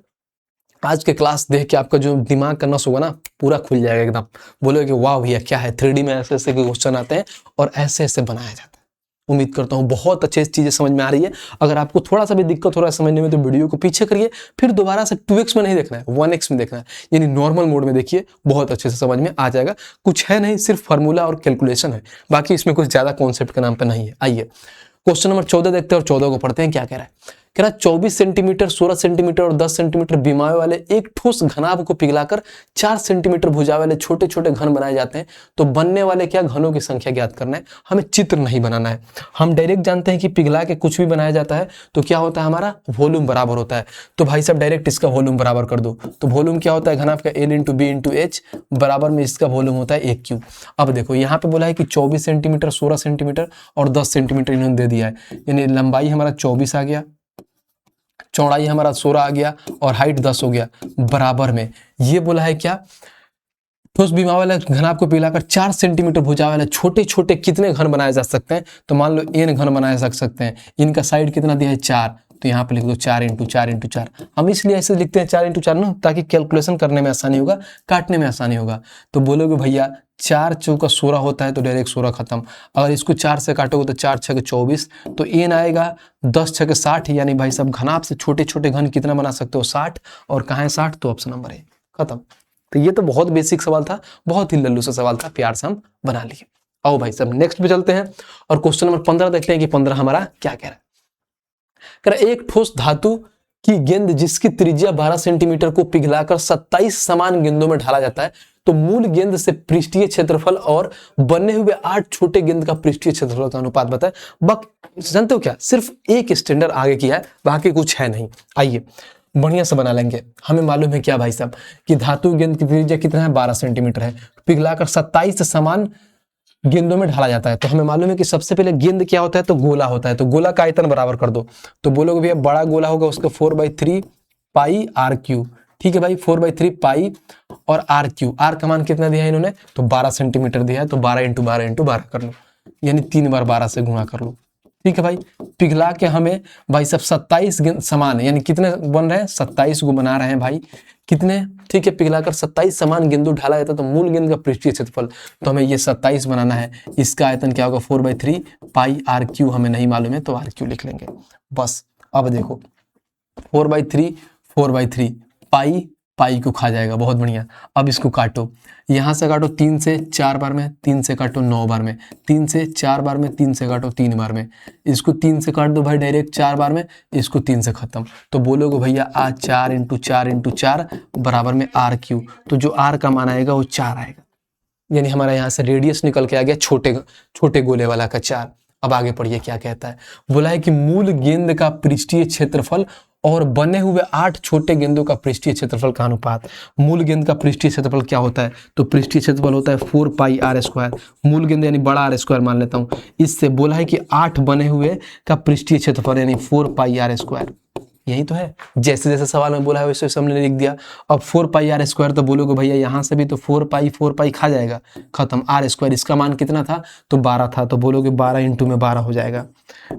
आज के क्लास देख के आपका जो दिमाग का नस होगा ना पूरा खुल जाएगा एकदम, बोलोगे कि वाह भैया क्या है, 3D में ऐसे ऐसे क्वेश्चन आते हैं और ऐसे ऐसे बनाया जाता है। उम्मीद करता हूँ बहुत अच्छे चीजें समझ में आ रही है। अगर आपको थोड़ा सा भी दिक्कत हो रहा है समझने में तो वीडियो को पीछे करिए, फिर दोबारा से 2x में नहीं देखना है, 1x में देखना है, यानी नॉर्मल मोड में देखिए, बहुत अच्छे से समझ में आ जाएगा। कुछ है नहीं, सिर्फ फार्मूला और कैलकुलेशन है, बाकी इसमें कुछ ज्यादा कॉन्सेप्ट के नाम पे नहीं है। आइए क्वेश्चन नंबर 14 देखते हैं और 14 को पढ़ते हैं। क्या कह रहा है, कह रहा 24 सेंटीमीटर 16 सेंटीमीटर और 10 सेंटीमीटर बिमारी वाले एक ठोस घनाभ को पिघलाकर 4 सेंटीमीटर भुजा वाले छोटे छोटे घन बनाए जाते हैं। तो बनने वाले क्या घनों की संख्या ज्ञात करना है, हमें चित्र नहीं बनाना है। हम डायरेक्ट जानते हैं कि पिघला के कुछ भी बनाया जाता है तो क्या होता है, हमारा वॉल्यूम बराबर होता है। तो भाई साहब डायरेक्ट इसका वॉल्यूम बराबर कर दो। तो वॉल्यूम क्या होता है, घनाभ का L × B × H बराबर में इसका वॉल्यूम होता है 1 क्यूब। अब देखो यहाँ पे बोला है कि 24 सेंटीमीटर 16 सेंटीमीटर और 10 सेंटीमीटर इन्होंने दे दिया है, यानी लंबाई हमारा 24 आ गया, चौड़ाई हमारा 16 आ गया और हाइट 10 हो गया, बराबर में ये बोला है क्या, ठोस बिमारी वाले घनाभ को पिघलाकर 4 सेंटीमीटर भुजा वाले छोटे छोटे कितने घन बनाए जा सकते हैं। तो मान लो n घन बनाए जा सकते हैं, इनका साइड कितना दिया है 4, तो यहाँ पे लिख दो 4 × 4 × 4। हम इसलिए ऐसे लिखते हैं 4 × 4 ना, ताकि कैलकुलेशन करने में आसानी होगा, काटने में आसानी होगा। तो बोलोगे भैया 4 चौका 16 होता है तो डायरेक्ट 16 खत्म। अगर इसको 4 से काटोगे तो 4 6 24, तो n आएगा 10 6 60, यानी भाई साहब घनाभ से छोटे छोटे घन कितना बना सकते हो 60, और कहाँ है 60, तो ऑप्शन नंबर है, खत्म। तो ये तो बहुत बेसिक सवाल था, बहुत ही लल्लू सा सवाल था, प्यार से हम बना लिए। आओ भाई साहब नेक्स्ट पे चलते हैं और क्वेश्चन नंबर 15 देखते हैं कि 15 हमारा क्या कह रहा है। कह रहा है एक ठोस धातु की गेंद जिसकी त्रिज्या 12 सेंटीमीटर को पिघलाकर 27 समान गेंदों में ढाला जाता है, तो मूल गेंद से पृष्ठीय क्षेत्रफल और बने हुए 8 छोटे गेंद का पृष्ठीय क्षेत्रफल का अनुपात बताए। जानते हो क्या, सिर्फ एक स्टैंडर्ड आगे किया है, बाकी कुछ है नहीं। आइए बढ़िया से बना लेंगे। हमें मालूम है क्या भाई साहब कि धातु गेंद की त्रिज्या कितना है 12 सेंटीमीटर है, पिघलाकर 27 समान गेंदों में ढाला जाता है। तो हमें मालूम है कि सबसे पहले गेंद क्या होता है, तो गोला होता है। तो गोला का आयतन बराबर कर दो, तो बोलोगे भैया बड़ा गोला होगा उसका 4/3 पाई r3। ठीक है भाई, 4/3 पाई और r3, r का मान कितना दिया है इन्होंने, तो 12 सेंटीमीटर दिया है, तो 12 × 12 × 12 कर लो, यानी 3 बार 12 से गुणा कर लो। ठीक है भाई, पिघला के हमें भाई सब 27 गेंद समान है, यानी कितने बन रहे हैं, 27 को बना रहे हैं भाई, कितने, ठीक है, पिघलाकर 27 समान गेंदों ढाला जाता है तो मूल गेंद का पृष्ठीय क्षेत्रफल, तो हमें ये 27 बनाना है। इसका आयतन क्या होगा, 4/3 पाई आर क्यू, हमें नहीं मालूम है तो आर क्यू लिख लेंगे बस। अब देखो 4/3 पाई, पाई को खा जाएगा, बहुत बढ़िया। अब इसको काटो, यहाँ से काटो 3 से 4 बार में, 3 से काटो 9 बार में, 3 से 4 बार में, 3 से काटो 3 बार में, इसको 3 से काट दो भाई डायरेक्ट 4 बार में, इसको 3 से खत्म। तो बोलोगे भैया आ 4 × 4 × 4 बराबर में आर क्यू, तो जो आर का मान आएगा वो 4 आएगा, यानी हमारा यहाँ से रेडियस निकल के आ गया छोटे गोले वाला का 4। अब आगे पढ़िए क्या कहता है, बोला है कि मूल गेंद का पृष्ठीय क्षेत्रफल और बने हुए 8 छोटे गेंदों का पृष्ठीय क्षेत्रफल का अनुपात। मूल गेंद का पृष्ठीय क्षेत्रफल क्या होता है, तो पृष्ठीय क्षेत्रफल होता है 4 पाई आर स्क्वायर, मूल गेंद यानी बड़ा आर स्क्वायर मान लेता हूँ। इससे बोला है कि 8 बने हुए का पृष्ठीय क्षेत्रफल यानी 4 पाई आर स्क्वायर, यही तो है, जैसे जैसे सवाल में बोला है वैसे वैसे हमने लिख दिया। अब 4 पाई आर स्क्वायर, तो बोलोगे भैया यहाँ से भी तो 4 पाई खा जाएगा, खत्म। आर स्क्वायर इसका मान कितना था, तो 12 था, तो बोलोगे 12 × में 12 हो जाएगा।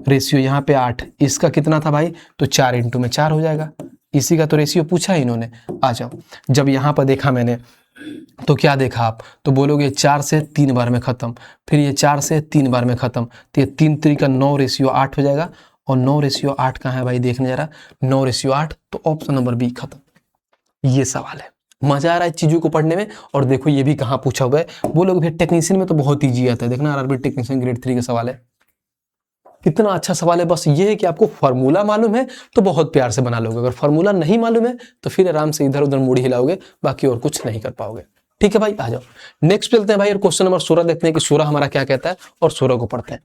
रेशियो यहाँ पे 8, इसका कितना था भाई, तो 4 × में 4 हो जाएगा। इसी का तो रेशियो पूछा है इन्होंने। आ जाओ, जब यहाँ पर देखा मैंने तो क्या देखा आप, तो बोलोगे 4 से 3 बार में खत्म, फिर ये 4 से 3 बार में खत्म, तो ये 3 × 3 = 9 रेशियो 8 हो जाएगा। और 9 रेशियो 8 कहाँ है भाई, देखने जरा, 9 रेशियो 8, तो ऑप्शन नंबर बी खत्म। ये सवाल है, मजा आ रहा है चीजों को पढ़ने में। और देखो ये भी कहाँ पूछा हुआ है, बोलोगे फिर टेक्नीशियन में तो बहुत ईजी आता है, देखना आरआरबी टेक्नीशियन ग्रेड 3 का सवाल है, कितना अच्छा सवाल है। बस ये है कि आपको फार्मूला मालूम है तो बहुत प्यार से बना लोगे, अगर फार्मूला नहीं मालूम है तो फिर आराम से इधर उधर मुड़ी हिलाओगे, बाकी और कुछ नहीं कर पाओगे। ठीक है भाई, आ जाओ नेक्स्ट चलते हैं भाई, और क्वेश्चन नंबर 16 देखते हैं कि 16 हमारा क्या कहता है, और 16 को पढ़ते हैं।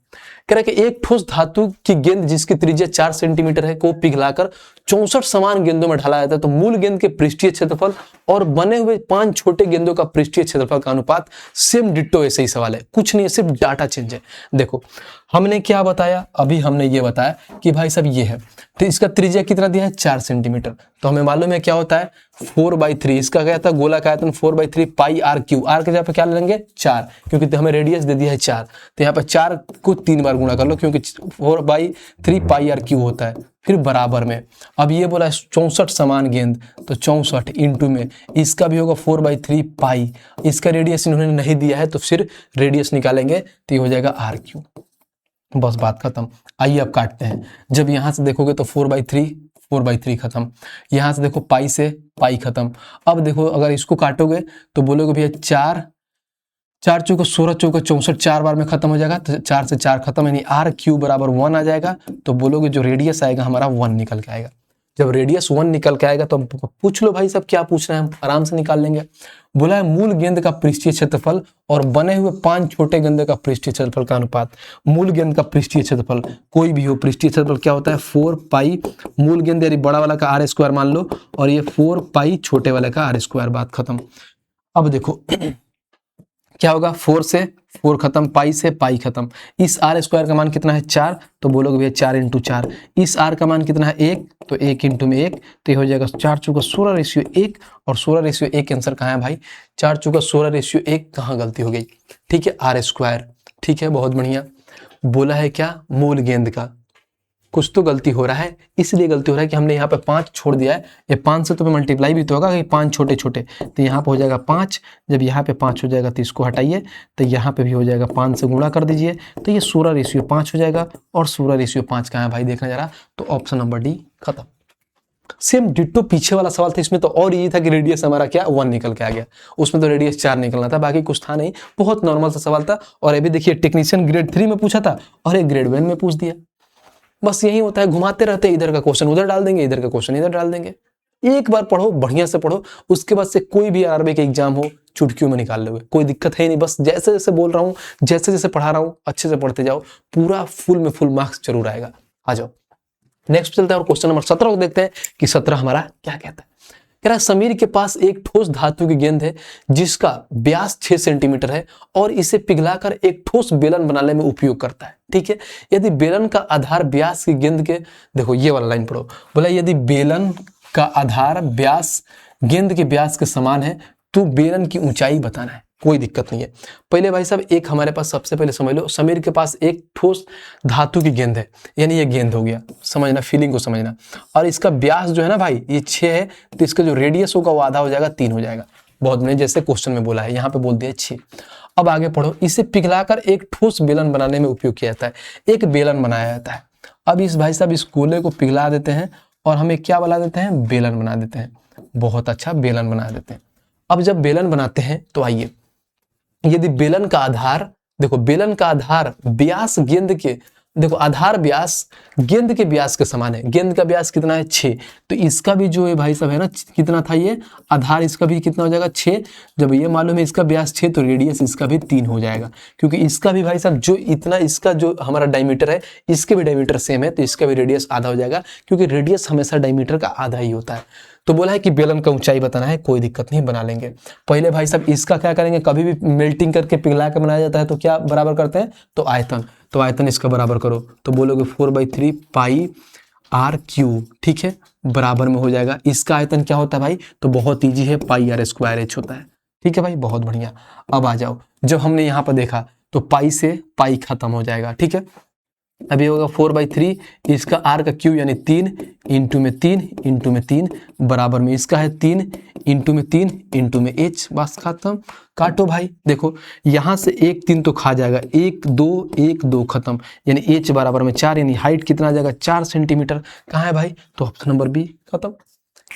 कह रहा है कि एक ठोस धातु की गेंद जिसकी त्रिज्या 4 सेंटीमीटर है को पिघलाकर 64 समान गेंदों में ढाला जाता है तो मूल गेंद के पृष्ठीय क्षेत्रफल और बने हुए 5 छोटे गेंदों का पृष्ठीय क्षेत्रफल का अनुपात। सेम डिट्टो ऐसे ही सवाल है, कुछ नहीं है, सिर्फ डाटा चेंज है। देखो हमने क्या बताया, अभी हमने ये बताया कि भाई साहब ये है, तो इसका त्रिज्या कितना दिया है, 4 सेंटीमीटर, तो हमें मालूम है क्या होता है 4/3, इसका क्या था, गोला का आयतन 4/3 पाई आर क्यू, आर के जगह पे क्या ले लेंगे 4, क्योंकि तो हमें रेडियस दे दिया है 4, तो यहाँ पे 4 को 3 बार गुणा कर लो, क्योंकि 4/3 पाई आर क्यू होता है, फिर बराबर में। अब ये बोला 64 समान गेंद, तो 64 इंटू में इसका भी होगा 4/3 पाई, इसका रेडियस इन्होंने नहीं दिया है तो फिर रेडियस निकालेंगे तो ये हो जाएगा आर क्यू, बस बात खत्म। आइए अब काटते हैं, जब यहां से देखोगे तो 4/3 खत्म, यहां से देखो पाई से पाई खत्म। अब देखो अगर इसको काटोगे तो बोलोगे भैया 4 चौका 16 चौका 64 4 बार में खत्म हो जाएगा, तो 4 से 4 खत्म, यानी आर क्यू बराबर 1 आ जाएगा। तो बोलोगे जो रेडियस आएगा हमारा 1 निकल के आएगा। जब रेडियस 1 निकल के आएगा तो पूछ लो भाई सब क्या पूछ रहे हैं, हम आराम से निकाल लेंगे। बोला है मूल गेंद का पृष्ठीय क्षेत्रफल और बने हुए 5 छोटे गेंद का पृष्ठीय क्षेत्रफल का अनुपात। मूल गेंद का पृष्ठीय क्षेत्रफल कोई भी हो, पृष्ठीय क्षेत्रफल क्या होता है 4 पाई, मूल गेंद यानी बड़ा वाला का आर स्क्वायर मान लो, और ये 4 पाई छोटे वाले का आर स्क्वायर, बात खत्म। अब देखो क्या होगा, 4 से 4 खत्म, पाई से पाई खत्म, इस आर स्क्वायर का मान कितना है 4, तो बोलोगे भैया 4 × 4, इस आर का मान कितना है 1, तो 1 × में 1, तो ये हो जाएगा 4 चौका 16 रेशियो 1, और 16 रेशियो 1 आंसर कहाँ है भाई, 4 चौका 16 रेशियो 1, कहाँ गलती हो गई, ठीक है आर स्क्वायर, ठीक है बहुत बढ़िया। बोला है क्या, मूल गेंद का, कुछ तो गलती हो रहा है, इसलिए गलती हो रहा है कि हमने यहाँ पे 5 छोड़ दिया है, ये 5 से तो मल्टीप्लाई भी तो होगा कि 5 छोटे छोटे, तो यहाँ पे हो जाएगा 5, जब यहाँ पे 5 हो जाएगा तो इसको हटाइए, तो यहाँ पे भी हो जाएगा 5 से गुणा कर दीजिए, तो ये 16 रेशियो 5 हो जाएगा, और 16 रेशियो 5 कहाँ है भाई, देखना जरा, तो ऑप्शन नंबर डी खत्म। सेम डिट्टो पीछे वाला सवाल था, इसमें तो और ये था कि रेडियस हमारा क्या 1 निकल के आ गया, उसमें तो रेडियस 4 निकलना था, बाकी कुछ था नहीं, बहुत नॉर्मल सा सवाल था। और अभी देखिए टेक्नीशियन ग्रेड 3 में पूछा था और एक ग्रेड 1 में पूछ दिया, बस यही होता है, घुमाते रहते हैं, इधर का क्वेश्चन उधर डाल देंगे, इधर का क्वेश्चन इधर डाल देंगे। एक बार पढ़ो, बढ़िया से पढ़ो, उसके बाद से कोई भी आरआरबी का एग्जाम हो चुटकियों में निकाल लोगे, कोई दिक्कत है ही नहीं। बस जैसे जैसे बोल रहा हूँ, जैसे जैसे पढ़ा रहा हूँ, अच्छे से पढ़ते जाओ, पूरा फुल में फुल मार्क्स जरूर आएगा। आ जाओ नेक्स्ट चलते हैं और क्वेश्चन नंबर 17 को देखते हैं कि 17 हमारा क्या कहता है। कह रहा है समीर के पास एक ठोस धातु की गेंद है जिसका व्यास 6 सेंटीमीटर है और इसे पिघलाकर एक ठोस बेलन बनाने में उपयोग करता है। ठीक है, यदि बेलन का आधार व्यास की गेंद के, देखो ये वाला लाइन पढ़ो, बोला यदि बेलन का आधार व्यास गेंद के व्यास के समान है तो बेलन की ऊंचाई बताना है। कोई दिक्कत नहीं है। पहले भाई साहब एक हमारे पास सबसे पहले समझ लो, समीर के पास एक ठोस धातु की गेंद है, यानी ये गेंद हो गया, समझना, फीलिंग को समझना। और इसका व्यास जो है ना भाई ये 6 है, तो इसका जो रेडियस होगा वो आधा हो जाएगा, 3 हो जाएगा। बहुत बढ़िया, जैसे क्वेश्चन में बोला है, यहाँ पे बोल दिया 6। अब आगे पढ़ो, इसे पिघलाकर एक ठोस बेलन बनाने में उपयोग किया जाता है। एक बेलन बनाया जाता है। अब इस भाई साहब इस गोले को पिघला देते हैं और हमें क्या बना देते हैं, बेलन बना देते हैं। बहुत अच्छा, बेलन बना देते हैं। अब जब बेलन बनाते हैं तो आइए, यदि बेलन का आधार, देखो बेलन का आधार व्यास गेंद के, देखो आधार व्यास गेंद के व्यास के समान है। गेंद का व्यास कितना है, 6, तो इसका भी जो है भाई साहब है ना, कितना था ये आधार, इसका भी कितना हो जाएगा, 6। जब ये मालूम है इसका व्यास 6, तो रेडियस इसका भी 3 हो जाएगा, क्योंकि इसका भी भाई साहब जो इतना, इसका जो हमारा डायमीटर है, इसके भी डायमीटर सेम है, तो इसका भी रेडियस आधा हो जाएगा, क्योंकि रेडियस हमेशा डायमीटर का आधा ही होता है। तो बोला है कि बेलन का ऊंचाई बताना है, कोई दिक्कत नहीं, बना लेंगे। पहले भाई साहब इसका क्या करेंगे, कभी भी मेल्टिंग करके पिघला के बनाया जाता है तो क्या बराबर करते हैं, तो आयतन। तो आयतन इसका बराबर करो, तो बोलोगे 4/3 पाई आर क्यू, ठीक है, बराबर में हो जाएगा। इसका आयतन क्या होता है भाई, तो बहुत ईजी है, पाई आर स्क्वायर एच होता है, ठीक है भाई, बहुत बढ़िया। अब आ जाओ, जब हमने यहाँ पर देखा तो पाई से पाई खत्म हो जाएगा, ठीक है। अभी होगा 4/3, इसका आर का क्यू यानी 3 इंटू में 3 इंटू में 3 बराबर में इसका है 3 इंटू में 3 इंटू में एच, बस खत्म। काटो भाई, देखो यहाँ से 1 3 तो खा जाएगा, 1 2 खत्म, यानी एच बराबर में 4, यानी हाइट कितना आ जाएगा, 4 सेंटीमीटर। कहाँ है भाई, तो ऑप्शन नंबर बी, खत्म।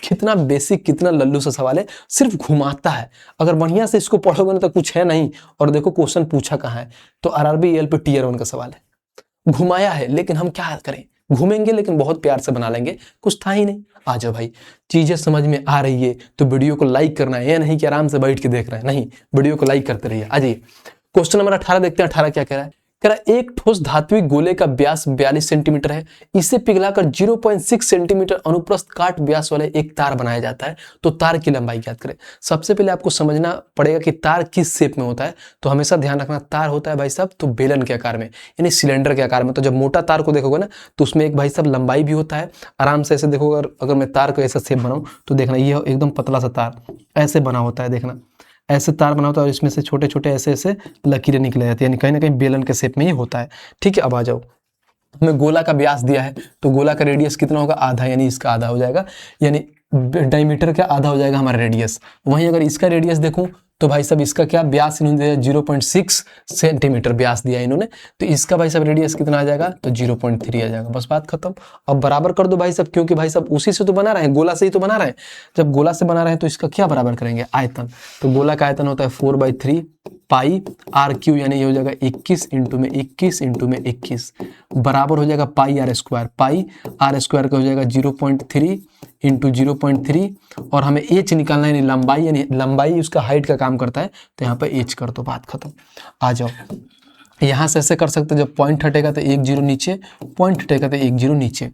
कितना बेसिक, कितना लल्लू सा सवाल है, सिर्फ घुमाता है। अगर बढ़िया से इसको पढ़ोगे ना तो कुछ है नहीं। और देखो क्वेश्चन पूछा कहाँ है, तो आरआरबी एल पे टीयर 1 का सवाल है, घुमाया है, लेकिन हम क्या करें, घूमेंगे लेकिन बहुत प्यार से बना लेंगे, कुछ था ही नहीं। आ जाओ भाई, चीजें समझ में आ रही है तो वीडियो को लाइक करना है, ये नहीं कि आराम से बैठ के देख रहे हैं, नहीं, वीडियो को लाइक करते रहिए। आ जाइए, क्वेश्चन नंबर 18 देखते हैं। 18 क्या कह रहा है, कह रहा है एक ठोस धात्विक गोले का व्यास 42 सेंटीमीटर है, इसे पिघलाकर 0.6 सेंटीमीटर अनुप्रस्थ काट व्यास वाले एक तार बनाया जाता है, तो तार की लंबाई ज्ञात करें। सबसे पहले आपको समझना पड़ेगा कि तार किस शेप में होता है, तो हमेशा ध्यान रखना, तार होता है भाई साहब तो बेलन के आकार में, यानी सिलेंडर के आकार में। तो जब मोटा तार को देखोगे ना तो उसमें एक भाई साहब लंबाई भी होता है। आराम से ऐसे देखोगे, अगर मैं तार को ऐसा शेप बनाऊं तो देखना ये एकदम पतला सा तार ऐसे बना होता है, देखना ऐसे तार बना होता है और इसमें से छोटे छोटे ऐसे ऐसे लकीरें निकले जाती है, यानी कहीं ना कहीं बेलन के शेप में ही होता है, ठीक है। अब आ जाओ, हमें गोला का व्यास दिया है, तो गोला का रेडियस कितना होगा, आधा, यानी इसका आधा हो जाएगा, यानी डायमीटर का आधा हो जाएगा हमारा रेडियस। वहीं अगर इसका रेडियस देखूं तो भाई साहब इसका क्या व्यास इन्होंने दिया, 0.6 सेंटीमीटर व्यास दिया इन्होंने, तो इसका भाई साहब रेडियस कितना आ जाएगा, तो 0.3 आ जाएगा, बस बात खत्म। अब बराबर कर दो भाई साहब, क्योंकि भाई साहब उसी से तो बना रहे हैं, गोला से ही तो बना रहे हैं। जब गोला से बना रहे हैं तो इसका क्या बराबर करेंगे, आयतन। तो गोला का आयतन होता है 4/3 पाई आर क्यू, यानी ये हो जाएगा 21 इंटू में 21 इंटू में 21 बराबर हो जाएगा pi r square. Pi r square का हो जाएगा 0.3 इंटू 0.3, और हमें एच निकालना है, यानी लंबाई, यानी लंबाई उसका हाइट का काम करता है, तो यहाँ पर एच कर दो, बात खत्म। आ जाओ, यहाँ से ऐसे कर सकते हैं, जब पॉइंट हटेगा तो 1 0 नीचे, पॉइंट हटेगा तो 1 0 नीचे।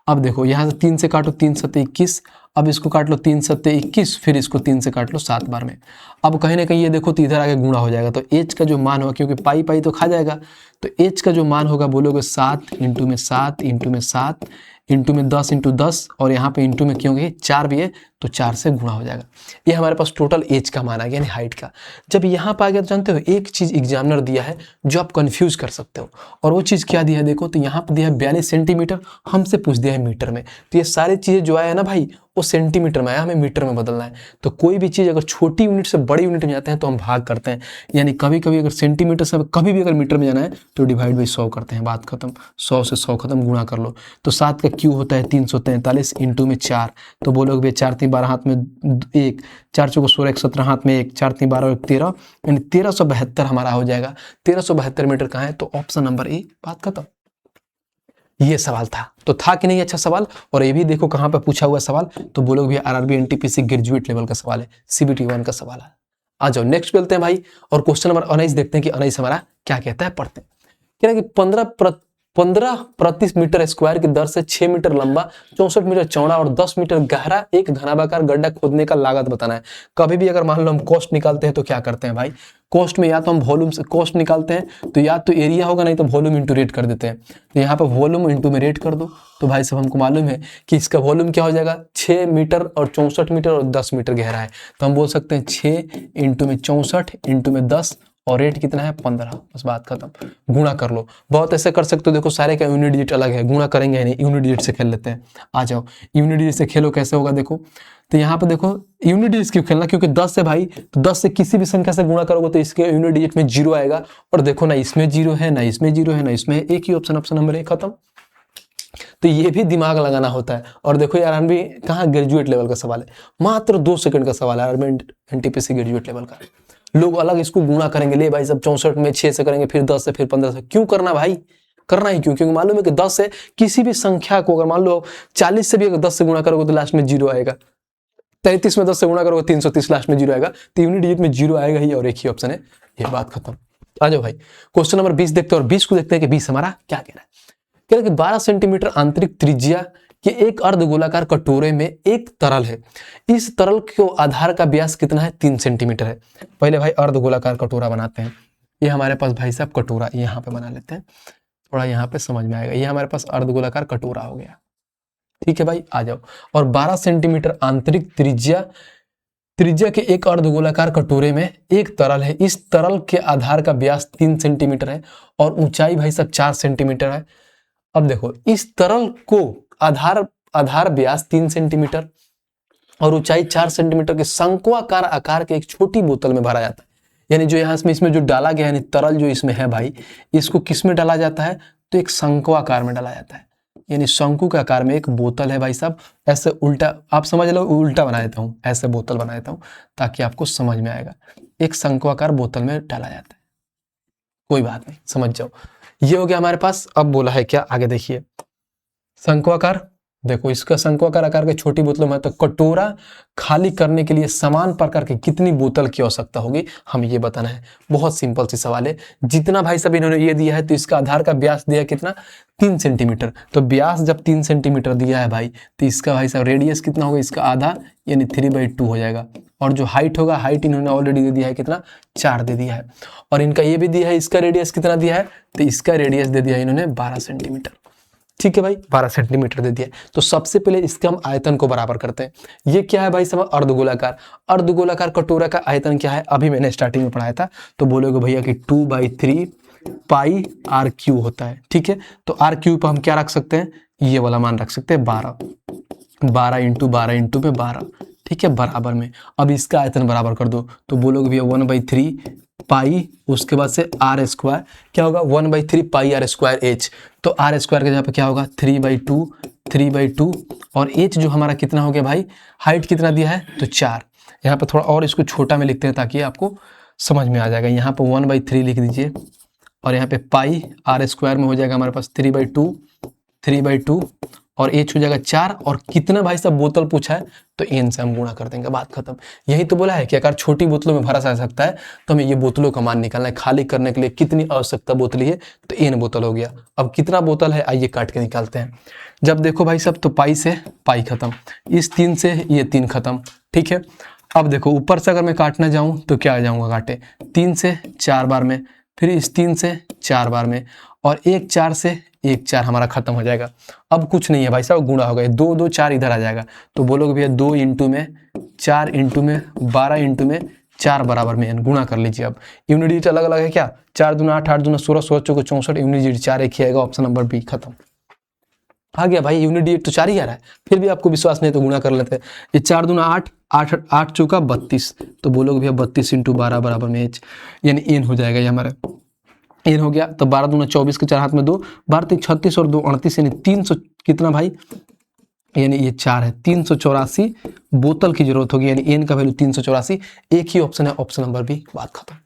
अब देखो यहाँ से 3 से काटो, 3 7 21, अब इसको काट लो 3 7 21, फिर इसको 3 से काट लो 7 बार में। अब कहीं ना कहीं ये देखो तो इधर आगे गुणा हो जाएगा, तो एच का जो मान होगा, क्योंकि पाई पाई तो खा जाएगा, तो एच का जो मान होगा बोलोगे 7 इंटू में 7 इंटू में 7 इंटू में 10 इंटू 10, और यहाँ पे इंटू में क्योंकि 4 भी है तो 4 से गुणा हो जाएगा। ये हमारे पास टोटल एज का मान आ गया, यानी हाइट का। जब यहाँ पर आ गया तो जानते हो एक चीज़ एग्जामिनर दिया है जो आप कंफ्यूज कर सकते हो, और वो चीज़ क्या दिया है, देखो तो यहाँ पर दिया है 42 सेंटीमीटर, हमसे पूछ दिया है मीटर में। तो ये सारी चीज़ें जो आया है ना भाई वो सेंटीमीटर में आया, हमें मीटर में बदलना है। तो कोई भी चीज़ अगर छोटी यूनिट से बड़ी यूनिट में जाते हैं तो हम भाग करते हैं, यानी कभी कभी अगर सेंटीमीटर से कभी भी अगर मीटर में जाना है तो डिवाइड बाई 100 करते हैं, बात खत्म। 100 से 100 खत्म, गुणा कर लो। तो 7 का क्यू होता है 343 इंटू में 4, तो बोलोगे 4 3 12 हाथ में 1, 4 चौको 16 1 17 हाथ में 1, 4 3 12 1 13, यानी 1372 हमारा हो जाएगा। 1372 मीटर कहाँ है, तो ऑप्शन नंबर ए, बात खत्म। ये सवाल था, तो था कि नहीं अच्छा सवाल। और ये भी देखो कहाँ पे पूछा हुआ सवाल, तो बोलोगे भैया आरआरबी एनटीपीसी ग्रेजुएट लेवल का सवाल है, सीबीटी 1 का सवाल है। आ जाओ नेक्स्ट बोलते हैं भाई, और क्वेश्चन नंबर 19 देखते हैं कि 19 हमारा क्या कहता है, पढ़ते हैं। कह रहा है कि 15 प्रति मीटर स्क्वायर की दर से 6 मीटर लंबा, 64 मीटर चौड़ा और 10 मीटर गहरा एक घनाभाकार गड्ढा खोदने का लागत बताना है। कभी भी अगर मान लो हम कॉस्ट निकालते हैं तो क्या करते हैं भाई, कॉस्ट में या तो हम वॉल्यूम से कॉस्ट निकालते हैं, तो या तो एरिया होगा, नहीं तो वॉल्यूम इंटू रेट कर देते हैं। तो यहाँ पर वॉल्यूम इंटू में रेट कर दो, तो भाई साहब हमको मालूम है कि इसका वॉल्यूम क्या हो जाएगा, 6 मीटर और 64 मीटर और 10 मीटर गहरा है। तो हम बोल सकते हैं 6 इंटू में 64 इंटू में 10 और रेट कितना है 15। बस बात खत्म, गुणा कर लो। बहुत ऐसे कर सकते हो, देखो सारे का यूनिट डिजिट अलग है, गुणा करेंगे नहीं, यूनिट डिजिट से खेल लेते हैं। आ जाओ यूनिट डिजिट से खेलो, कैसे होगा देखो। तो यहाँ पे देखो यूनिट डिजिट क्यों खेलना, क्योंकि 10 से भाई, तो 10 से किसी भी संख्या से गुणा करोगे तो इसके यूनिट डिजिट में 0 आएगा। और देखो ना इसमें 0 है, ना इसमें 0 है, ना इसमें, एक ही ऑप्शन, ऑप्शन नंबर 1 खत्म। तो ये भी दिमाग लगाना होता है। और देखो यार हम भी कहाँ, ग्रेजुएट लेवल का सवाल है, मात्र 2 सेकंड का सवाल है, एनटीपीसी ग्रेजुएट लेवल का। लोग अलग इसको गुणा करेंगे, ले भाई सब 64 में 6 से करेंगे, फिर 10 से, फिर 15 से। क्यों करना भाई, करना ही क्यों, क्योंकि मालूम है कि 10 से किसी भी संख्या को अगर मान लो 40 से भी अगर 10 से गुणा करोगे तो लास्ट में 0 आएगा। 33 में 10 से गुणा करोगे 330, लास्ट में 0 आएगा। तो यूनिट डिजिट में 0 आएगा ही, और एक ही ऑप्शन है, ये बात खत्म। आ जाओ भाई क्वेश्चन नंबर 20 देखते हैं, और 20 को देखते हैं कि 20 हमारा क्या कह रहा है। कह रहा है कि 12 सेंटीमीटर आंतरिक त्रिज्या कि एक अर्धगोलाकार कटोरे में एक तरल है, इस तरल के आधार का व्यास कितना है, 3 सेंटीमीटर है। पहले भाई अर्धगोलाकार कटोरा बनाते हैं। ये हमारे पास भाई साहब कटोरा यहाँ पे बना लेते हैं, थोड़ा यहाँ पे समझ में आएगा। ये हमारे पास अर्धगोलाकार कटोरा हो गया, ठीक है भाई। आ जाओ, और 12 सेंटीमीटर आंतरिक त्रिज्या के एक अर्धगोलाकार कटोरे में एक तरल है, इस तरल के आधार का व्यास 3 सेंटीमीटर है और ऊंचाई भाई साहब 4 सेंटीमीटर है। अब देखो इस तरल को आधार व्यास 3 सेंटीमीटर और ऊंचाई 4 सेंटीमीटर के शंक्वाकार आकार के एक छोटी बोतल में भरा जाता है। यानी जो यहाँ इसमें जो डाला गया है, यानी तरल जो इसमें है भाई, इसको किस में डाला जाता है, तो एक शंक्वाकार में डाला जाता है। यानी शंकु के आकार में एक बोतल है भाई साहब, ऐसे उल्टा आप समझ लो, उल्टा बना देता हूँ, ऐसे बोतल बना देता हूँ ताकि आपको समझ में आएगा। एक शंक्वाकार बोतल में डाला जाता है, कोई बात नहीं, समझ जाओ। ये हो गया हमारे पास। अब बोला है क्या, आगे देखिए, शंक्वाकार। देखो इसका शंक्वाकार आकार के छोटी बोतलों में, तो कटोरा खाली करने के लिए समान प्रकार की कितनी बोतल की आवश्यकता होगी, हम ये बताना है। बहुत सिंपल सी सवाल है। जितना भाई सब इन्होंने ये दिया है, तो इसका आधार का व्यास दिया कितना, 3 सेंटीमीटर। तो व्यास जब 3 सेंटीमीटर दिया है भाई, तो इसका भाई साहब रेडियस कितना होगा, इसका आधा यानी 3/2 हो जाएगा। और जो हाइट होगा, हाइट इन्होंने ऑलरेडी दे दिया है कितना, 4 दे दिया है। और इनका ये भी दिया है, इसका रेडियस कितना दिया है, तो इसका रेडियस दे दिया है इन्होंने 12 सेंटीमीटर। ठीक है भाई, 12 सेंटीमीटर दे दिया। तो सबसे पहले इसके हम आयतन को बराबर करते हैं। ये क्या है भाई साहब, अर्धगोलाकार। अर्धगोलाकार कटोरा का आयतन क्या है, अभी मैंने स्टार्टिंग में पढ़ाया था। तो बोलोगे भैया कि 2/3 पाई आर क्यू होता है। ठीक है, तो आर क्यू पर हम क्या रख सकते हैं, ये वाला मान रख सकते हैं 12 इंटू 12 ठीक है, बराबर में। अब इसका आयतन बराबर कर दो, तो बोलोगे भैया 1/3 पाई, उसके बाद से आर स्क्वायर क्या होगा, 1/3 पाई आर स्क्वायर एच। तो आर स्क्वायर के जगह पे क्या होगा, 3/2 और एच जो हमारा कितना हो गया भाई, हाइट कितना दिया है, तो 4। यहाँ पे थोड़ा और इसको छोटा में लिखते हैं ताकि आपको समझ में आ जाएगा। यहाँ पे 1/3 लिख दीजिए, और यहाँ पे पाई आर स्क्वायर में हो जाएगा हमारे पास 3/2 और एच हो जाएगा 4। और कितना भाई साहब बोतल पूछा है, तो एन से हम गुणा कर देंगे, बात खत्म। यही तो बोला है कि अगर छोटी बोतलों में भरा जा सकता है, तो हमें ये बोतलों का मान निकालना है। खाली करने के लिए कितनी आवश्यकता बोतल है, तो एन बोतल हो गया। अब कितना बोतल है, आइए काट के निकालते हैं। जब देखो भाई साहब, तो पाई से पाई खत्म, इस 3 से ये 3 खत्म। ठीक है, अब देखो ऊपर से अगर मैं काटना जाऊं तो क्या आ जाऊंगा काटे, 3 से 4 बार में, फिर इस 3 से 4 बार में, और 1 4 से 1 4 हमारा खत्म हो जाएगा। अब कुछ नहीं है भाई साहब, गुणा हो गए, 2 2 4 इधर आ जाएगा। तो बोलोगे भैया 2 इंटू में 4 इंटू में 12 इंटू में 4 बराबर में एन, गुणा कर लीजिए। अब यूनिट डिजिट अलग अलग है क्या, 4 दूना 8, 8 दूना 16, 16 चौके 64, यूनिट डिजिट 4 एक ही आएगा, ऑप्शन नंबर बी खत्म। आ गया भाई, यूनिट डिजिट तो 4 ही आ रहा है, फिर भी आपको विश्वास नहीं तो गुणा कर लेते हैं। ये 4 दूना 8, 8 8 चौका 32, तो बोलोगे भैया 32 इंटू 12 बराबर में एच, यानी एन हो जाएगा ये हमारा, एन हो गया। तो 12 दूना 24 के 4 हाथ में 2, 12 3 36 और 2 38, यानी 300 कितना भाई, यानी ये 4 है, 384 बोतल की जरूरत होगी, यानी एन का वैल्यू 384। एक ही ऑप्शन है, ऑप्शन नंबर बी, बात खत्म।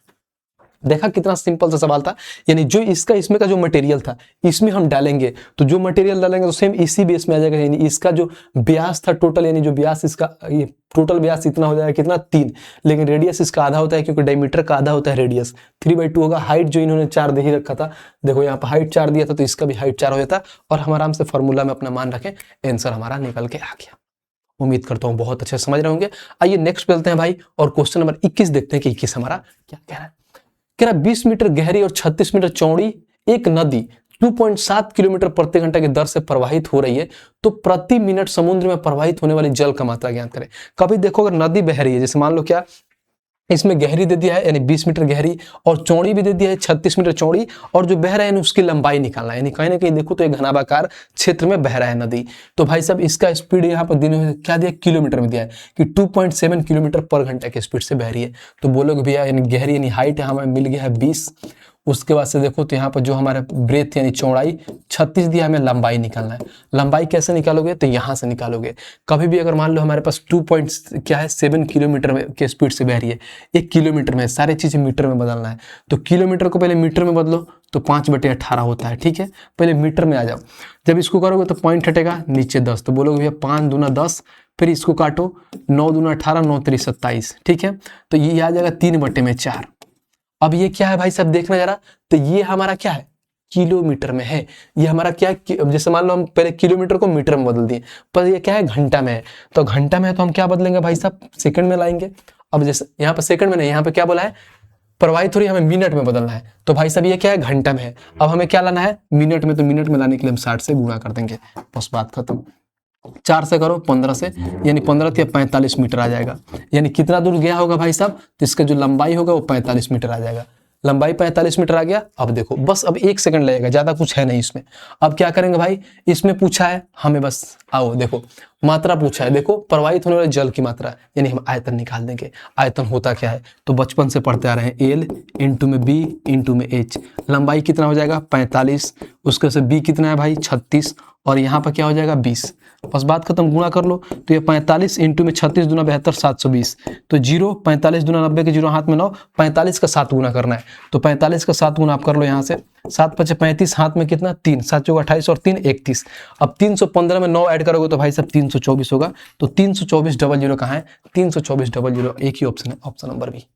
देखा कितना सिंपल सा सवाल था। यानी जो इसका इसमें का जो मटेरियल था इसमें हम डालेंगे तो जो मटेरियल डालेंगे तो सेम इसी बेस में आ जाएगा। यानी इसका जो व्यास था टोटल, यानी जो व्यास इसका ये टोटल व्यास इतना हो जाएगा कितना 3, लेकिन रेडियस इसका आधा होता है क्योंकि डायमीटर का आधा होता है रेडियस, 3/2 होगा। हाइट जो इन्होंने 4 दे ही रखा था, देखो यहाँ पर हाइट 4 दिया था तो इसका भी हाइट 4 हो जाता और हम आराम से फॉर्मूला में अपना मान रखें, आंसर हमारा निकल के आ गया। उम्मीद करता हूँ बहुत अच्छे समझ रहे होंगे। आइए नेक्स्ट चलते हैं भाई और क्वेश्चन नंबर 21 देखते हैं कि 21 हमारा क्या कह रहा है। कह रहा 20 मीटर गहरी और 36 मीटर चौड़ी एक नदी 2.7 किलोमीटर प्रति घंटा की दर से प्रवाहित हो रही है, तो प्रति मिनट समुद्र में प्रवाहित होने वाली जल का मात्रा ज्ञात करें। कभी देखो अगर नदी बह रही है, जैसे मान लो क्या इसमें गहरी दे दिया है यानी 20 मीटर गहरी और चौड़ी भी दे दिया है 36 मीटर चौड़ी, और जो बह रहा है उसकी लंबाई निकालना है। यानी कहीं ना कहीं देखो तो एक घनाभाकार क्षेत्र में बह रहा है नदी, तो भाई साहब इसका स्पीड यहाँ पर देने में क्या दिया, किलोमीटर में दिया है कि 2.7 किलोमीटर पर घंटा की स्पीड से बह रही है। तो बोलोगे भैया यानी गहरी यानी हाइट हमें मिल गया है 20, उसके बाद से देखो तो यहाँ पर जो हमारा ब्रेथ यानी चौड़ाई 36 दिया, हमें लंबाई निकालना है। लंबाई कैसे निकालोगे, तो यहाँ से निकालोगे। कभी भी अगर मान लो हमारे पास 2.7 किलोमीटर में के स्पीड से बह रही है, 1 किलोमीटर में, सारी चीज़ें मीटर में बदलना है, तो किलोमीटर को पहले मीटर में बदलो तो 5/18 होता है। ठीक है, पहले मीटर में आ जाओ। जब इसको करोगे तो पॉइंट हटेगा नीचे 10, तो बोलोगे भैया 5 दूना 10, फिर इसको काटो 9 दूना 18, 9 3 27। ठीक है, तो ये आ जाएगा 3/4। अब ये क्या है भाई साहब देखना जरा, तो ये हमारा क्या है, किलोमीटर में है। ये हमारा क्या है, जैसे मान लो हम पहले किलोमीटर को मीटर में बदल दिए, पर ये क्या है घंटा में है, तो घंटा में है तो हम क्या बदलेंगे भाई साहब, सेकंड में लाएंगे। अब जैसे यहाँ पर सेकंड में नहीं, यहाँ पे क्या बोला है, प्रवाहित हो रही है, हमें मिनट में बदलना है, तो भाई साहब ये क्या है, घंटा में है। अब हमें क्या लाना है, मिनट में, तो मिनट में लाने के लिए हम 60 से गुणा कर देंगे, बस बात खत्म। 4 से करो 15 से, यानी 15 या 45 मीटर आ जाएगा। यानी कितना दूर गया होगा भाई साहब, तो इसका जो लंबाई होगा वो 45 मीटर आ जाएगा। लंबाई 45 मीटर आ गया। अब देखो बस अब 1 सेकंड लगेगा, ज्यादा कुछ है नहीं इसमें। अब क्या करेंगे भाई, इसमें पूछा है हमें, बस आओ देखो मात्रा पूछा है, देखो प्रवाहित होने वाले जल की मात्रा, यानी हम आयतन निकाल देंगे। आयतन होता क्या है, तो बचपन से पढ़ते आ रहे हैं, एल इंटू में बी इंटू में एच। लंबाई कितना हो जाएगा 45, उसके से बी कितना है भाई 36, और यहाँ पर क्या हो जाएगा 20। बस बात खत्म, गुणा कर लो, तो ये 45 इंटू में 36 दूना 72, 720। तो 0 45 दूना 90 के 0 हाथ में 9, 45 का 7 गुना करना है, तो 45 का 7 गुना आप कर लो यहाँ से, 7 5 35, हाथ में कितना 3, 7 चौक 28 और 3 31। अब 315 में 9 ऐड करोगे तो भाई साहब 324 होगा। तो 324 00 कहाँ है, 324 00 एक ही ऑप्शन है, ऑप्शन नंबर बी।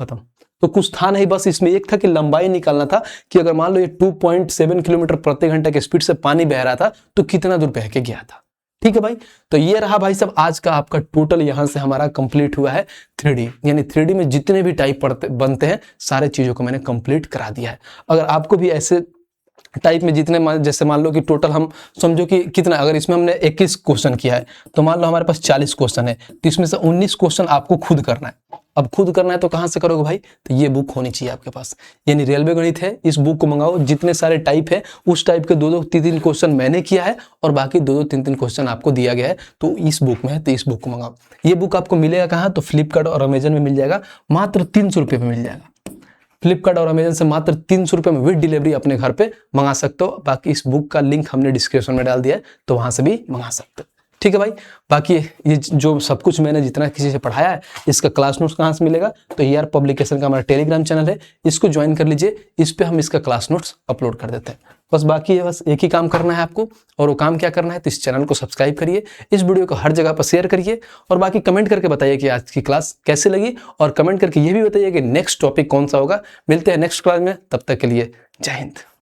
खत्म। तो कुछ था नहीं, बस इसमें एक था कि लंबाई निकालना था कि अगर मान लो ये 2.7 किलोमीटर प्रति घंटा के स्पीड से पानी बह रहा था तो कितना दूर बह के गया था। ठीक है भाई, तो ये रहा भाई साहब आज का आपका टोटल, यहां से हमारा कंप्लीट हुआ है 3D। यानी 3D में जितने भी टाइप बनते हैं सारे चीजों को मैंने कंप्लीट करा दिया है। अगर आपको भी ऐसे टाइप में जितने जैसे मान लो कि टोटल हम समझो कि कितना, अगर इसमें हमने 21 क्वेश्चन किया है तो मान लो हमारे पास 40 क्वेश्चन है, तो इसमें से 19 क्वेश्चन आपको खुद करना है। अब खुद करना है तो कहां से करोगे भाई, तो ये बुक होनी चाहिए आपके पास, यानी रेलवे गणित है, इस बुक को मंगाओ। जितने सारे टाइप है उस टाइप के 2-2 3-3 क्वेश्चन मैंने किया है और बाकी 2-2 3-3 क्वेश्चन आपको दिया गया है, तो इस बुक में है, तो इस बुक को मंगाओ। ये बुक आपको मिलेगा कहाँ, तो फ्लिपकार्ट और अमेजन में मिल जाएगा, मात्र 300 रुपये में मिल जाएगा। फ्लिपकार्ट और अमेजन से मात्र 300 रुपये में विद डिलीवरी अपने घर पे मंगा सकते हो। बाकी इस बुक का लिंक हमने डिस्क्रिप्शन में डाल दिया है, तो वहां से भी मंगा सकते हो। ठीक है भाई, बाकी ये जो सब कुछ मैंने जितना किसी से पढ़ाया है इसका क्लास नोट्स कहाँ से मिलेगा, तो ER पब्लिकेशन का हमारा टेलीग्राम चैनल है, इसको ज्वाइन कर लीजिए, इस पे हम इसका क्लास नोट्स अपलोड कर देते हैं। बस बाकी है, बस एक ही काम करना है आपको, और वो काम क्या करना है, तो इस चैनल को सब्सक्राइब करिए, इस वीडियो को हर जगह पर शेयर करिए, और बाकी कमेंट करके बताइए कि आज की क्लास कैसे लगी, और कमेंट करके ये भी बताइए कि नेक्स्ट टॉपिक कौन सा होगा। मिलते हैं नेक्स्ट क्लास में, तब तक के लिए जय हिंद।